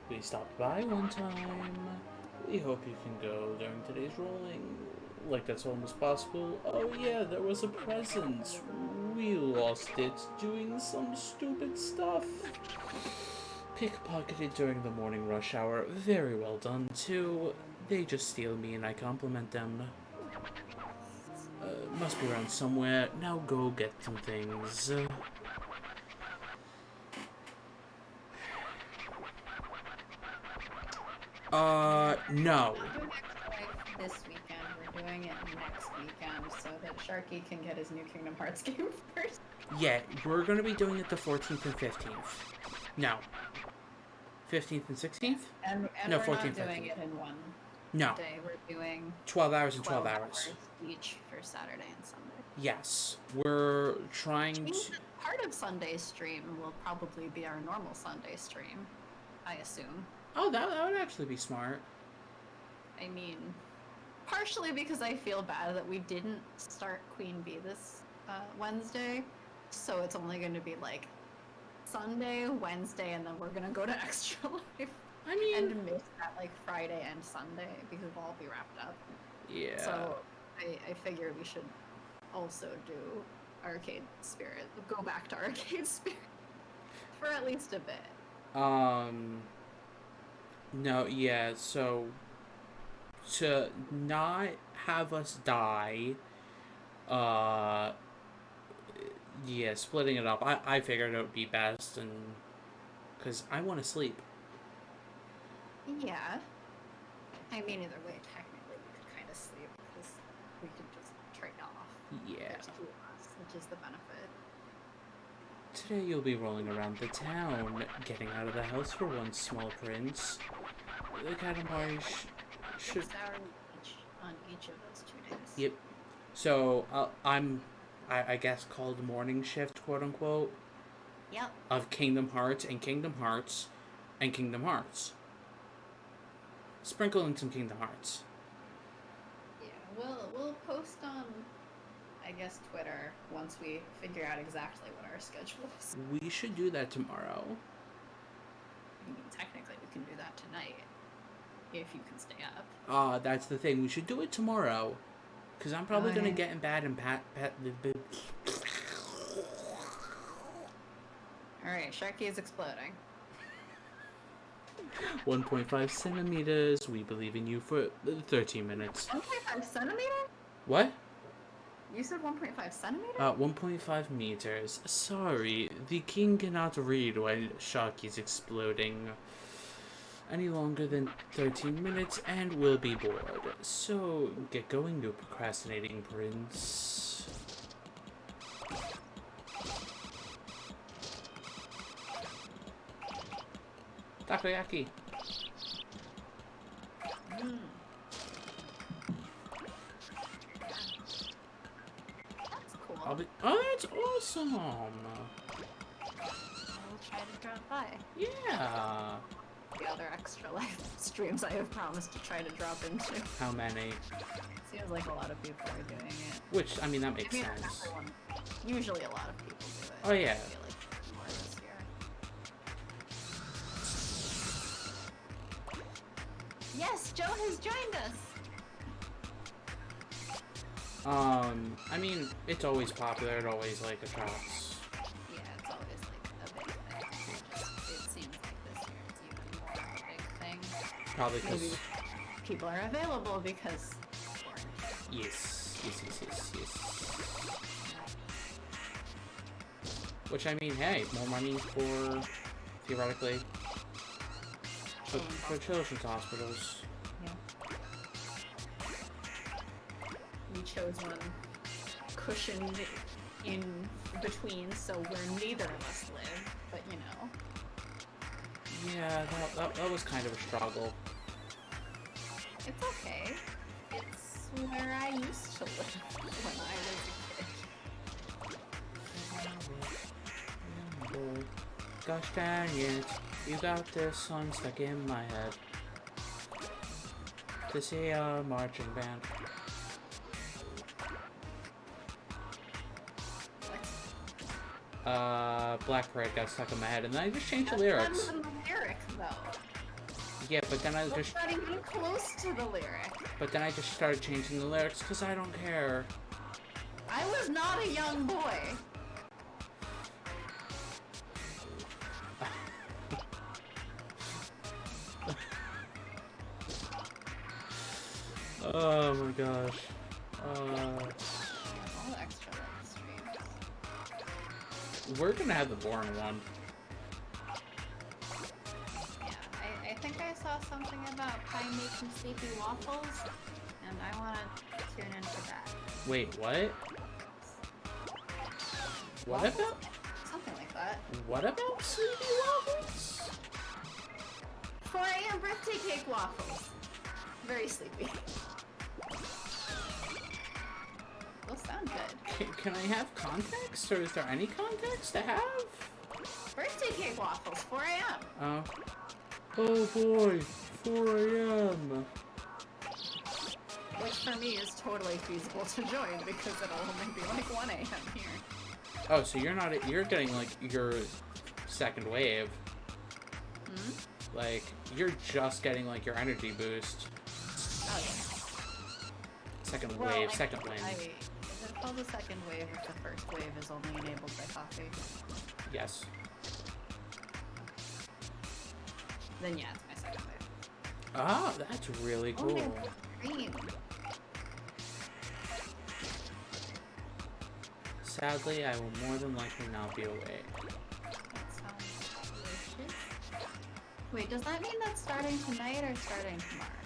We stopped by one time. We hope you can go during today's rolling. Like that's almost possible. Oh yeah, there was a present. We lost it doing some stupid stuff. Pickpocketed during the morning rush hour. Very well done too. They just steal me and I compliment them. Must be around somewhere. Now go get some things. No. This weekend, we're doing it next weekend so that Sharky can get his new Kingdom Hearts game first. Yeah, we're gonna be doing it the 14th and 15th. No. 15th and 16th? And No, we're 14th, not doing 15th. it in one No. day. We're doing 12 hours and 12 12 hours. each for Saturday and Sunday. Yes. We're trying to... Means that part of Sunday's stream will probably be our normal Sunday stream, I assume. Oh, that would actually be smart. I mean, partially because I feel bad that we didn't start Queen Bee this Wednesday, so it's only going to be like Sunday, Wednesday, and then we're going to go to Extra Life. I mean... And miss that like Friday and Sunday because we'll all be wrapped up. Yeah. So I figure we should also do Arcade Spirit, go back to Arcade Spirit for at least a bit. No, yeah, so... To not have us die, yeah, splitting it up, I figured it would be best, and... Because I want to sleep. Yeah. I mean, either way, technically we could kind of sleep because we could just trade off. Yeah. There's 2 of us, which is the benefit. Today you'll be rolling around the town, getting out of the house for one small prince. The Katamari should... 6 hours on each of those 2 days. Yep. So, I guess called morning shift, quote unquote, Yep. of Kingdom Hearts and Kingdom Hearts and Kingdom Hearts. Sprinkle in some Kingdom Hearts. Yeah, we'll post on, I guess, Twitter once we figure out exactly what our schedule is. We should do that tomorrow. I mean, technically we can do that tonight if you can stay up. That's the thing. We should do it tomorrow. Because I'm probably going to get in bed and Alright, Sharky is exploding. 1.5 centimeters. We believe in you for 13 minutes. 1.5 centimeter? What? You said 1.5 centimeter? 1.5 meters. Sorry, the king cannot read when Sharky's exploding any longer than 13 minutes and will be bored. So, get going, you procrastinating prince. Takoyaki. That's cool. Oh, that's awesome. I'll try to drop by. Yeah. The other Extra Life streams I have promised to try to drop into. How many? Seems like a lot of people are doing it. Which, I mean, that makes I mean, sense. everyone, usually a lot of people do it. Oh, yeah. I feel like more this year. Yes, Joe has joined us! I mean, it's always popular, it always, like, attracts. Yeah, it's always like a big thing. It seems like this year it's even more of a big thing. Probably Maybe because... people are available because... Yes. Which, I mean, hey, more money for, theoretically, For children's hospitals. Yeah. We chose one cushioned in between, so where neither of us live, but you know. Yeah, that was kind of a struggle. It's okay. It's where I used to live when I was a kid. Gosh dang it, you got this song stuck in my head. To see a marching band. Black Parade got stuck in my head, and then I just changed the lyrics. That's not even the lyric, though. Yeah, but then I That's just... not even close to the lyric. But then I just started changing the lyrics, because I don't care. I was not a young boy. Oh my gosh. All extra live streams. We're gonna have the boring one. Yeah, I think I saw something about Pie making sleepy waffles, and I want to tune into that. Wait, what? What Waffles? about? Something like that. What about sleepy waffles? 4 a.m. birthday cake waffles. Very sleepy. Those sound good. Can I have context, or is there any context to have? Birthday cake waffles, 4 a.m. Oh boy, 4 a.m. Which for me is totally feasible to join because it'll only be like 1 a.m. here. Oh, so you're getting like your second wave. Hmm? Like, you're just getting like your energy boost. Oh yeah. Second Well, wave, I- second win. Is it called the second wave if the first wave is only enabled by coffee? Yes. Then yeah, it's my second wave. Ah, that's really Oh, cool. they're green. Sadly, I will more than likely not be awake. That sounds delicious. Wait, does that mean that's starting tonight or starting tomorrow?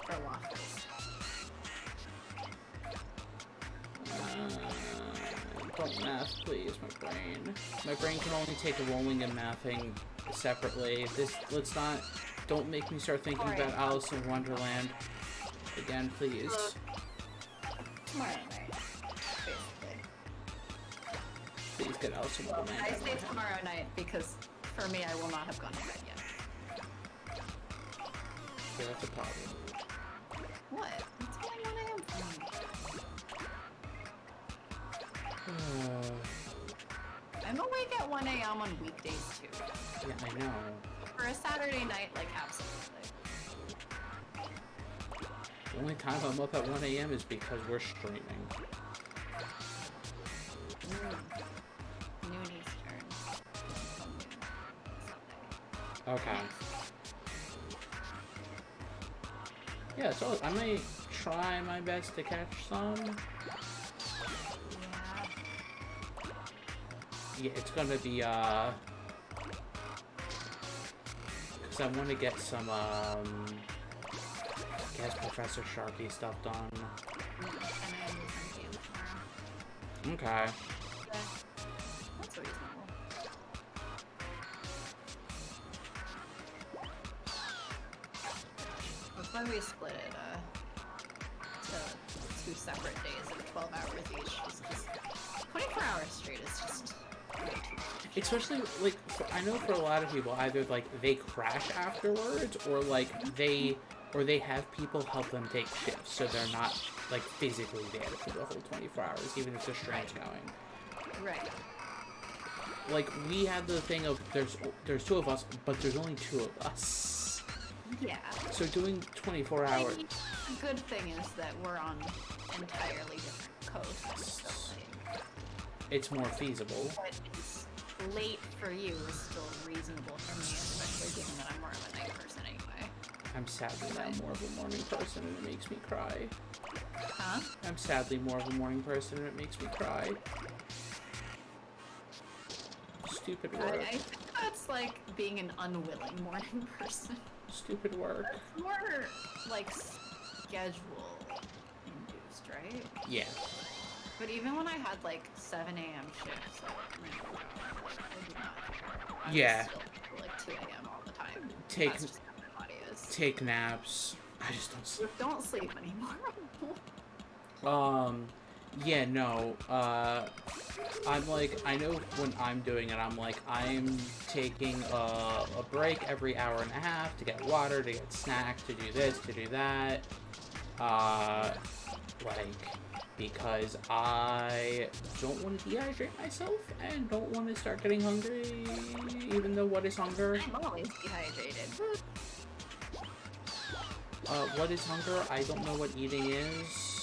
For waffles. Don't math, please, my brain. My brain can only take rolling and mathing separately. Don't make me start thinking about Alice in Wonderland again, please. Tomorrow night, basically. Please get Alice in Wonderland. I out of my say head. tomorrow night because for me, I will not have gone to bed yet. Yeah, that's a problem. What? It's only 1 a.m. for me. I'm awake at 1 a.m. on weekdays too. Yeah, I know. For a Saturday night, like absolutely. The only time I'm up at 1 a.m. is because we're streaming. Noon Eastern. Sunday. Okay. Yeah, so I may try my best to catch some. Yeah, it's gonna be, because I want to get some, I guess Professor Sharky stuff done. Okay. That's reasonable. That's why we split it to 2 separate days of 12 hours each. Just 24 hours straight is just way too much. Especially, like, I know for a lot of people, either, like, they crash afterwards, or, like, they have people help them take shifts, so they're not, like, physically there for the whole 24 hours, even if the stream's going. Right. Like, we had the thing of, there's 2 of us, but there's only 2 of us. Yeah. So doing 24 hours... The good thing is that we're on entirely different coasts, so, like... It's more feasible. But it's late for you is still reasonable for me, especially given that I'm more of a night person anyway. I'm sadly now more of a morning person, and it makes me cry. Huh? I'm sadly more of a morning person, and it makes me cry. Stupid I work. think that's like being an unwilling morning person. Stupid work. That's more like schedule induced, right? Yeah. But even when I had like 7 a.m. shifts, I do not. I Yeah. was still like 2 a.m. all the time. Take That's just how my body is. take naps. I just don't sleep. Don't sleep anymore. Yeah, no, I'm like, I know when I'm doing it, I'm like, I'm taking a break every hour and a half to get water, to get snacks, to do this, to do that, like, because I don't want to dehydrate myself, and don't want to start getting hungry, even though what is hunger? I'm always dehydrated. What is hunger? I don't know what eating is.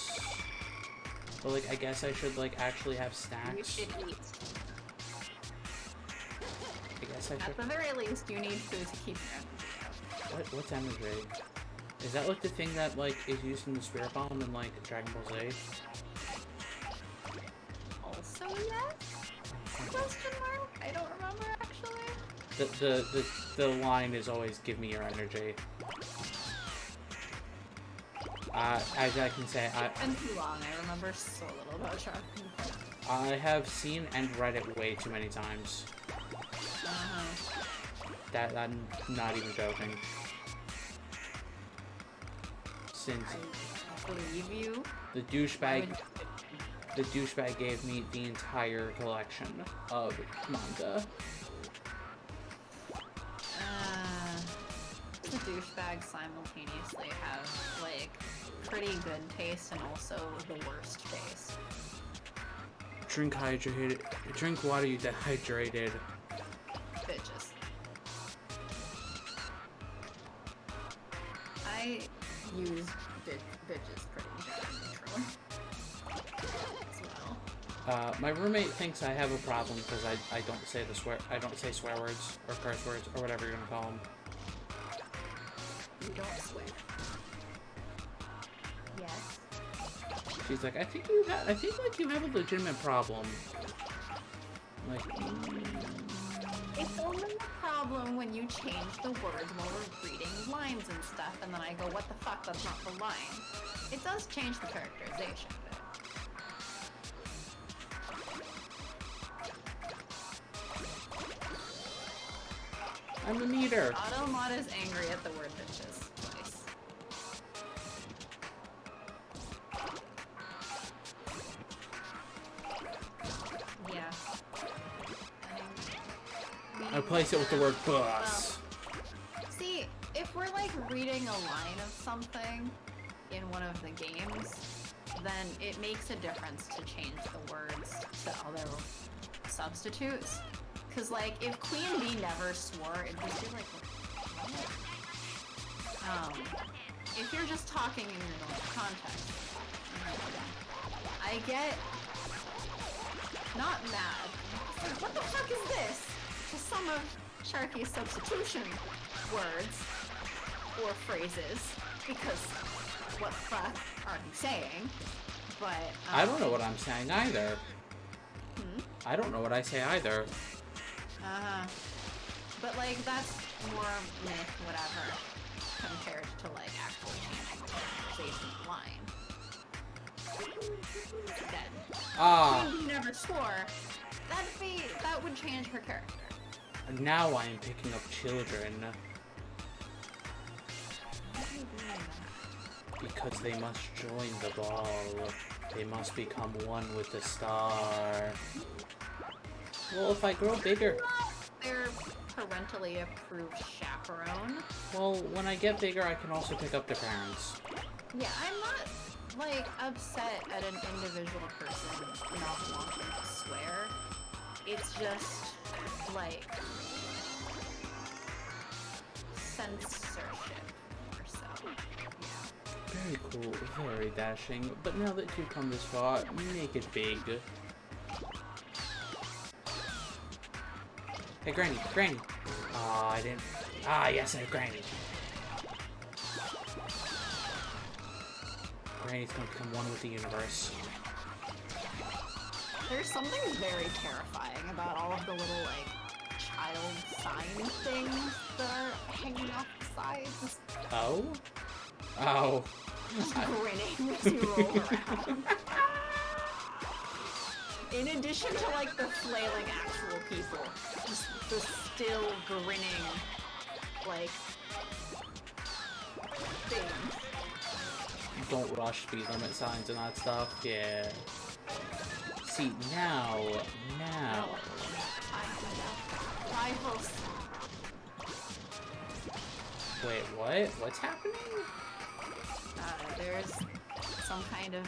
But, like, I guess I should, like, actually have You snacks. should eat. I guess I At should. the very least, you need food to keep your energy up. What's energy? Is that, like, the thing that, like, is used in the Spirit Bomb in, like, Dragon Ball Z? Also, yes? Question mark? I don't remember, actually. The line is always, give me your energy. As I can say, It's been too long. I remember so little about Sharky. I have seen and read it way too many times. That I'm not even joking. Since I believe you. the douchebag gave me the entire collection of manga. The douchebags simultaneously have, like, pretty good taste and also the worst taste. Drink water, you dehydrated. Bitches. I use bitches pretty neutrally. As well. My roommate thinks I have a problem because I don't say I don't say swear words or curse words or whatever you're gonna call them. You don't swear. Yes. She's like, I think like you have a legitimate problem. I'm like, It's only a problem when you change the words while we're reading lines and stuff, and then I go, what the fuck, that's not the line. It does change the characterization a bit. I'm a meter. Automod is angry at the word bitches. Nice. Yeah. I replace it with the word bus. See, if we're like reading a line of something in one of the games, then it makes a difference to change the words to other substitutes. Cause like, if Queen Bee never swore, it'd just be like, if you're just talking in your normal context, I get not mad. It's like, what the fuck is this? To some of Sharky's substitution words or phrases, because what the fuck are you saying? But I don't know what I'm saying either. Hmm? I don't know what I say either. But like, that's more myth, whatever, compared to like actually changing the characterization of the line. Then, if you never swore, that would change her character. Now I am picking up children. Why are you doing that? Because they must join the ball. They must become one with the star. Well, if I grow bigger... Their parentally approved chaperone. Well, when I get bigger, I can also pick up their parents. Yeah, I'm not, like, upset at an individual person not wanting to swear. It's just, like, censorship, or so. Yeah. Very cool, very dashing. But now that you've come this far, make it big. Hey, Granny, Granny. Ah, I didn't. Ah, yes, I have Granny. Granny's gonna become one with the universe. There's something very terrifying about all of the little, like, child sign things that are hanging off the sides. Oh? Oh. Just grinning as you roll around. In addition to like the flailing actual people, just the still grinning, like, things. Don't rush speed limit signs and that stuff. Yeah. See, now. Rivals. Wait, what? What's happening? There's some kind of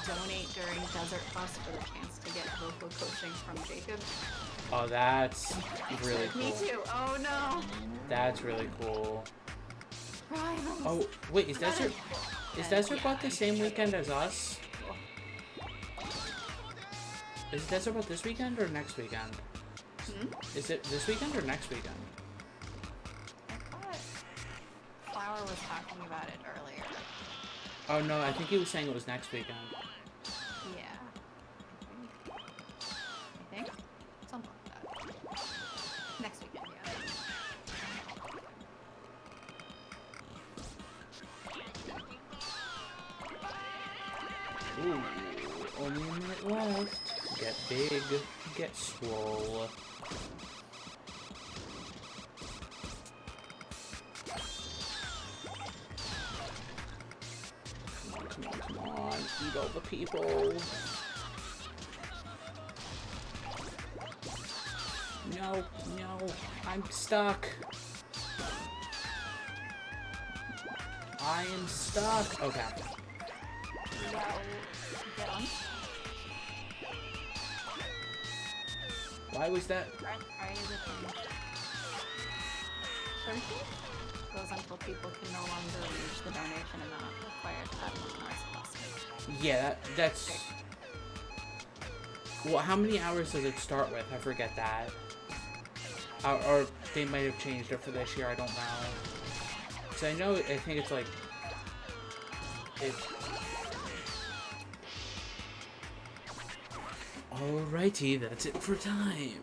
donate during Desert Bus for the chance to get vocal coaching from Jacob. Oh, that's really cool. Me too. Oh no. That's really cool. Rivals. Oh, wait, is Desert Bus the same weekend as us? Is Desert Bus this weekend or next weekend? Is it this weekend or next weekend? I thought Flower was talking about it earlier. Oh no, I think he was saying it was next weekend. Yeah. I think. Something like that. Next weekend, yeah. Ooh, only a minute left. Get big, get swole. Come on, eat all the people. No, I'm stuck. I am stuck. Okay. Well, get on. Why was that? Friday the 13th goes until people can no longer reach the donation amount required to have an hours possible. Yeah, that's... Well, how many hours does it start with? I forget that. Or they might have changed it for this year, I don't know. So I think it's like... Alrighty, that's it for time.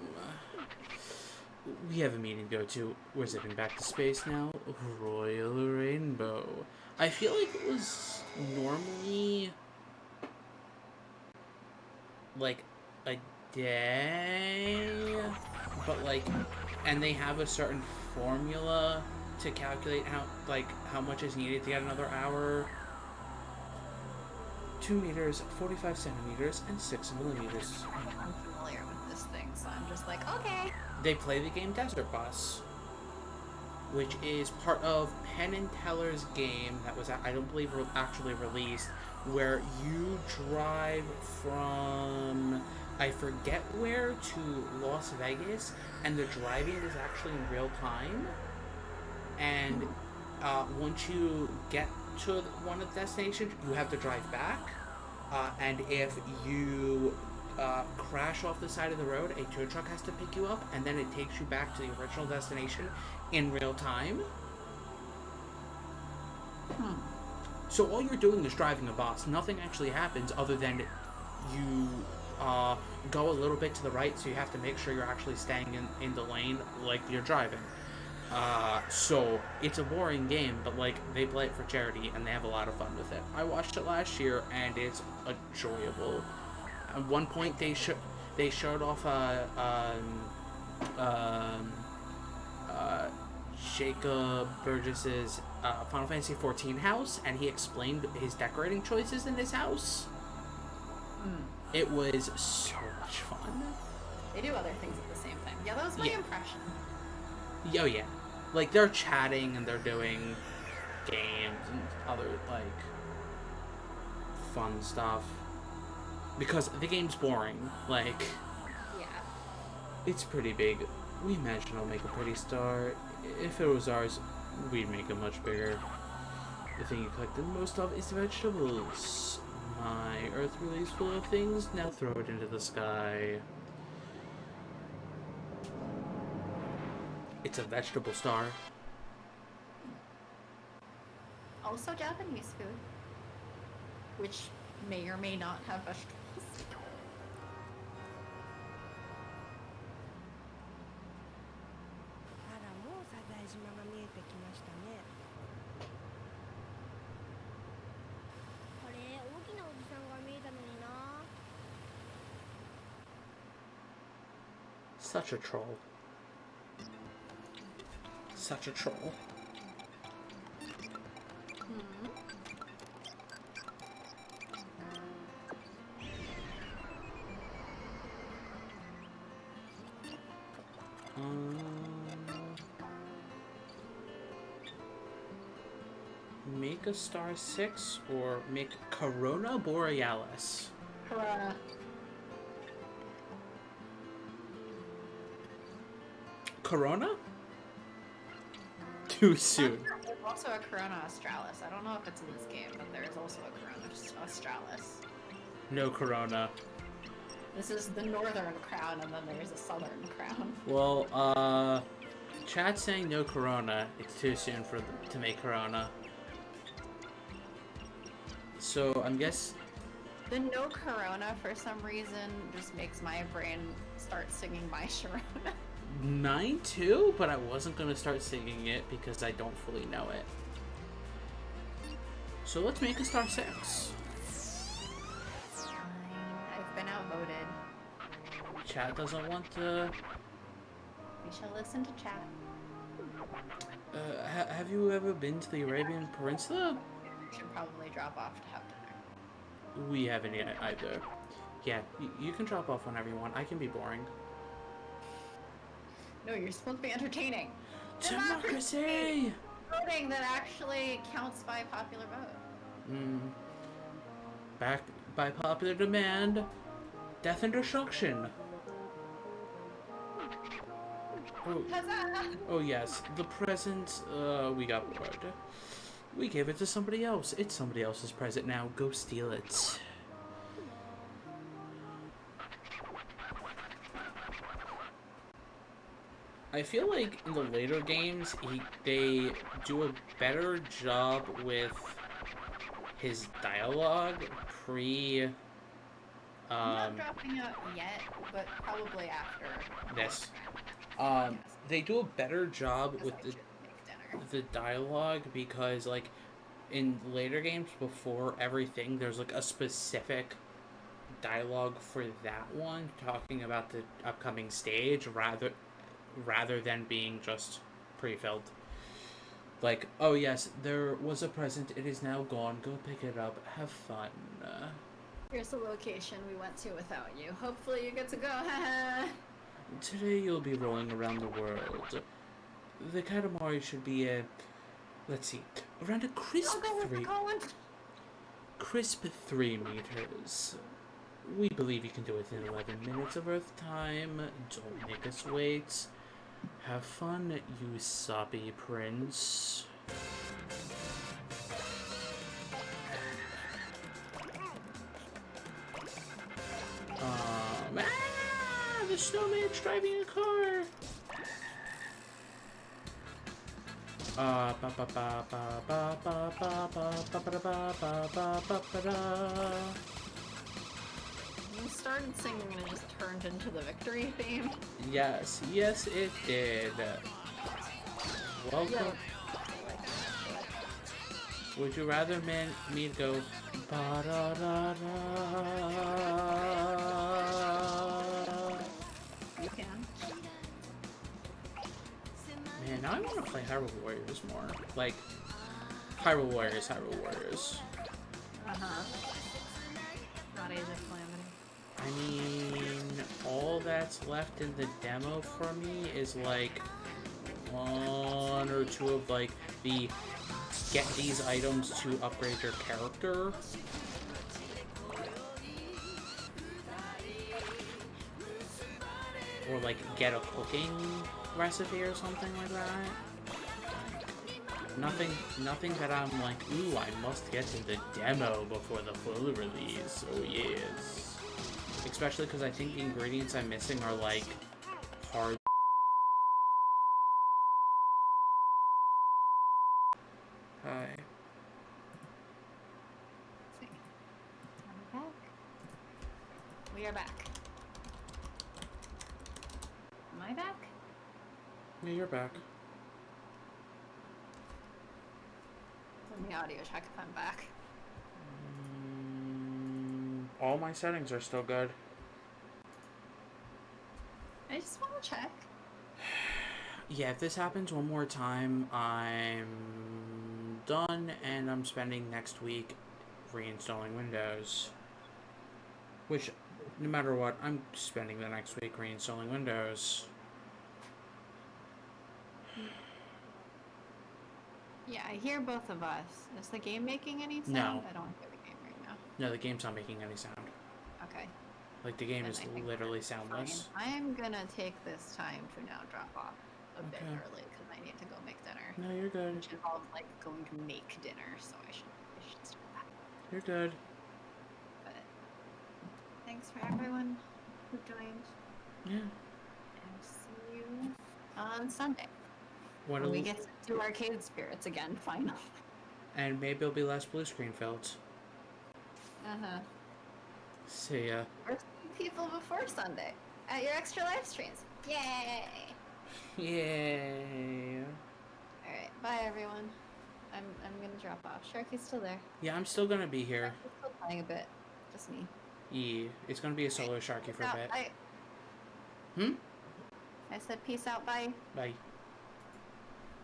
We have a meeting to go to. We're zipping back to space now. Royal Rainbow. I feel like it was normally like a day, but like, and they have a certain formula to calculate how much is needed to get another hour. 2 meters, 45 centimeters, and 6 millimeters. I'm familiar with this thing, so I'm just like, okay. They play the game Desert Bus, which is part of Penn and Teller's game that was, I don't believe, actually released, where you drive from, I forget where, to Las Vegas, and the driving is actually in real time. And once you get to one of the destinations, you have to drive back. And if you crash off the side of the road, a tow truck has to pick you up, and then it takes you back to the original destination in real time. So all you're doing is driving a bus. Nothing actually happens other than you go a little bit to the right, so you have to make sure you're actually staying in the lane like you're driving. So it's a boring game, but like they play it for charity and they have a lot of fun with it. I watched it last year and it's enjoyable. At one point they showed off Jacob Burgess's Final Fantasy XIV house, and he explained his decorating choices in his house. It was so much fun. They do other things at the same time. Yeah, that was my impression. Oh yeah, like they're chatting and they're doing games and other like fun stuff because the game's boring. Like, yeah, it's pretty big. We imagine it'll make a pretty star. If it was ours, we'd make it much bigger. The thing you collect the most of is vegetables. My earth really is full of things. Now throw it into the sky. It's a vegetable star. Also Japanese food, which may or may not have vegetables. Such a troll. Such a troll. Make a star 6 or make Corona Borealis. Corona. Corona? Too soon. There's also a Corona Australis. I don't know if it's in this game, but there is also a Corona Australis. No Corona. This is the northern crown, and then there's a southern crown. Well, chat's saying no Corona. It's too soon for to make Corona. So I'm guess. The no Corona, for some reason, just makes my brain start singing My Sharona. Mine too, but I wasn't gonna start singing it because I don't fully know it. So let's make a star 6. I've been outvoted. Chat doesn't want to. We shall listen to chat. Have you ever been to the Arabian Peninsula? We should probably drop off to have dinner. We haven't yet either. Yeah, you can drop off whenever you want. I can be boring. No, you're supposed to be entertaining. Democracy! Voting that actually counts by popular vote. Back by popular demand, death and destruction. Huzzah! Oh yes, the present, we got bored. We gave it to somebody else. It's somebody else's present now. Go steal it. I feel like in the later games, they do a better job with his dialogue pre. I'm not dropping out yet, but probably after This. Yes. They do a better job with I should make dinner. the dialogue because, like, in later games before everything, there's like a specific dialogue for that one talking about the upcoming stage rather than being just pre-filled. Like, oh yes, there was a present, it is now gone, go pick it up, have fun. Here's the location we went to without you. Hopefully you get to go. Today you'll be rolling around the world. The Katamari should be let's see, around a crisp crisp 3 meters. We believe you can do it in 11 minutes of Earth time. Don't make us wait. Have fun, you soppy prince. The snowman's driving a car. You started singing and it just turned into the victory theme. Yes, it did. Welcome. Yeah. Would you rather me go ba da da da? You can. Man, now I want to play Hyrule Warriors more. Like, Hyrule Warriors. Uh-huh. Not Age of Calamity. I mean, all that's left in the demo for me is like 1 or 2 of like the get these items to upgrade your character. Or like get a cooking recipe or something like that. Nothing that I'm like, ooh, I must get to the demo before the full release. Oh yes. Especially because I think the ingredients I'm missing are like hard. Hi. See. Are we back? We are back. Am I back? Yeah, you're back. Let me audio check if I'm back. All my settings are still good. I just want to check. Yeah, if this happens one more time, I'm done, and I'm spending next week reinstalling Windows. Which, no matter what, I'm spending the next week reinstalling Windows. Yeah, I hear both of us. Is the game making any sound? No. I don't hear the game right now. No, the game's not making any sound. Okay. Like, the game Then is I think literally that's soundless. fine. I'm gonna take this time to now drop off a bit Okay. early because I need to go make dinner. No, you're good. Which involves like going to make dinner, so I should start that. You're good. But thanks for everyone who joined, Yeah. and see you on Sunday What when we a- get to do Arcade Spirits again, finally. And maybe it'll be less blue screen filled. See ya. Or see people before Sunday at your extra live streams. Yay! Yay. Alright, bye everyone. I'm gonna drop off. Sharky's still there. Yeah, I'm still gonna be here. Sharky's still playing a bit. Just me. Yeah, it's gonna be a solo Sharky for a bit. Bye. I said peace out, bye. Bye.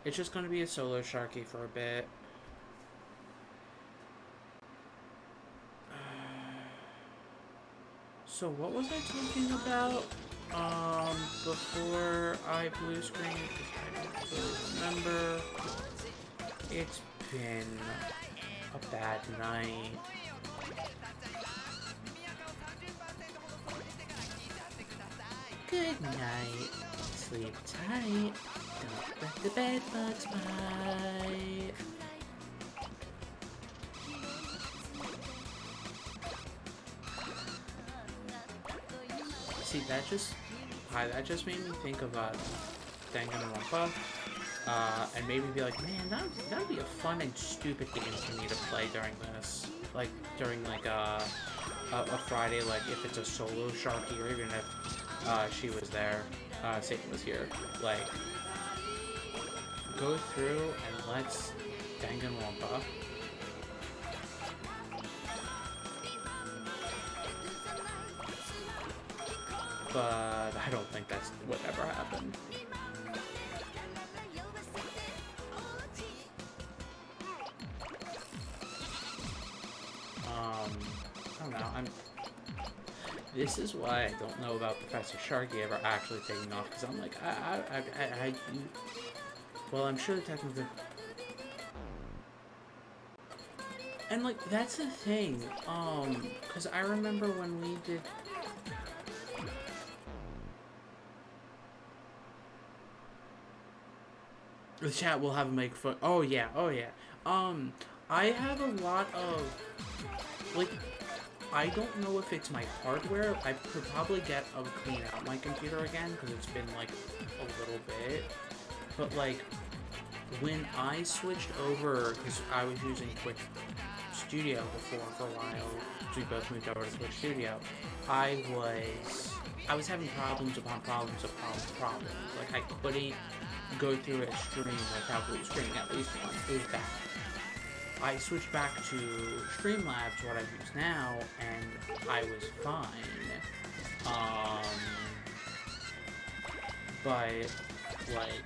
It's just gonna be a solo Sharky for a bit. So what was I talking about before I blue screen? Because I don't really remember. It's been a bad night. Good night. Sleep tight. Don't let the bed bugs bite. See, that just made me think of Danganronpa, and made me be like, man, that would be a fun and stupid game for me to play during this, like during like a Friday, like if it's a solo Sharky, or even if she was there, Satan was here, like go through and let's Danganronpa. But I don't think that's what ever happened. I don't know. This is why I don't know about Professor Sharky ever actually taking off, because I'm like, well, I'm sure technically. And like, that's the thing, because I remember when we did. The chat will have a microphone. Oh yeah, oh yeah. I have a lot of, like, I don't know if it's my hardware. I could probably clean out my computer again, because it's been, like, a little bit. But, like, when I switched over, because I was using Twitch Studio before for a while, so we both moved over to Twitch Studio, I was having problems upon problems upon problems. Like, I couldn't go through a stream without blue screening at least once. It was bad. I switched back to Streamlabs, what I use now, and I was fine. But, like,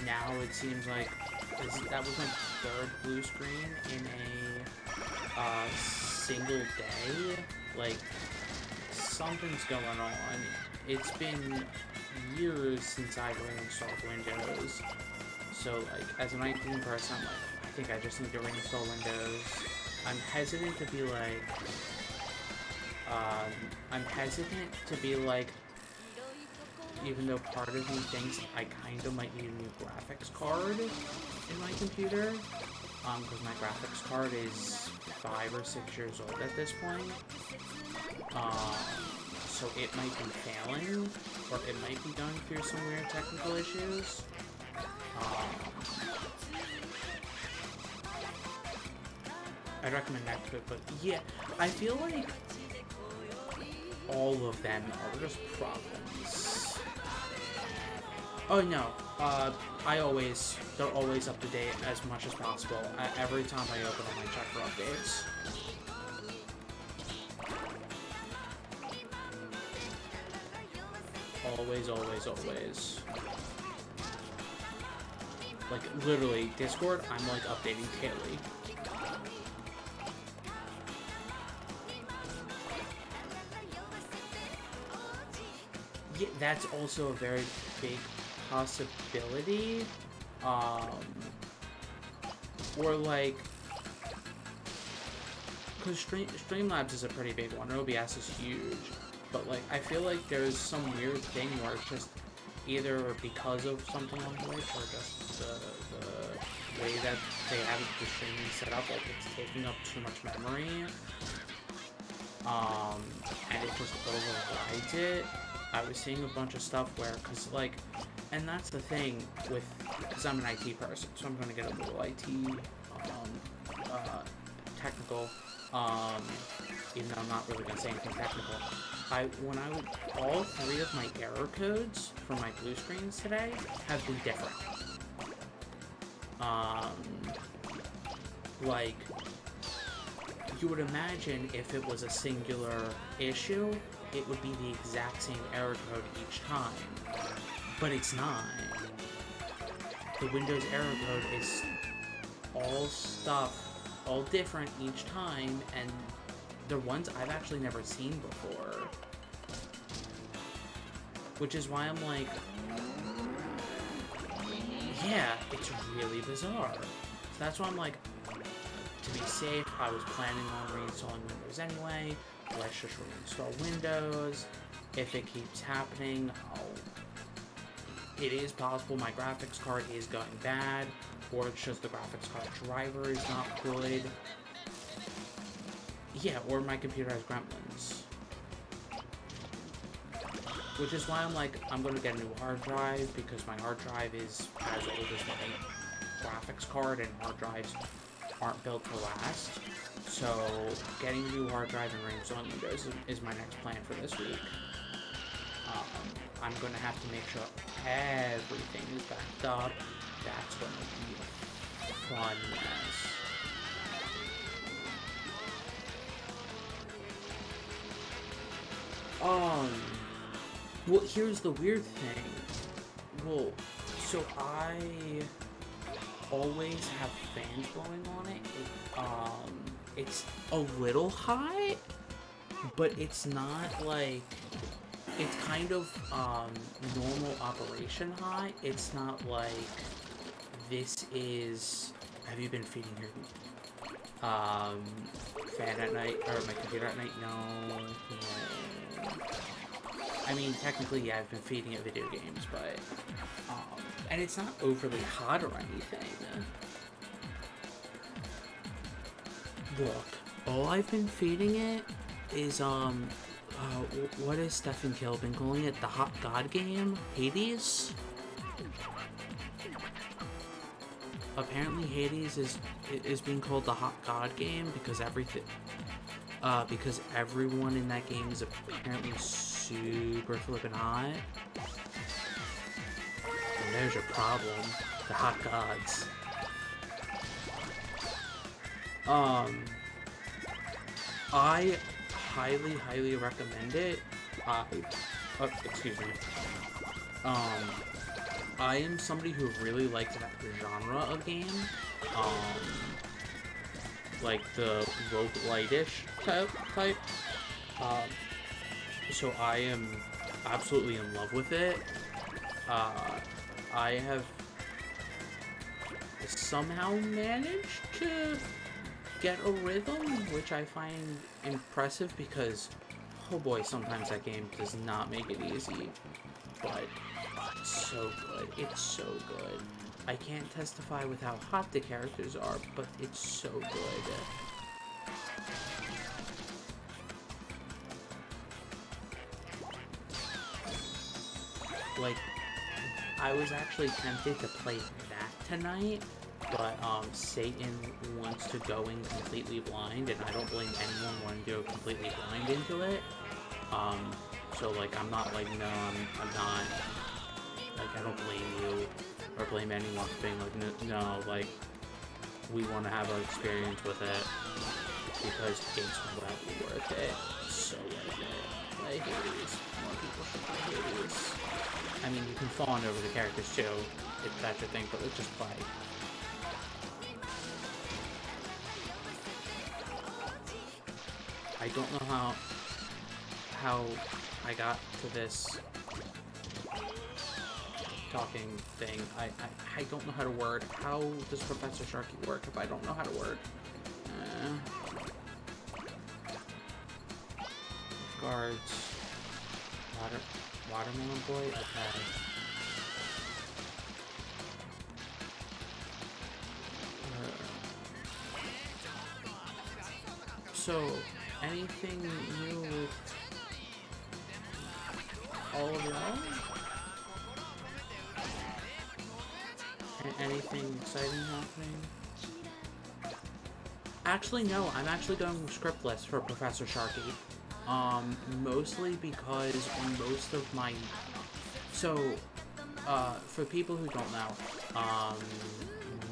now it seems like that was my third blue screen in a single day. Like, something's going on. It's been years since I've reinstalled Windows. So, like, as an IT person, I'm like, I think I just need to reinstall Windows. I'm hesitant to be like, even though part of me thinks I kind of might need a new graphics card in my computer, because my graphics card is 5 or 6 years old at this point. So it might be failing, or it might be going through some weird technical issues. I'd recommend that to it, but yeah, I feel like all of them are just problems. Oh no, they're always up to date as much as possible. Every time I open them, I check for updates. always, always, always. Like, literally, Discord, I'm, like, updating daily. Yeah, that's also a very big possibility. Or, like... Because Streamlabs is a pretty big one. OBS is huge. But, like, I feel like there's some weird thing where it's just either because of something on Twitch or just the way that they have the streaming set up, like, it's taking up too much memory. And it just overrides it. I was seeing a bunch of stuff where, because, like, and that's the thing with, because I'm an IT person, so I'm going to get a little IT, technical, even though I'm not really going to say anything technical. All three of my error codes for my blue screens today have been different. Like, you would imagine if it was a singular issue, it would be the exact same error code each time. But it's not. The Windows error code is all different each time, and they're ones I've actually never seen before. Which is why I'm like, yeah, it's really bizarre. So that's why I'm like, to be safe, I was planning on reinstalling Windows anyway. Let's just reinstall Windows. If it keeps happening, it is possible my graphics card is going bad, or it's just the graphics card driver is not good. Yeah, or my computer has gremlins. Which is why I'm like, I'm going to get a new hard drive, because my hard drive is as old as my graphics card, and hard drives aren't built to last. So, getting a new hard drive and reinstalling Windows is my next plan for this week. I'm going to have to make sure everything is backed up. That's going to be a fun mess. Well, here's the weird thing. Well, so I always have fans blowing on it. It's a little hot, but it's not like, it's kind of normal operation hot. It's not like this is, have you been feeding your fan at night, or my computer at night? No. I mean, technically, yeah, I've been feeding it video games, but, and it's not overly hot or anything. Look, all I've been feeding it is, what has Stephen Kill been calling it? The hot god game? Hades? Apparently Hades is being called the hot god game because because everyone in that game is apparently super flippin' hot. And there's your problem, the hot gods. I highly, highly recommend it. Excuse me. I am somebody who really likes that genre of game. Like the roguelite-ish type. So I am absolutely in love with it. I have somehow managed to get a rhythm, which I find impressive because, oh boy, sometimes that game does not make it easy. But it's so good. It's so good. I can't testify with how hot the characters are, but it's so good. Like, I was actually tempted to play that tonight, but Satan wants to go in completely blind, and I don't blame anyone wanting to go completely blind into it. So like, I'm not like, no, I'm not, like, I don't blame you, or blame anyone for being like, no, like, we want to have our experience with it, because it's well worth it. It's so worth it. Play Hades. More people should play Hades. I mean, you can fawn over the characters too, if that's your thing, but let's just play. I don't know how I got to this talking thing. I don't know how to word. How does Professor Sharky work if I don't know how to word? Guards. Watermelon boy? Okay. So, anything new with all of your own? Anything exciting happening? Actually, no. I'm actually going scriptless for Professor Sharky. Mostly because most of my... So, for people who don't know,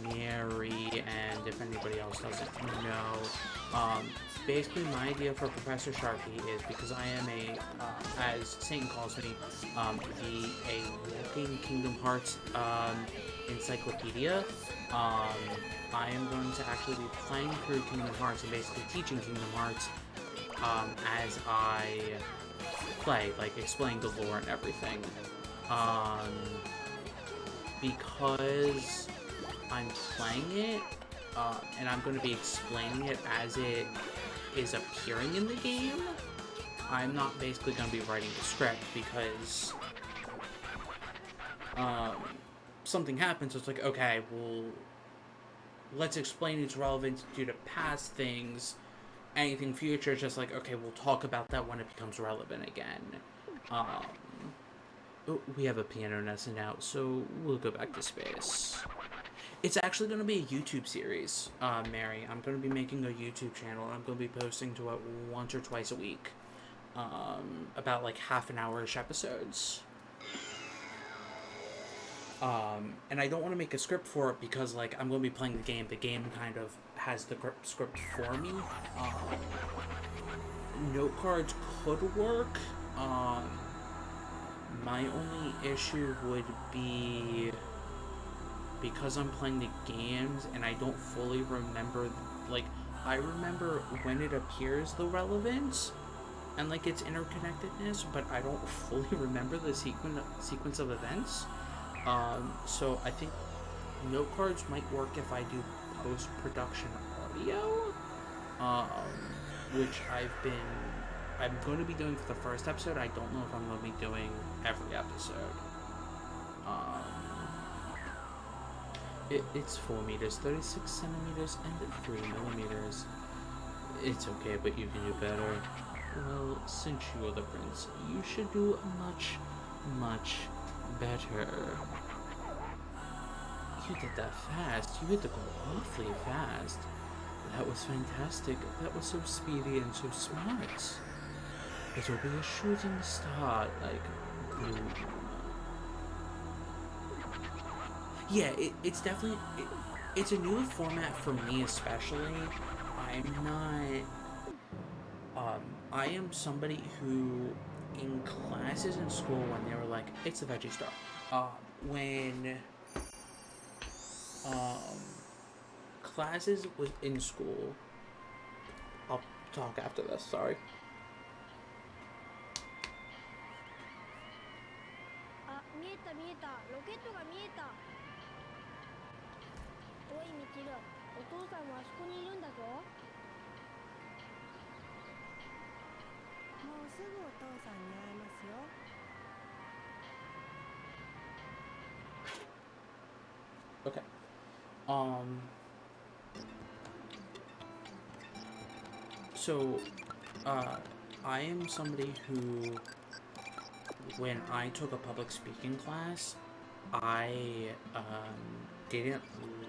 Mary, and if anybody else doesn't know, basically my idea for Professor Sharky is because I am as Satan calls me, a walking Kingdom Hearts, encyclopedia. I am going to actually be playing through Kingdom Hearts and basically teaching Kingdom Hearts, as I play, like explaining the lore and everything. Because I'm playing it, and I'm going to be explaining it as it is appearing in the game, I'm not basically going to be writing the script because something happens, so it's like, okay, well, let's explain its relevance due to past things. Anything future is just like, okay, we'll talk about that when it becomes relevant again. We have a piano lesson out, so we'll go back to space. It's actually going to be a YouTube series, Mary. I'm going to be making a YouTube channel, and I'm going to be posting to it once or twice a week. About like half an hour-ish episodes. And I don't want to make a script for it because, like, I'm going to be playing the game. The game kind of has the script for me. Note cards could work. My only issue would be because I'm playing the games and I don't fully remember, like, I remember when it appears the relevance and, like, its interconnectedness, but I don't fully remember the sequence of events. So I think note cards might work if I do post-production audio, which I'm going to be doing for the first episode. I don't know if I'm going to be doing every episode. It's 4 meters, 36 centimeters, and 3 millimeters. It's okay, but you can do better. Well, since you're the prince, you should do much, much better. You did that fast. You hit the goal awfully fast. That was fantastic. That was so speedy and so smart. It will be a shooting star like Blue. Yeah, it's definitely... It's a new format for me especially. I'm not... I am somebody who, in classes in school, when they were like, it's a veggie star. When... classes was in school... I'll talk after this, sorry. Okay. So, I am somebody who, when I took a public speaking class, I, didn't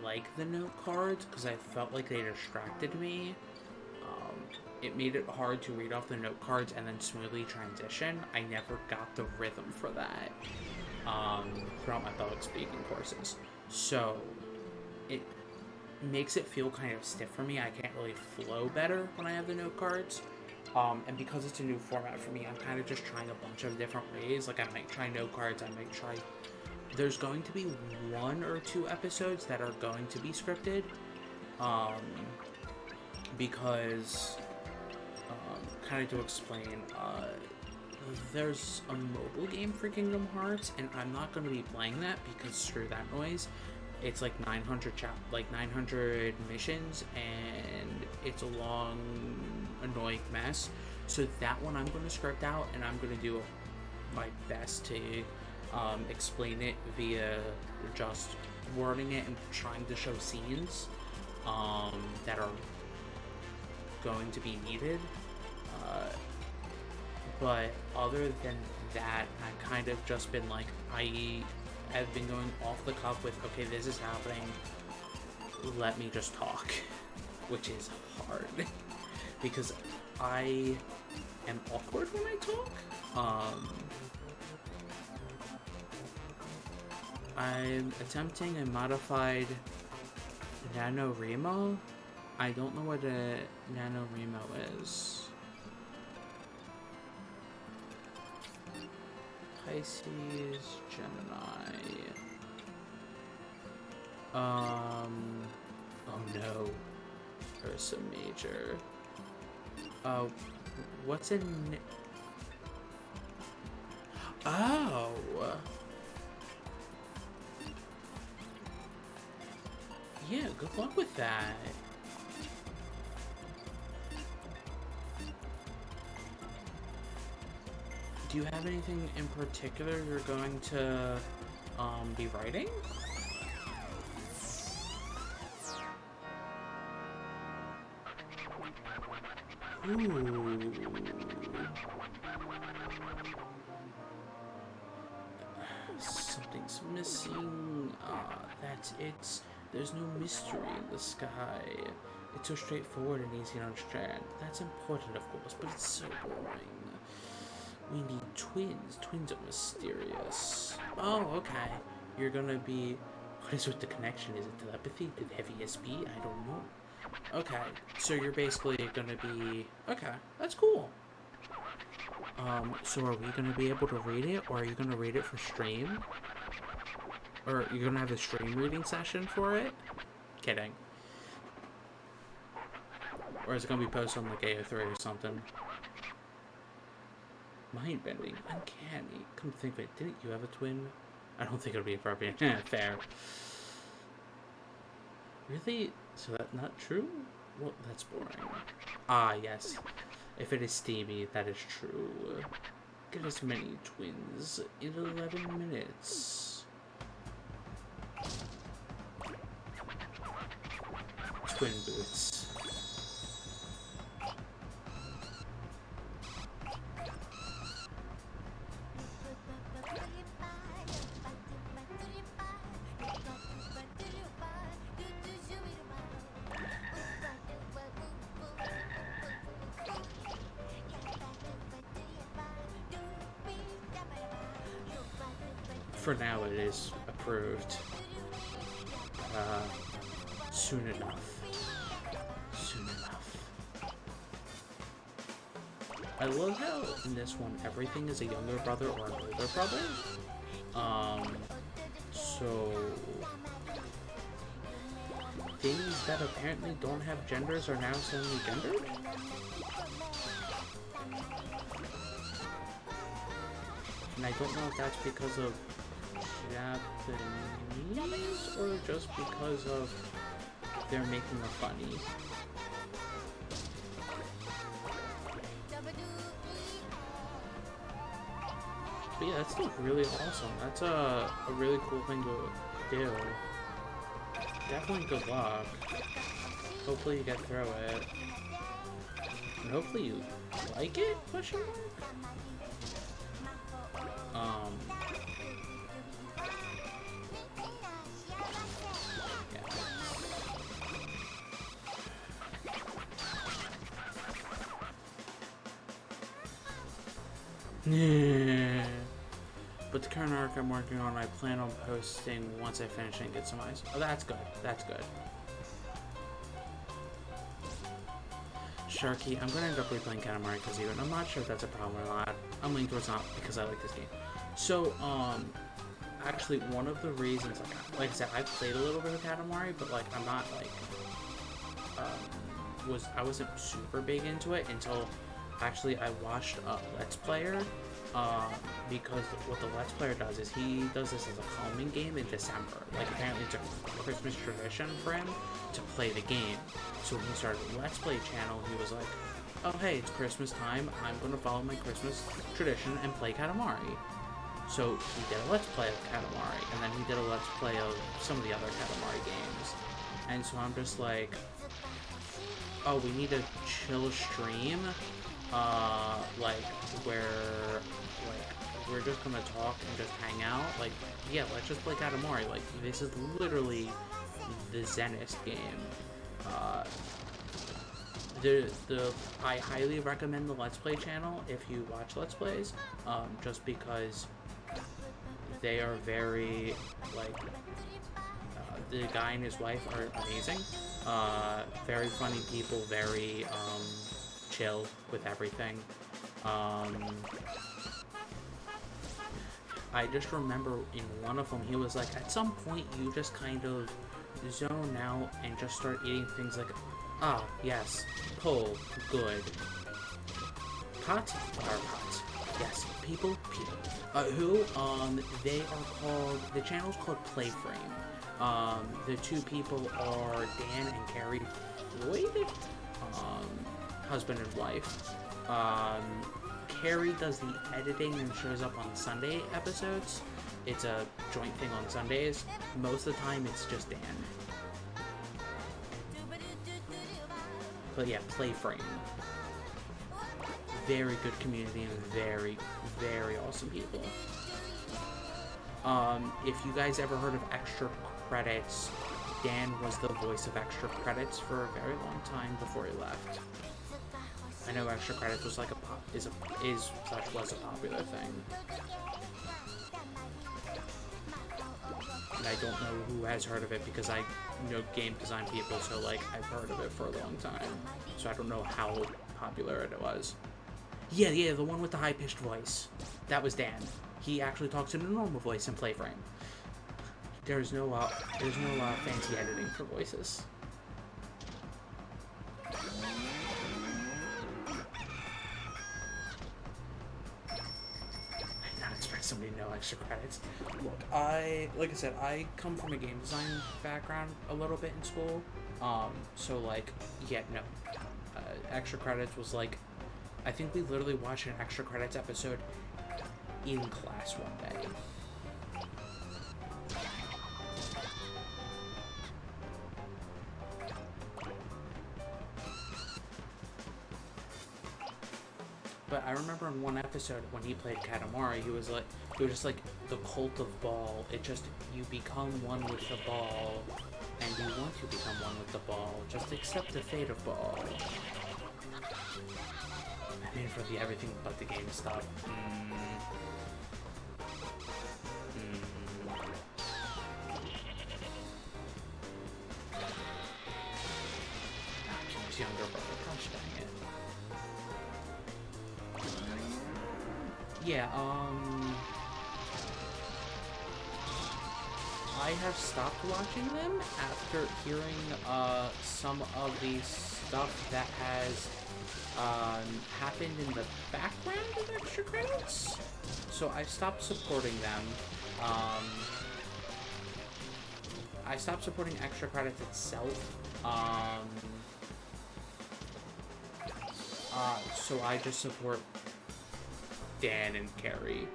like the note cards because I felt like they distracted me. It made it hard to read off the note cards and then smoothly transition. I never got the rhythm for that, throughout my public speaking courses. So, it makes it feel kind of stiff for me. I can't really flow better when I have the note cards. And because it's a new format for me, I'm kind of just trying a bunch of different ways. Like, I might try no cards, I might try... There's going to be 1 or 2 episodes that are going to be scripted. Because... kind of to explain, there's a mobile game for Kingdom Hearts, and I'm not going to be playing that because screw that noise. It's like 900 missions, and it's a long, annoying mess. So that one I'm going to script out, and I'm going to do my best to explain it via just wording it and trying to show scenes that are going to be needed. But other than that, I've kind of just been like, I have been going off the cuff with, okay, this is happening, let me just talk, which is hard, because I am awkward when I talk. I'm attempting a modified NaNoWriMo. I don't know what a NaNoWriMo is. Pisces, Gemini. Oh no. Ursa Major. What's in... Oh! Yeah, good luck with that. Do you have anything in particular you're going to be writing? Ooh. Something's missing. That's it. There's no mystery in the sky. It's so straightforward and easy to understand. That's important, of course, but it's so boring. We need twins. Twins are mysterious. Oh, okay. You're gonna be... What is with the connection? Is it telepathy? Did heavy SB? I don't know. Okay, so you're basically gonna be... Okay, that's cool. So are we gonna be able to read it, or are you gonna read it for stream? Or you're gonna have a stream reading session for it? Kidding. Or is it gonna be posted on like AO3 or something? Mind-bending. Uncanny. Come to think of it, didn't you have a twin? I don't think it would be appropriate. Fair. Really? So that's not true? Well, that's boring. Ah, yes. If it is steamy, that is true. Get as many twins in 11 minutes. Twin boots. For now, it is approved. Soon enough. Soon enough. I love how in this one everything is a younger brother or an older brother. So things that apparently don't have genders are now suddenly gendered. And I don't know if that's because of Japanese or just because of they're making it funny. But yeah, that's still really awesome. That's a really cool thing to do. Definitely good luck. Hopefully you get through it. And hopefully you like it? Question mark? Yeah. But the current arc I'm working on, I plan on posting once I finish and get some eyes. Oh, that's good. That's good. Sharky, I'm gonna end up replaying Katamari because you, and I'm not sure if that's a problem or not. I'm leaning towards not because I like this game. So, actually, one of the reasons, like I said, I played a little bit of Katamari, but like I'm not like, I wasn't super big into it until actually I watched a Let's Player. Because what the Let's Player does is he does this as a calming game in December. Like, apparently it's a Christmas tradition for him to play the game. So when he started a Let's Play channel, he was like, oh hey, it's Christmas time, I'm gonna follow my Christmas tradition and play Katamari. So he did a Let's Play of Katamari, and then he did a Let's Play of some of the other Katamari games. And so I'm just like, oh, we need a chill stream, like, where, like, we're just gonna talk and just hang out. Like, yeah, let's just play Katamari. Like, this is literally the zenest game. I highly recommend the Let's Play channel if you watch Let's Plays, just because they are very, like, the guy and his wife are amazing. Very funny people, very, chill with everything. I just remember in one of them, he was like, at some point you just kind of zone out and just start eating things like, ah, yes, pull, good. Pot, yes, people. Who, they are called, the channel's called Playframe. The two people are Dan and Carrie Floyd, husband and wife. Carrie does the editing and shows up on Sunday episodes. It's a joint thing on Sundays. Most of the time, it's just Dan. But yeah, Playframe. Very good community and very, very awesome people. If you guys ever heard of Extra Credits, Dan was the voice of Extra Credits for a very long time before he left. I know Extra Credits was like was a popular thing. And I don't know who has heard of it because I know game design people, so like I've heard of it for a long time. So I don't know how popular it was. Yeah, the one with the high-pitched voice. That was Dan. He actually talks in a normal voice in Playframe. There's no fancy editing for voices. Somebody know Extra Credits. Look, like I said, I come from a game design background a little bit in school. So like, yeah, no. Extra Credits was like, I think we literally watched an Extra Credits episode in class one day. But I remember in one episode when he played Katamari, he was just like the cult of ball. It just, you become one with the ball, and you want to become one with the ball. Just accept the fate of ball. I mean, for the everything but the game stuff. Kim's younger brother. Gosh dang it. Yeah, I have stopped watching them after hearing, some of the stuff that has, happened in the background of Extra Credits. So I stopped supporting them. I stopped supporting Extra Credits itself. So I just support Dan and Carrie.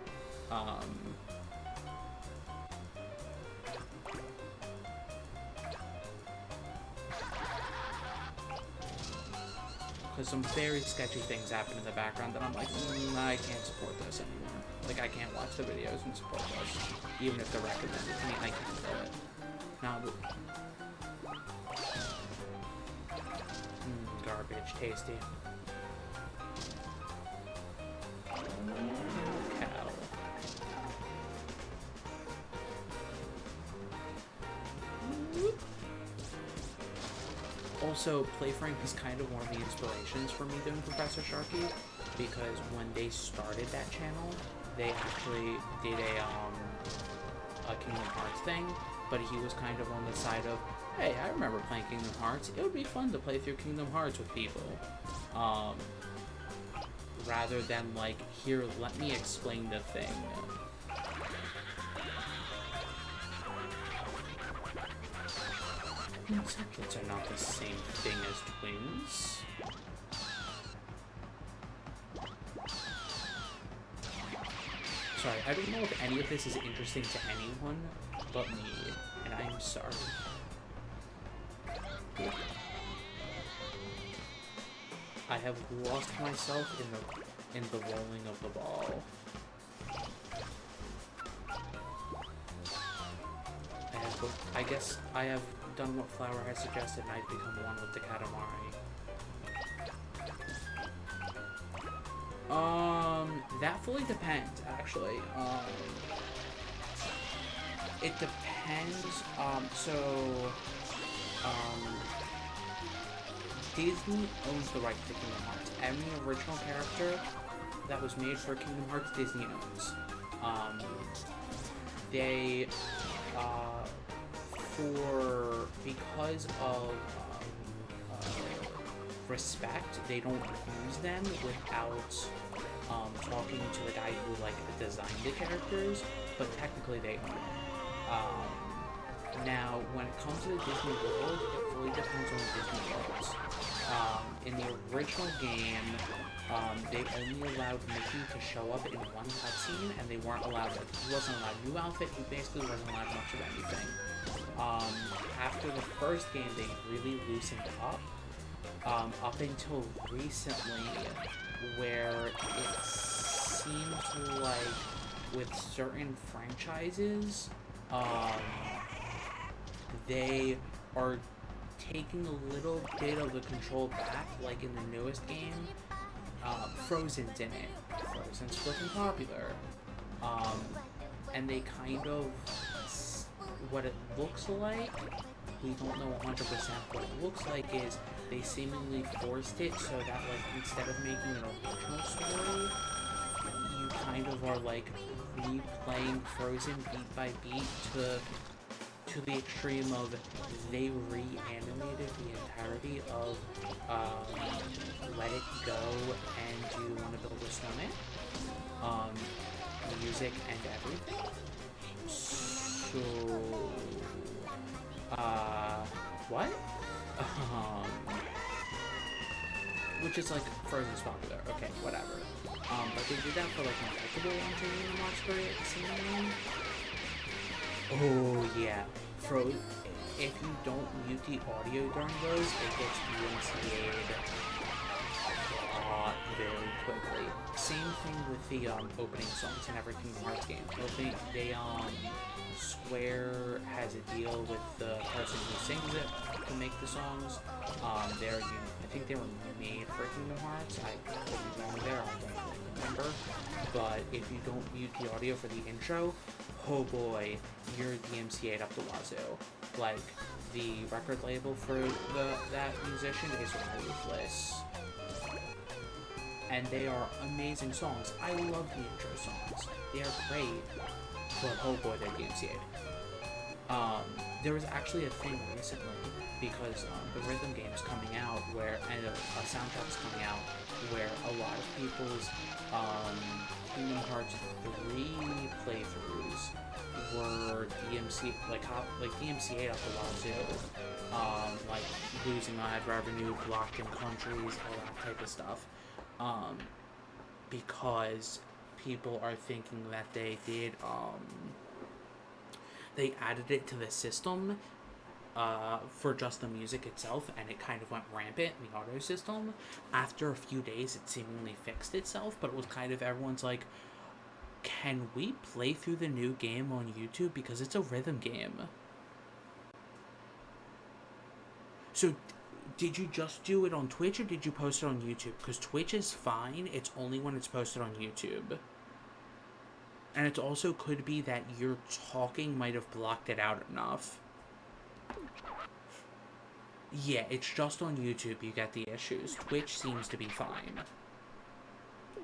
Because some very sketchy things happen in the background that I'm like, I can't support this anymore. Like, I can't watch the videos and support this, even if they're recommended. I mean, I can't do it. Now, garbage, tasty. Cow. Also, Playframe is kind of one of the inspirations for me doing Professor Sharky, because when they started that channel, they actually did a Kingdom Hearts thing, but he was kind of on the side of, hey, I remember playing Kingdom Hearts. It would be fun to play through Kingdom Hearts with people. Rather than like, here, let me explain the thing. Septuplets are not the same thing as twins. Sorry, I don't know if any of this is interesting to anyone but me, and I'm sorry. I have lost myself in the rolling of the ball. I guess I have done what Flower has suggested, and I've become one with the Katamari. That fully depends, actually. It depends, Disney owns the rights to Kingdom Hearts. Every original character that was made for Kingdom Hearts, Disney owns. Because of respect, they don't use them without talking to the guy who like designed the characters, but technically they own it. Now, when it comes to the Disney World, it fully depends on the Disney Worlds. In the original game, they only allowed Mickey to show up in one cutscene, and they weren't allowed, he wasn't allowed a new outfit, he basically wasn't allowed much of anything. After the first game, they really loosened up, up until recently, where it seems like with certain franchises, they are taking a little bit of the control back, like in the newest game. Frozen's in it. Frozen's flipping popular. And they kind of, what it looks like, we don't know 100%, what it looks like is they seemingly forced it so that like instead of making an original story, you kind of are like replaying Frozen beat by beat to the extreme of they reanimated the entirety of Let It Go and Do You Want to Build a Snowman? Music and everything. So, what? Which is like Frozen's popular. Okay, whatever. But they did that for like multiple ones in the March period, seemingly. Oh yeah, if you don't mute the audio during those, it gets DMCA'd very quickly. Same thing with the opening songs in every Kingdom Hearts game. Square has a deal with the person who sings it to make the songs. I think they were made for Kingdom Hearts. I could be wrong there, I don't really remember. But if you don't mute the audio for the intro, oh boy, you're DMCA'd up the wazoo. Like, the record label for that musician is ruthless. And they are amazing songs. I love the intro songs. They are great. But oh boy, they're DMCA'd. There was actually a thing recently, because the rhythm game is coming out, and a soundtrack's coming out, where a lot of people's Kingdom Hearts 3 playthroughs were DMCA'd up the wazoo. Like losing ad revenue, blocked in countries, all that type of stuff. Because people are thinking that they did, they added it to the system for just the music itself, and it kind of went rampant in the auto system. After a few days, it seemingly fixed itself, but it was kind of everyone's like, can we play through the new game on YouTube? Because it's a rhythm game. So, did you just do it on Twitch, or did you post it on YouTube? Because Twitch is fine, it's only when it's posted on YouTube. And it also could be that your talking might have blocked it out enough. Yeah, it's just on YouTube you get the issues. Twitch seems to be fine.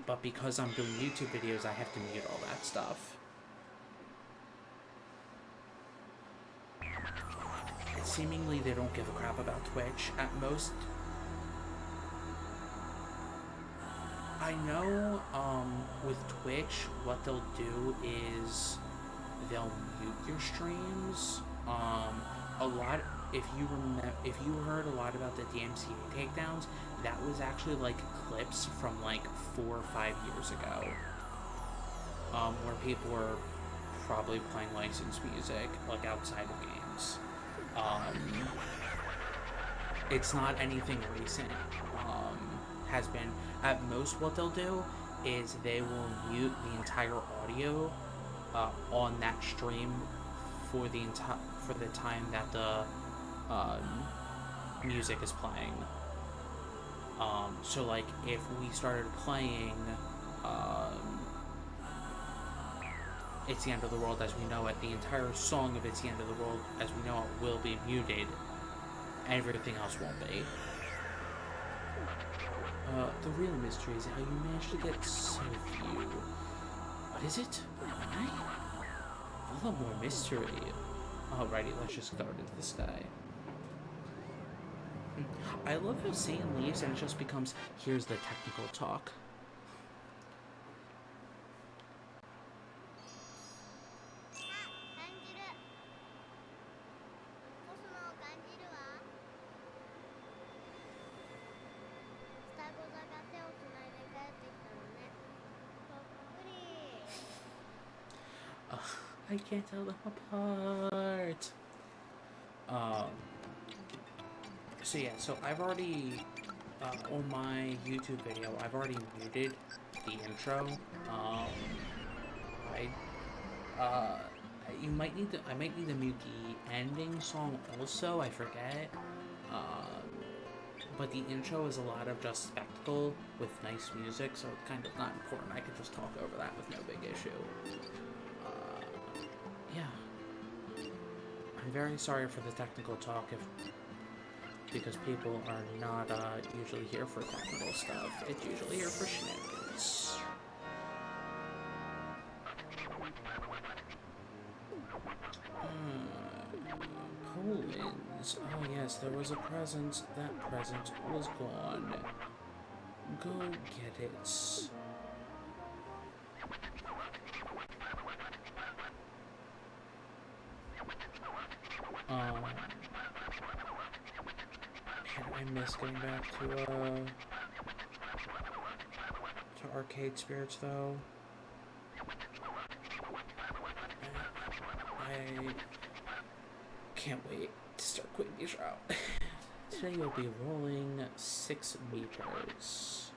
But because I'm doing YouTube videos, I have to mute all that stuff. Seemingly they don't give a crap about Twitch. At most, I know with Twitch what they'll do is they'll mute your streams. A lot, if you heard a lot about the DMCA takedowns, that was actually like clips from like 4 or 5 years ago, where people were probably playing licensed music like outside of games. It's not anything recent. Has been, at most what they'll do is they will mute the entire audio on that stream for the time that the music is playing. So like if we started playing It's the End of the World as We Know It, the entire song of It's the End of the World as We Know It will be muted. Everything else won't be. The real mystery is how you managed to get so few. What is it? Why? A lot more mystery. Alrighty, let's just start into the sky. I love how Satan leaves and it just becomes, here's the technical talk. I can't tell them apart. So yeah, so I've already, on my YouTube video, I've already muted the intro. You might need to, I might need to mute the ending song also, I forget. But the intro is a lot of just spectacle with nice music, so it's kind of not important. I could just talk over that with no big issue. Yeah. I'm very sorry for the technical talk because people are not usually here for technical stuff. It's usually here for shenanigans. Poland's. Oh yes, there was a present. That present was gone. Go get it. I miss getting back to Arcade Spirits though. I can't wait to start quitting these route. Today we'll be rolling 6 meters.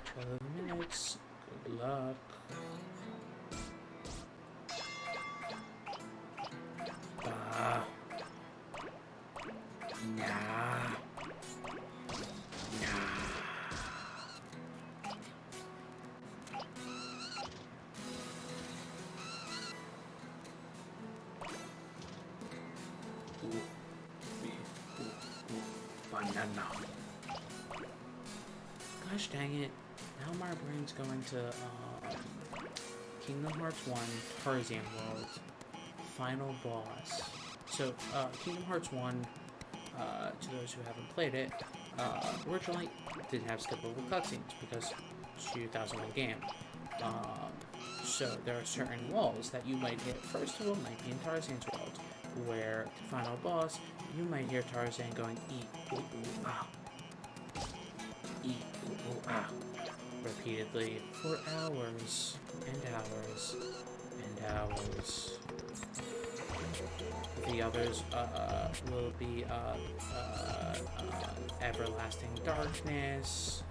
12 minutes. Good luck. Banana. Gosh dang it. Now my brain's going to Kingdom Hearts 1 Tarzan World Final Boss. So, Kingdom Hearts 1, to those who haven't played it, originally didn't have skippable cutscenes because it's a 2001 game. So there are certain walls that you might hit. First of all, might be in Tarzan's world, where the final boss, you might hear Tarzan going, eat, ooh, ooh, ah. Eat, ooh, ooh, ah. Repeatedly for hours and hours and hours. The others will be Everlasting Darkness,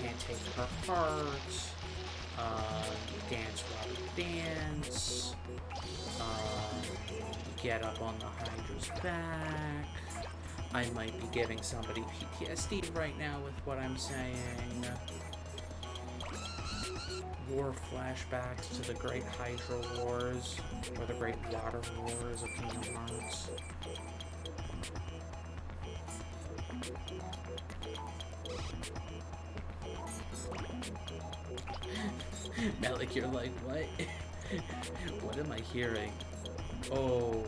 Can't Take Her Heart, Dance Water Dance, Get Up on the Hydra's Back. I might be giving somebody PTSD right now with what I'm saying. War flashbacks to the Great Hydra Wars, or the Great Water Wars of Kingdom Hearts. Malik, you're like, what? What am I hearing? Oh,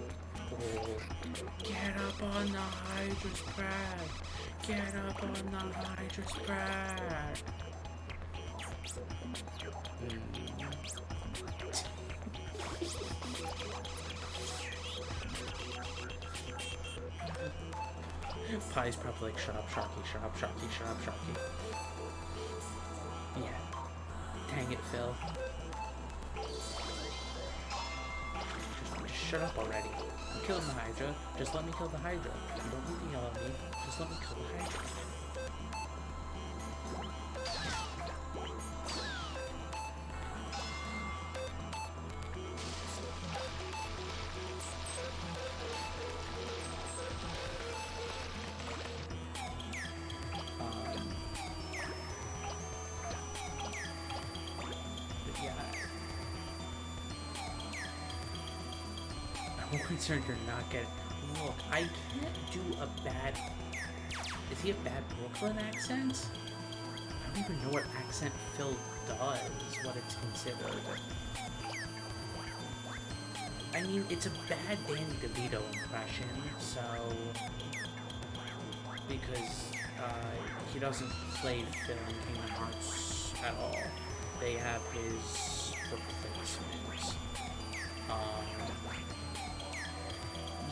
get up on the Hydra's back! Get up on the Hydra's back! Pie's probably like, shut up, Sharky, shut up, Sharky, shut up, Sharky. Yeah. Dang it, Phil. Just shut up already. I'm killing the Hydra. Just let me kill the Hydra. You don't need to yell at me. Just let me kill the Hydra. I'm concerned you're not getting. Look, I can't do a bad. Is he a bad Brooklyn accent? I don't even know what accent Phil does, what it's considered. I mean, it's a bad Danny DeVito impression, so. Because he doesn't play Phil in Kingdom Hearts at all. They have his replacement.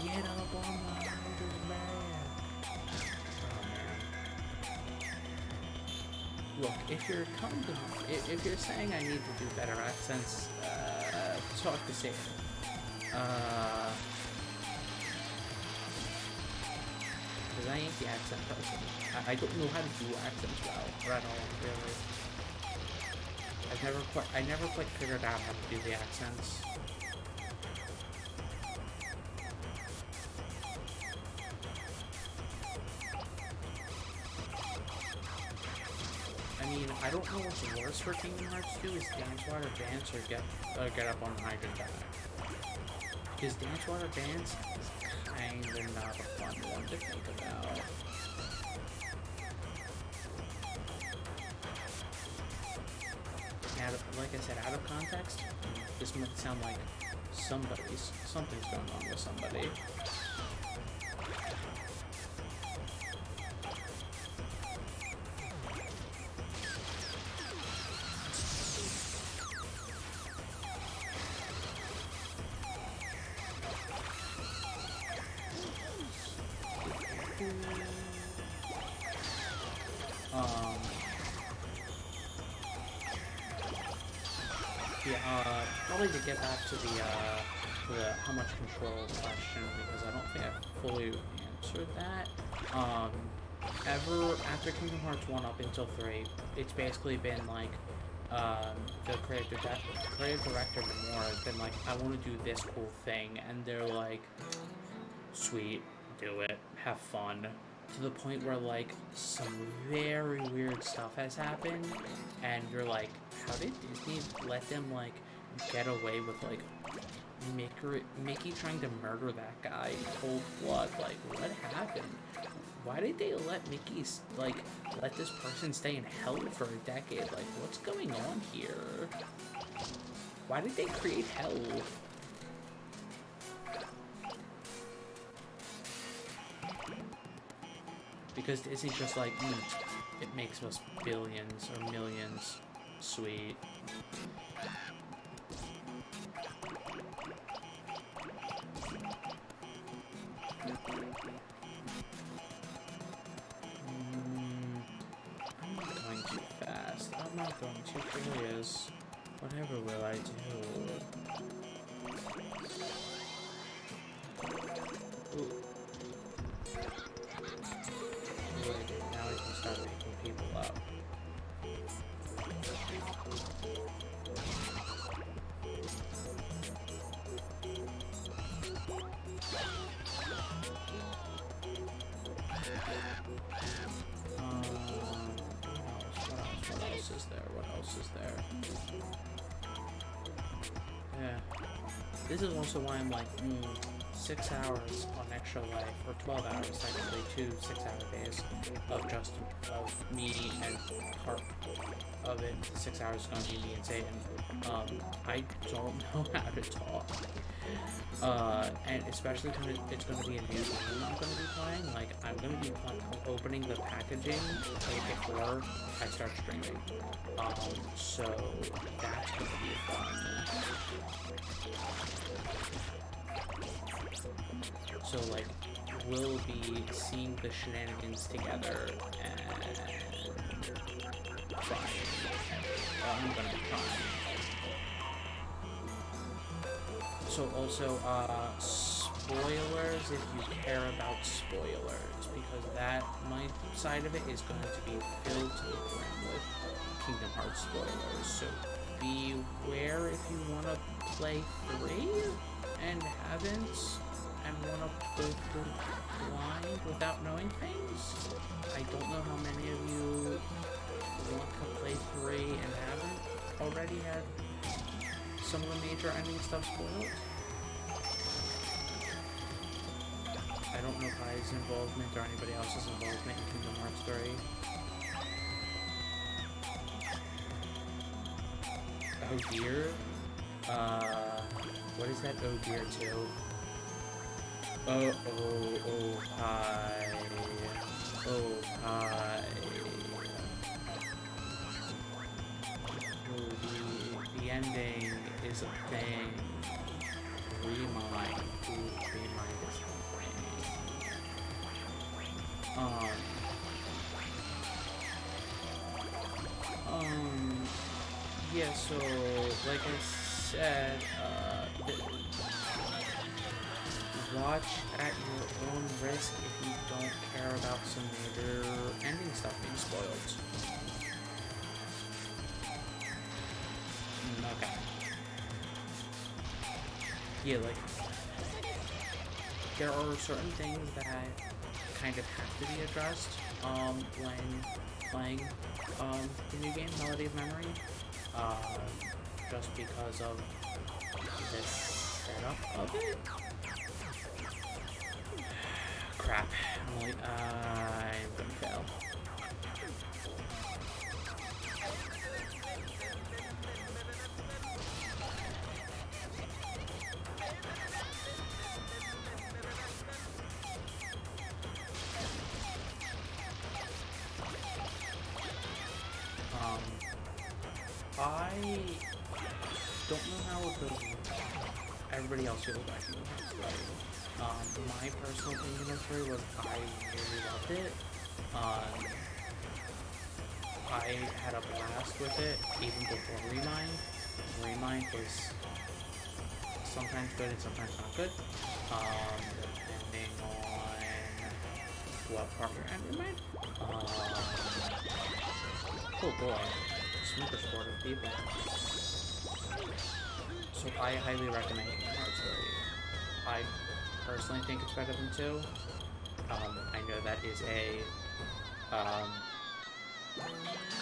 Get up on the Hydra's back. Look, if you're coming to, if you're saying I need to do better accents, talk to Sam. Because I ain't the accent person. I don't know how to do accents well, or at all, really. I never quite figured out how to do the accents. I mean, I don't know what's worse for Kingdom Hearts 2 is Dance Water Dance or Get Up on Hydra back. Because Dance Water Dance is kinda not a fun one to think about. Like I said, out of context, this might sound like something's going on with somebody. Probably to get back to the how much control question, because I don't think I fully answered that. Ever after Kingdom Hearts 1 up until 3, it's basically been like the creative director Nomura has been like, I want to do this cool thing, and they're like, sweet, do it, have fun. To the point where like some very weird stuff has happened, and you're like, how did Disney let them like get away with like Mickey trying to murder that guy in cold blood? Like, what happened? Why did they let Mickey like let this person stay in hell for a decade? Like, what's going on here? Why did they create hell? Because Disney's just like, it makes us billions or millions. Sweet. I'm not going too fast. I'm not going too furious. Whatever will I do? Ooh. Now we can start making people up. What else is there? Yeah. This is also why I'm like, 6 hours on Extra Life, or 12 hours technically, 2 6-hour days of me and Harp of it, the 6 hours is going to be me and Satan. I don't know how to talk. And especially when it's going to be a new game I'm going to be playing. Like, I'm going to be opening the packaging before I start streaming. So that's going to be fun. So, like, we'll be seeing the shenanigans together and trying. I'm going to be trying. So also, spoilers if you care about spoilers, because my side of it is going to be filled to the brim with Kingdom Hearts spoilers. So beware if you want to play 3 and haven't, and want to go through blind without knowing things. I don't know how many of you want to play 3 and haven't already had some of the major ending stuff spoiled. I don't know Kai's involvement or anybody else's involvement in Kingdom Hearts 3. Oh dear. What is that oh dear to? Oh, hi. Oh, hi. Oh, the ending is a thing. Remind. Ooh, remind is a thing. Yeah, so, like I said, watch at your own risk if you don't care about some major ending stuff being spoiled. Okay. Yeah, like, there are certain things that kind of have to be addressed, when playing, the new game, Melody of Memory, just because of the setup of it. Crap. I'm gonna fail. I don't know how it goes. Everybody else feels like it. My personal opinion of 3 was I really loved it. I had a blast with it even before Remind. Remind was sometimes good and sometimes not good, depending on what part you're at. Remind. Oh boy, super supportive people. So I highly recommend Kingdom Hearts 3. I personally think it's better than 2. I know that is a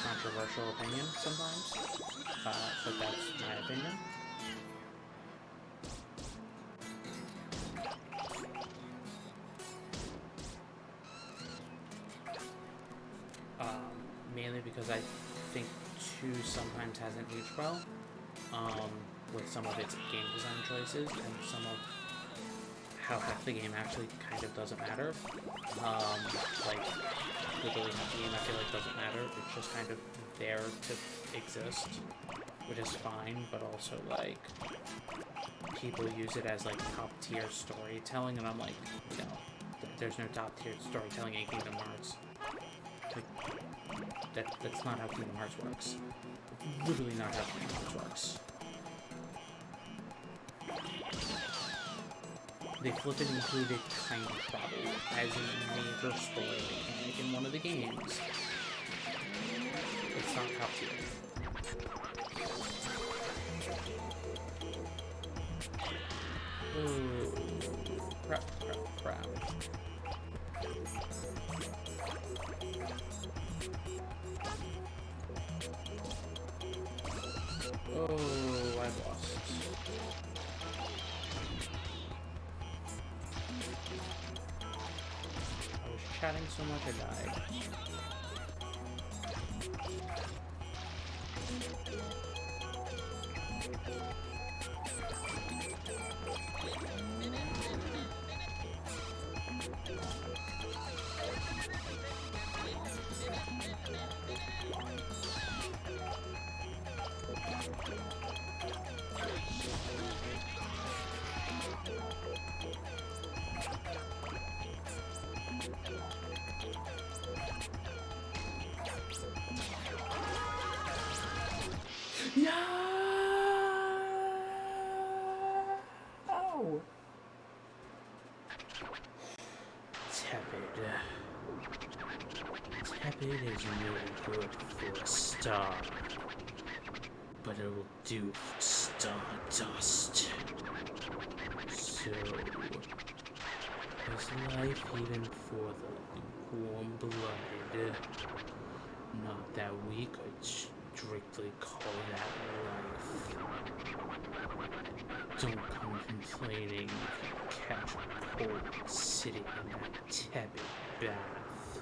controversial opinion sometimes, but that's my opinion. Mainly because I think 2 sometimes hasn't aged well, with some of its game design choices and some of how half the game actually kind of doesn't matter. Like, literally half the game I feel like doesn't matter. It's just kind of there to exist, which is fine, but also, like, people use it as, like, top-tier storytelling, and I'm like, no, there's no top-tier storytelling in Kingdom Hearts. Like, that's not how Kingdom Hearts works. Literally not how Kingdom Hearts works. They flip it and include it kind of probably as a major story mechanic in one of the games. It's not top tier. Ooh, crap. Oh, I lost. I was chatting so much I died. Yeah. Oh. Tepid. Tepid is no good for a star, but it will do for stardust. So, is life even for the warm-blooded? Not that we could strictly call that life. Don't come complaining if you catch a cold sitting in that tepid bath.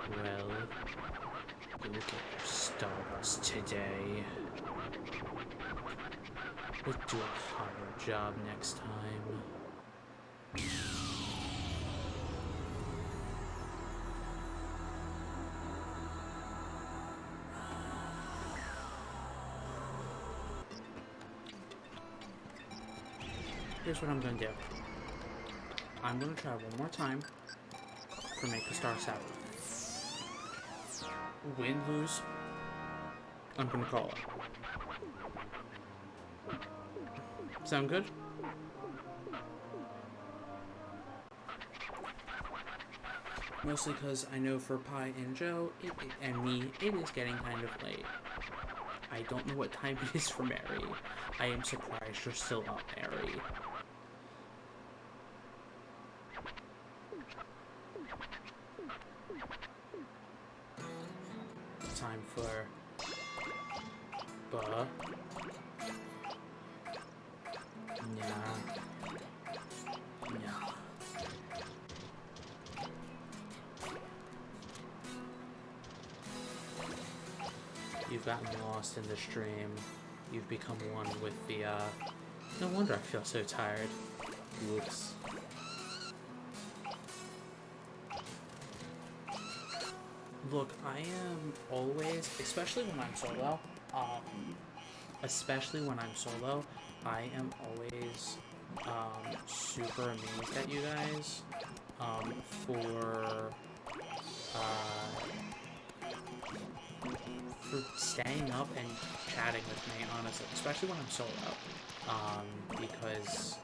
Well, you'll get your stardust today. We'll do a harder job next time. Here's what I'm gonna do. I'm gonna try one more time to make the star 7. Win, lose, I'm gonna call it. Sound good? Mostly because I know for Pi and Joe and me, it is getting kind of late. I don't know what time it is for Mary. I am surprised you're still up, Mary. Time for Nah. You've gotten lost in the stream. You've become one with the, No wonder I feel so tired. Whoops. Look, I am always, especially when I'm solo, I am always, super amazed at you guys, for staying up and chatting with me, honestly, especially when I'm solo, because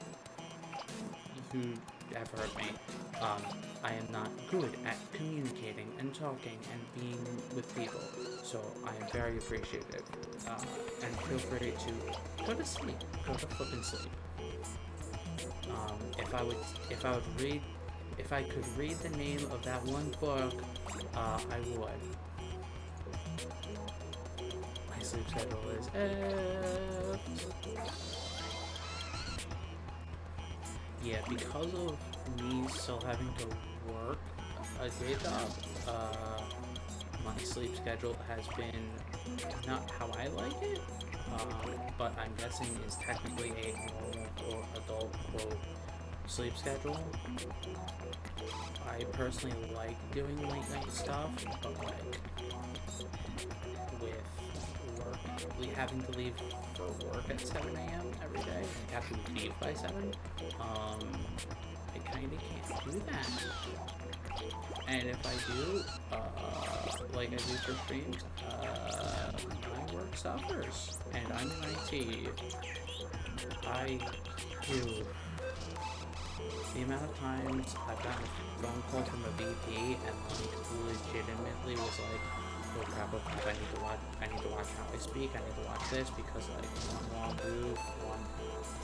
you have heard me, I am not good at communicating and talking and being with people, so I am very appreciative, and feel free to go to sleep, go to flippin' sleep. If I could read the name of that one book, I would. My sleep schedule is yeah, because of me still having to work a day job, my sleep schedule has been not how I like it, but I'm guessing is technically a normal or adult quote sleep schedule. I personally like doing late night stuff, but like with work, having to leave for work at 7 a.m. every day, I have to leave by 7, I kinda can't do that. And if I do, like I do for streams, my work suffers, and I'm in IT. I do. The amount of times I've gotten a phone call from a VP and like legitimately was like, oh crap, I need to watch how I speak, I need to watch this because like one wrong move, one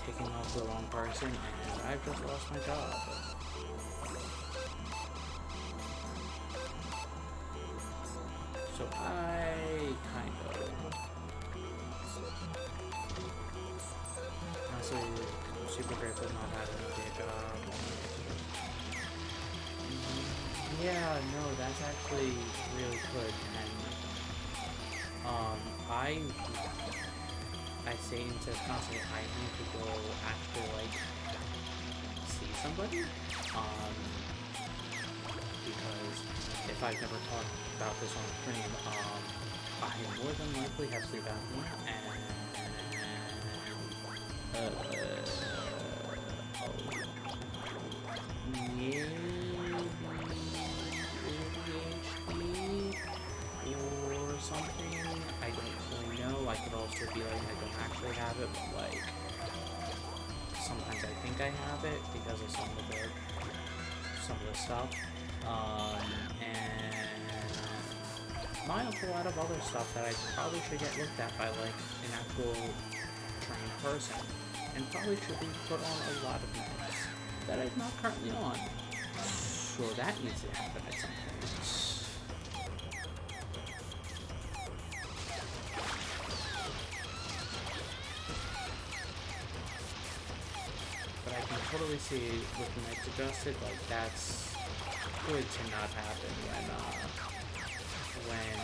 taking off the wrong person, and I've just lost my job. So I kind of honestly super grateful not having a day job. Yeah, no, that's actually really good, and I say and says constantly, I need to go actually, like, see somebody, because if I've never talked about this on stream, I more than likely have sleep apnea, and, maybe ADHD or something, I don't really know. I could also be like, I don't actually have it, but like, sometimes I think I have it because of some of the stuff, and my also a lot of other stuff that I probably should get looked at by like an actual trained person, and probably should be put on a lot of meds that I'm not currently on. So that needs to happen at some point. But I can totally see with the meds adjusted, like that's good to not happen when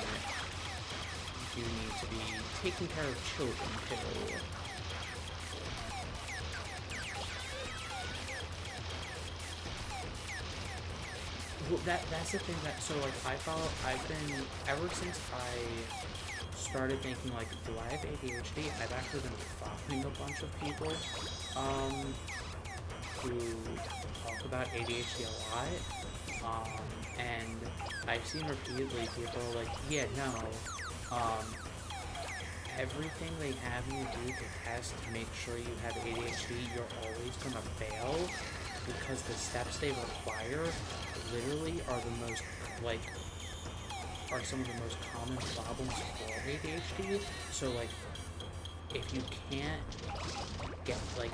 you need to be taking care of children too. Well, that's the thing that, so like I've been, ever since I started thinking like, do I have ADHD? I've actually been following a bunch of people, who talk about ADHD a lot, and I've seen repeatedly people are like, yeah, no, everything they have you do to test to make sure you have ADHD, you're always gonna fail, because the steps they require literally are the most, like, are some of the most common problems for ADHD. So, like, if you can't get, like,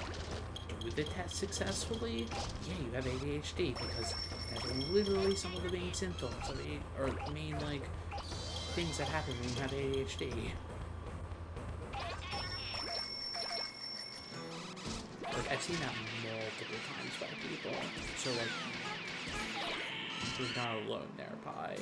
do the test successfully, yeah, you have ADHD, because that's literally some of the main symptoms of or main, like, things that happen when you have ADHD. Like, I've seen that multiple times by people, so, like, you're not alone there, Pi.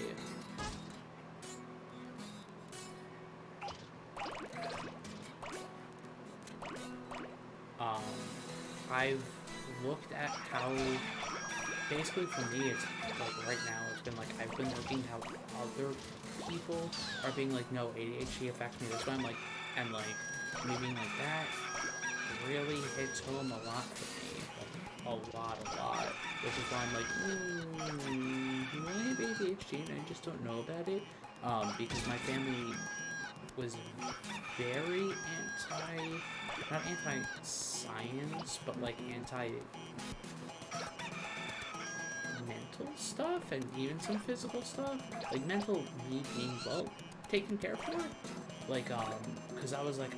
I've looked at how, basically for me, it's, like, right now, it's been, like, I've been looking how other people are being like, no, ADHD affects me this way, I'm like, and, like, me being like, that really hits home a lot for me, like, a lot, which is why I'm like, do I have ADHD and I just don't know about it, because my family was very not anti-science, but like anti-mental stuff, and even some physical stuff, like mental me being well taken care for, like, because I was like,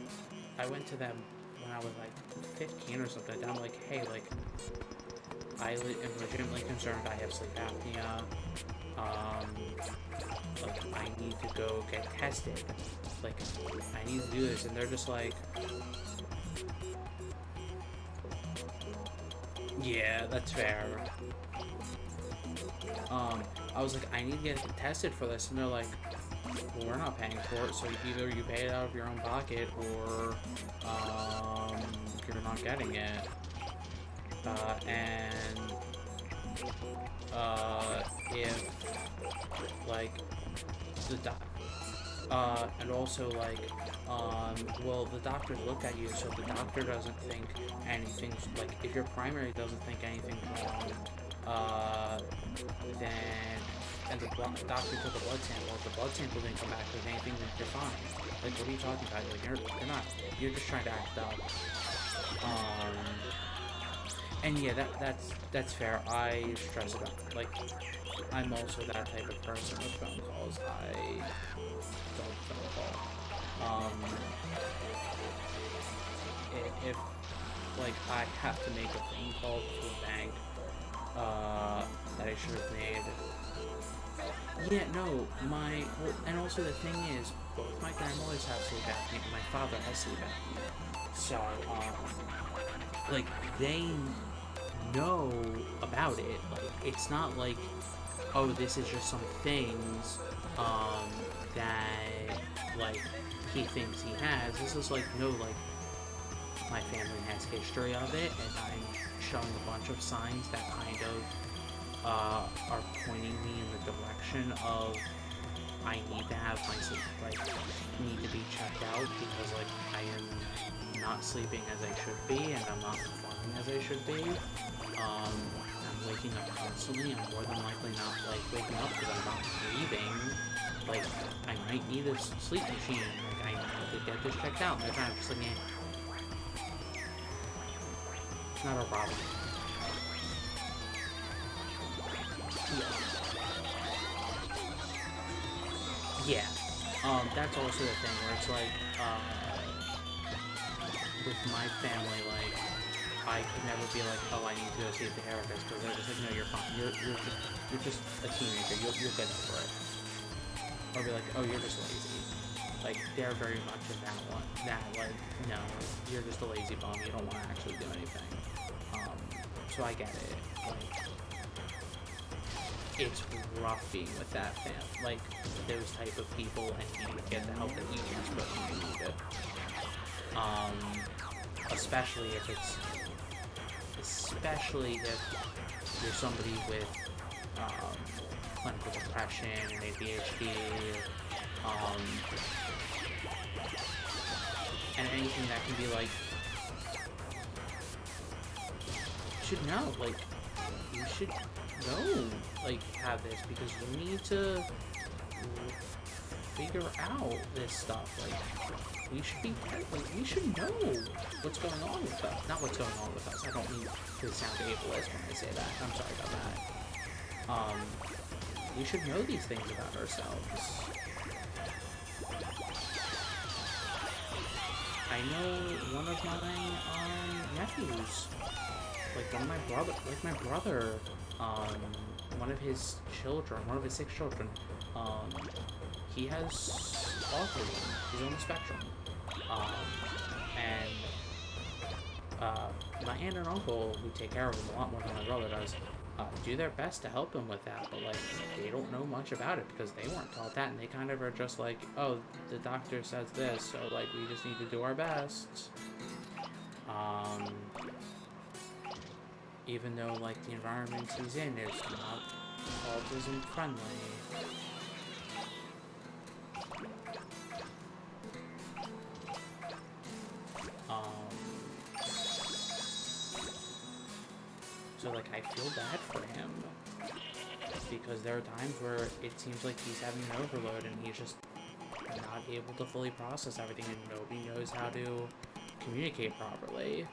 I went to them when I was like 15 or something, and I'm like, hey, like, I am legitimately concerned I have sleep apnea, like, I need to go get tested, like, I need to do this, and they're just like, yeah, that's fair. I was like, I need to get tested for this, and they're like, well, we're not paying for it, so either you pay it out of your own pocket, or, you're not getting it. If, like, and also, like, well, the doctors look at you, so the doctor doesn't think anything's, like, if your primary doesn't think anything's wrong, then, and the doctor took a blood sample, if the blood sample didn't come back with anything, then you're fine. Like, what are you talking about? Like, you're not, you're just trying to act up. And yeah, that's fair. I stress about, like, I'm also that type of person with phone calls. I don't phone call. If like, I have to make a phone call to a bank, that I should have made. Yeah, no, well, and also the thing is, both my grandmothers have sleep apnea, and my father has sleep apnea. So, like, they know about it. Like, it's not like, oh, this is just some things, that, like, he thinks he has. This is like, no, like, my family has history of it, and I'm showing a bunch of signs that kind of are pointing me in the direction of I need to have my sleep, like, need to be checked out, because, like, I am not sleeping as I should be, and I'm not performing as I should be. I'm waking up constantly. I'm more than likely not, like, waking up because I'm not breathing. Like, I might need a sleep machine. Like, I need to get this checked out. And they're kind of just like, eh. It's not a problem. Yeah. That's also the thing where it's like, with my family, like, I could never be like, oh, I need to go see a therapist, because they're just like, no, you're fine. You're just a teenager. You'll get over it. Or be like, oh, you're just lazy. Like, they're very much in that one. That, like, no, you're just a lazy bum. You don't want to actually do anything. So I get it. Like, it's rough being with that like, those type of people, and you need to get the help that you desperately need it. Especially if you're somebody with clinical depression and ADHD, and anything that can be like, you should know, like, you should know, like, have this, because you need to figure out this stuff. Like, we should be, like, we should know what's going on with us. Not what's going on with us. I don't mean to sound ableist when I say that. I'm sorry about that. We should know these things about ourselves. I know one of my nephews, like one of my brother, one of his children, one of his 6 children, he has autism. He's on the spectrum. My aunt and uncle, who take care of him a lot more than my brother does, do their best to help him with that, but, like, they don't know much about it because they weren't taught that, and they kind of are just like, oh, the doctor says this, so, like, we just need to do our best. Even though, like, the environment he's in is not autism friendly. So, like, I feel bad for him, because there are times where it seems like he's having an overload and he's just not able to fully process everything, and nobody knows how to communicate properly.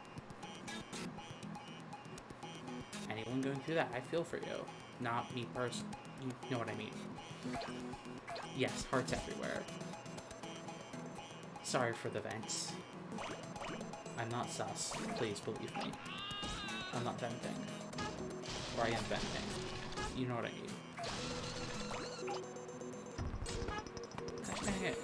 Anyone going through that, I feel for you. Not me personally. You know what I mean. Yes, hearts everywhere. Sorry for the vents. I'm not sus. Please believe me. I'm not venting. Or I am venting. You know what I mean. Gosh dang it.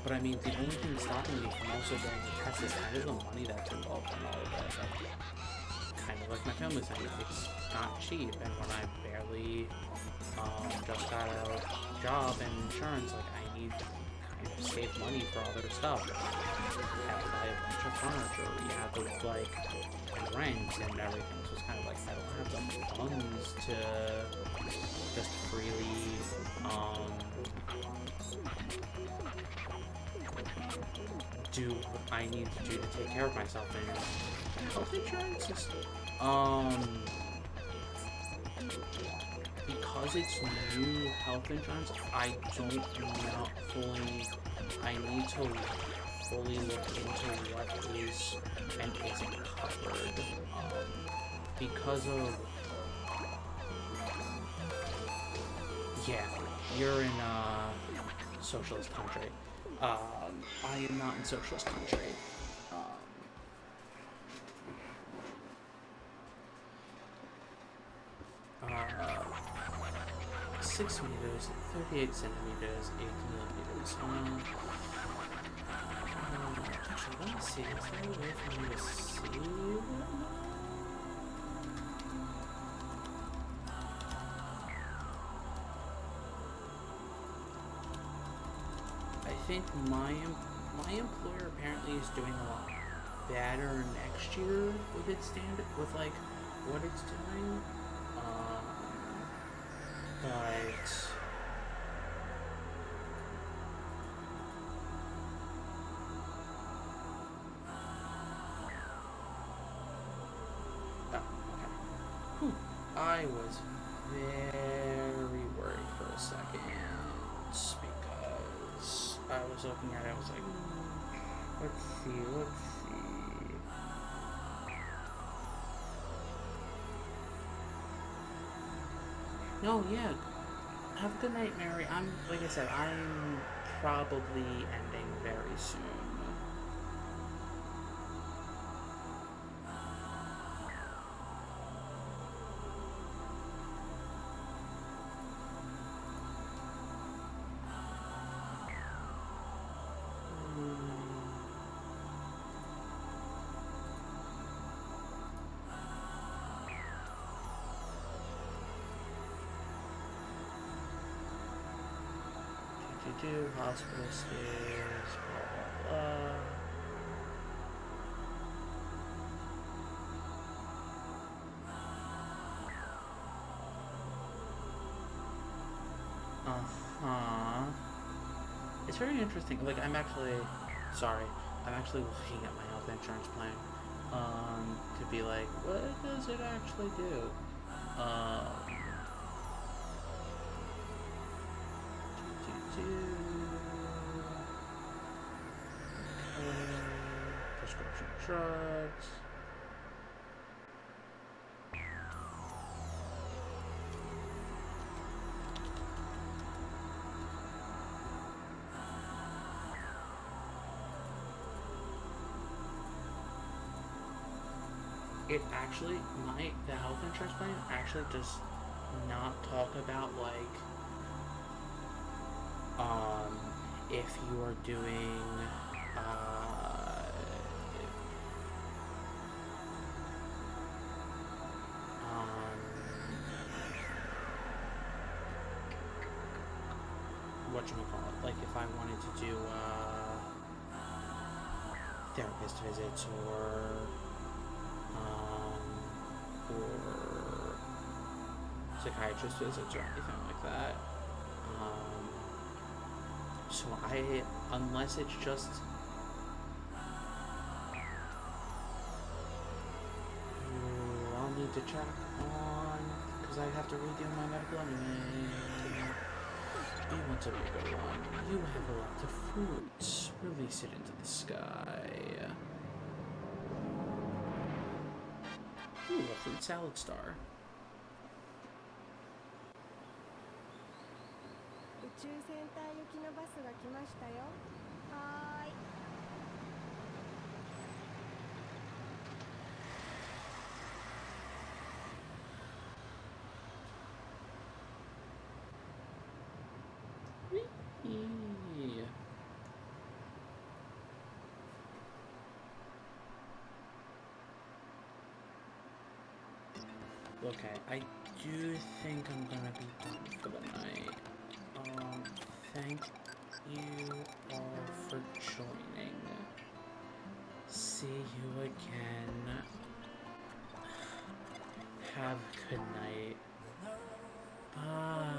But I mean, the only thing stopping me from also going to test is kind of the money that's involved in all of this. Like, kind of like my family saying, it's not cheap, and when I barely just got a job and insurance, like, I need to kind of save money for other stuff. You have to buy a bunch of furniture, you have to, like, rent and everything, so it's kind of like, I don't have the funds to just freely, do what I need to do to take care of myself, and health insurance is, because it's new health insurance, I don't know fully, I need to fully look into what is and isn't covered, because of, yeah, you're in a socialist country. I am not in socialist country. 6 meters, 38 centimeters, 8 millimeters. Actually, let me see. Is there a way for me to see what? I think my employer apparently is doing a lot better next year with its standard, with like what it's doing. But oh, okay. Whew. I was very worried for a second because I was looking at it. I was like, let's see. No, yeah. Have a good night, Mary. Like I said, I'm probably ending very soon. Hospital stairs, blah, blah, blah. Uh-huh. It's very interesting. Like, I'm actually looking at my health insurance plan, to be like, what does it actually do? Prescription drugs. It actually, the health insurance plan actually does not talk about like, if you are doing, whatchamacallit, like if I wanted to do, therapist visits or psychiatrist visits or anything like that. So unless it's just I'll need to check on, because I have to redo my medical anyway. You want to be a good one. You have a lot of fruits. Release it into the sky. Ooh, a fruit salad star. 宇宙センター行きのバスが来ましたよ。はーい。Okay, I do think I'm gonna be done for the night. Thank you all for joining. See you again. Have a good night. Bye.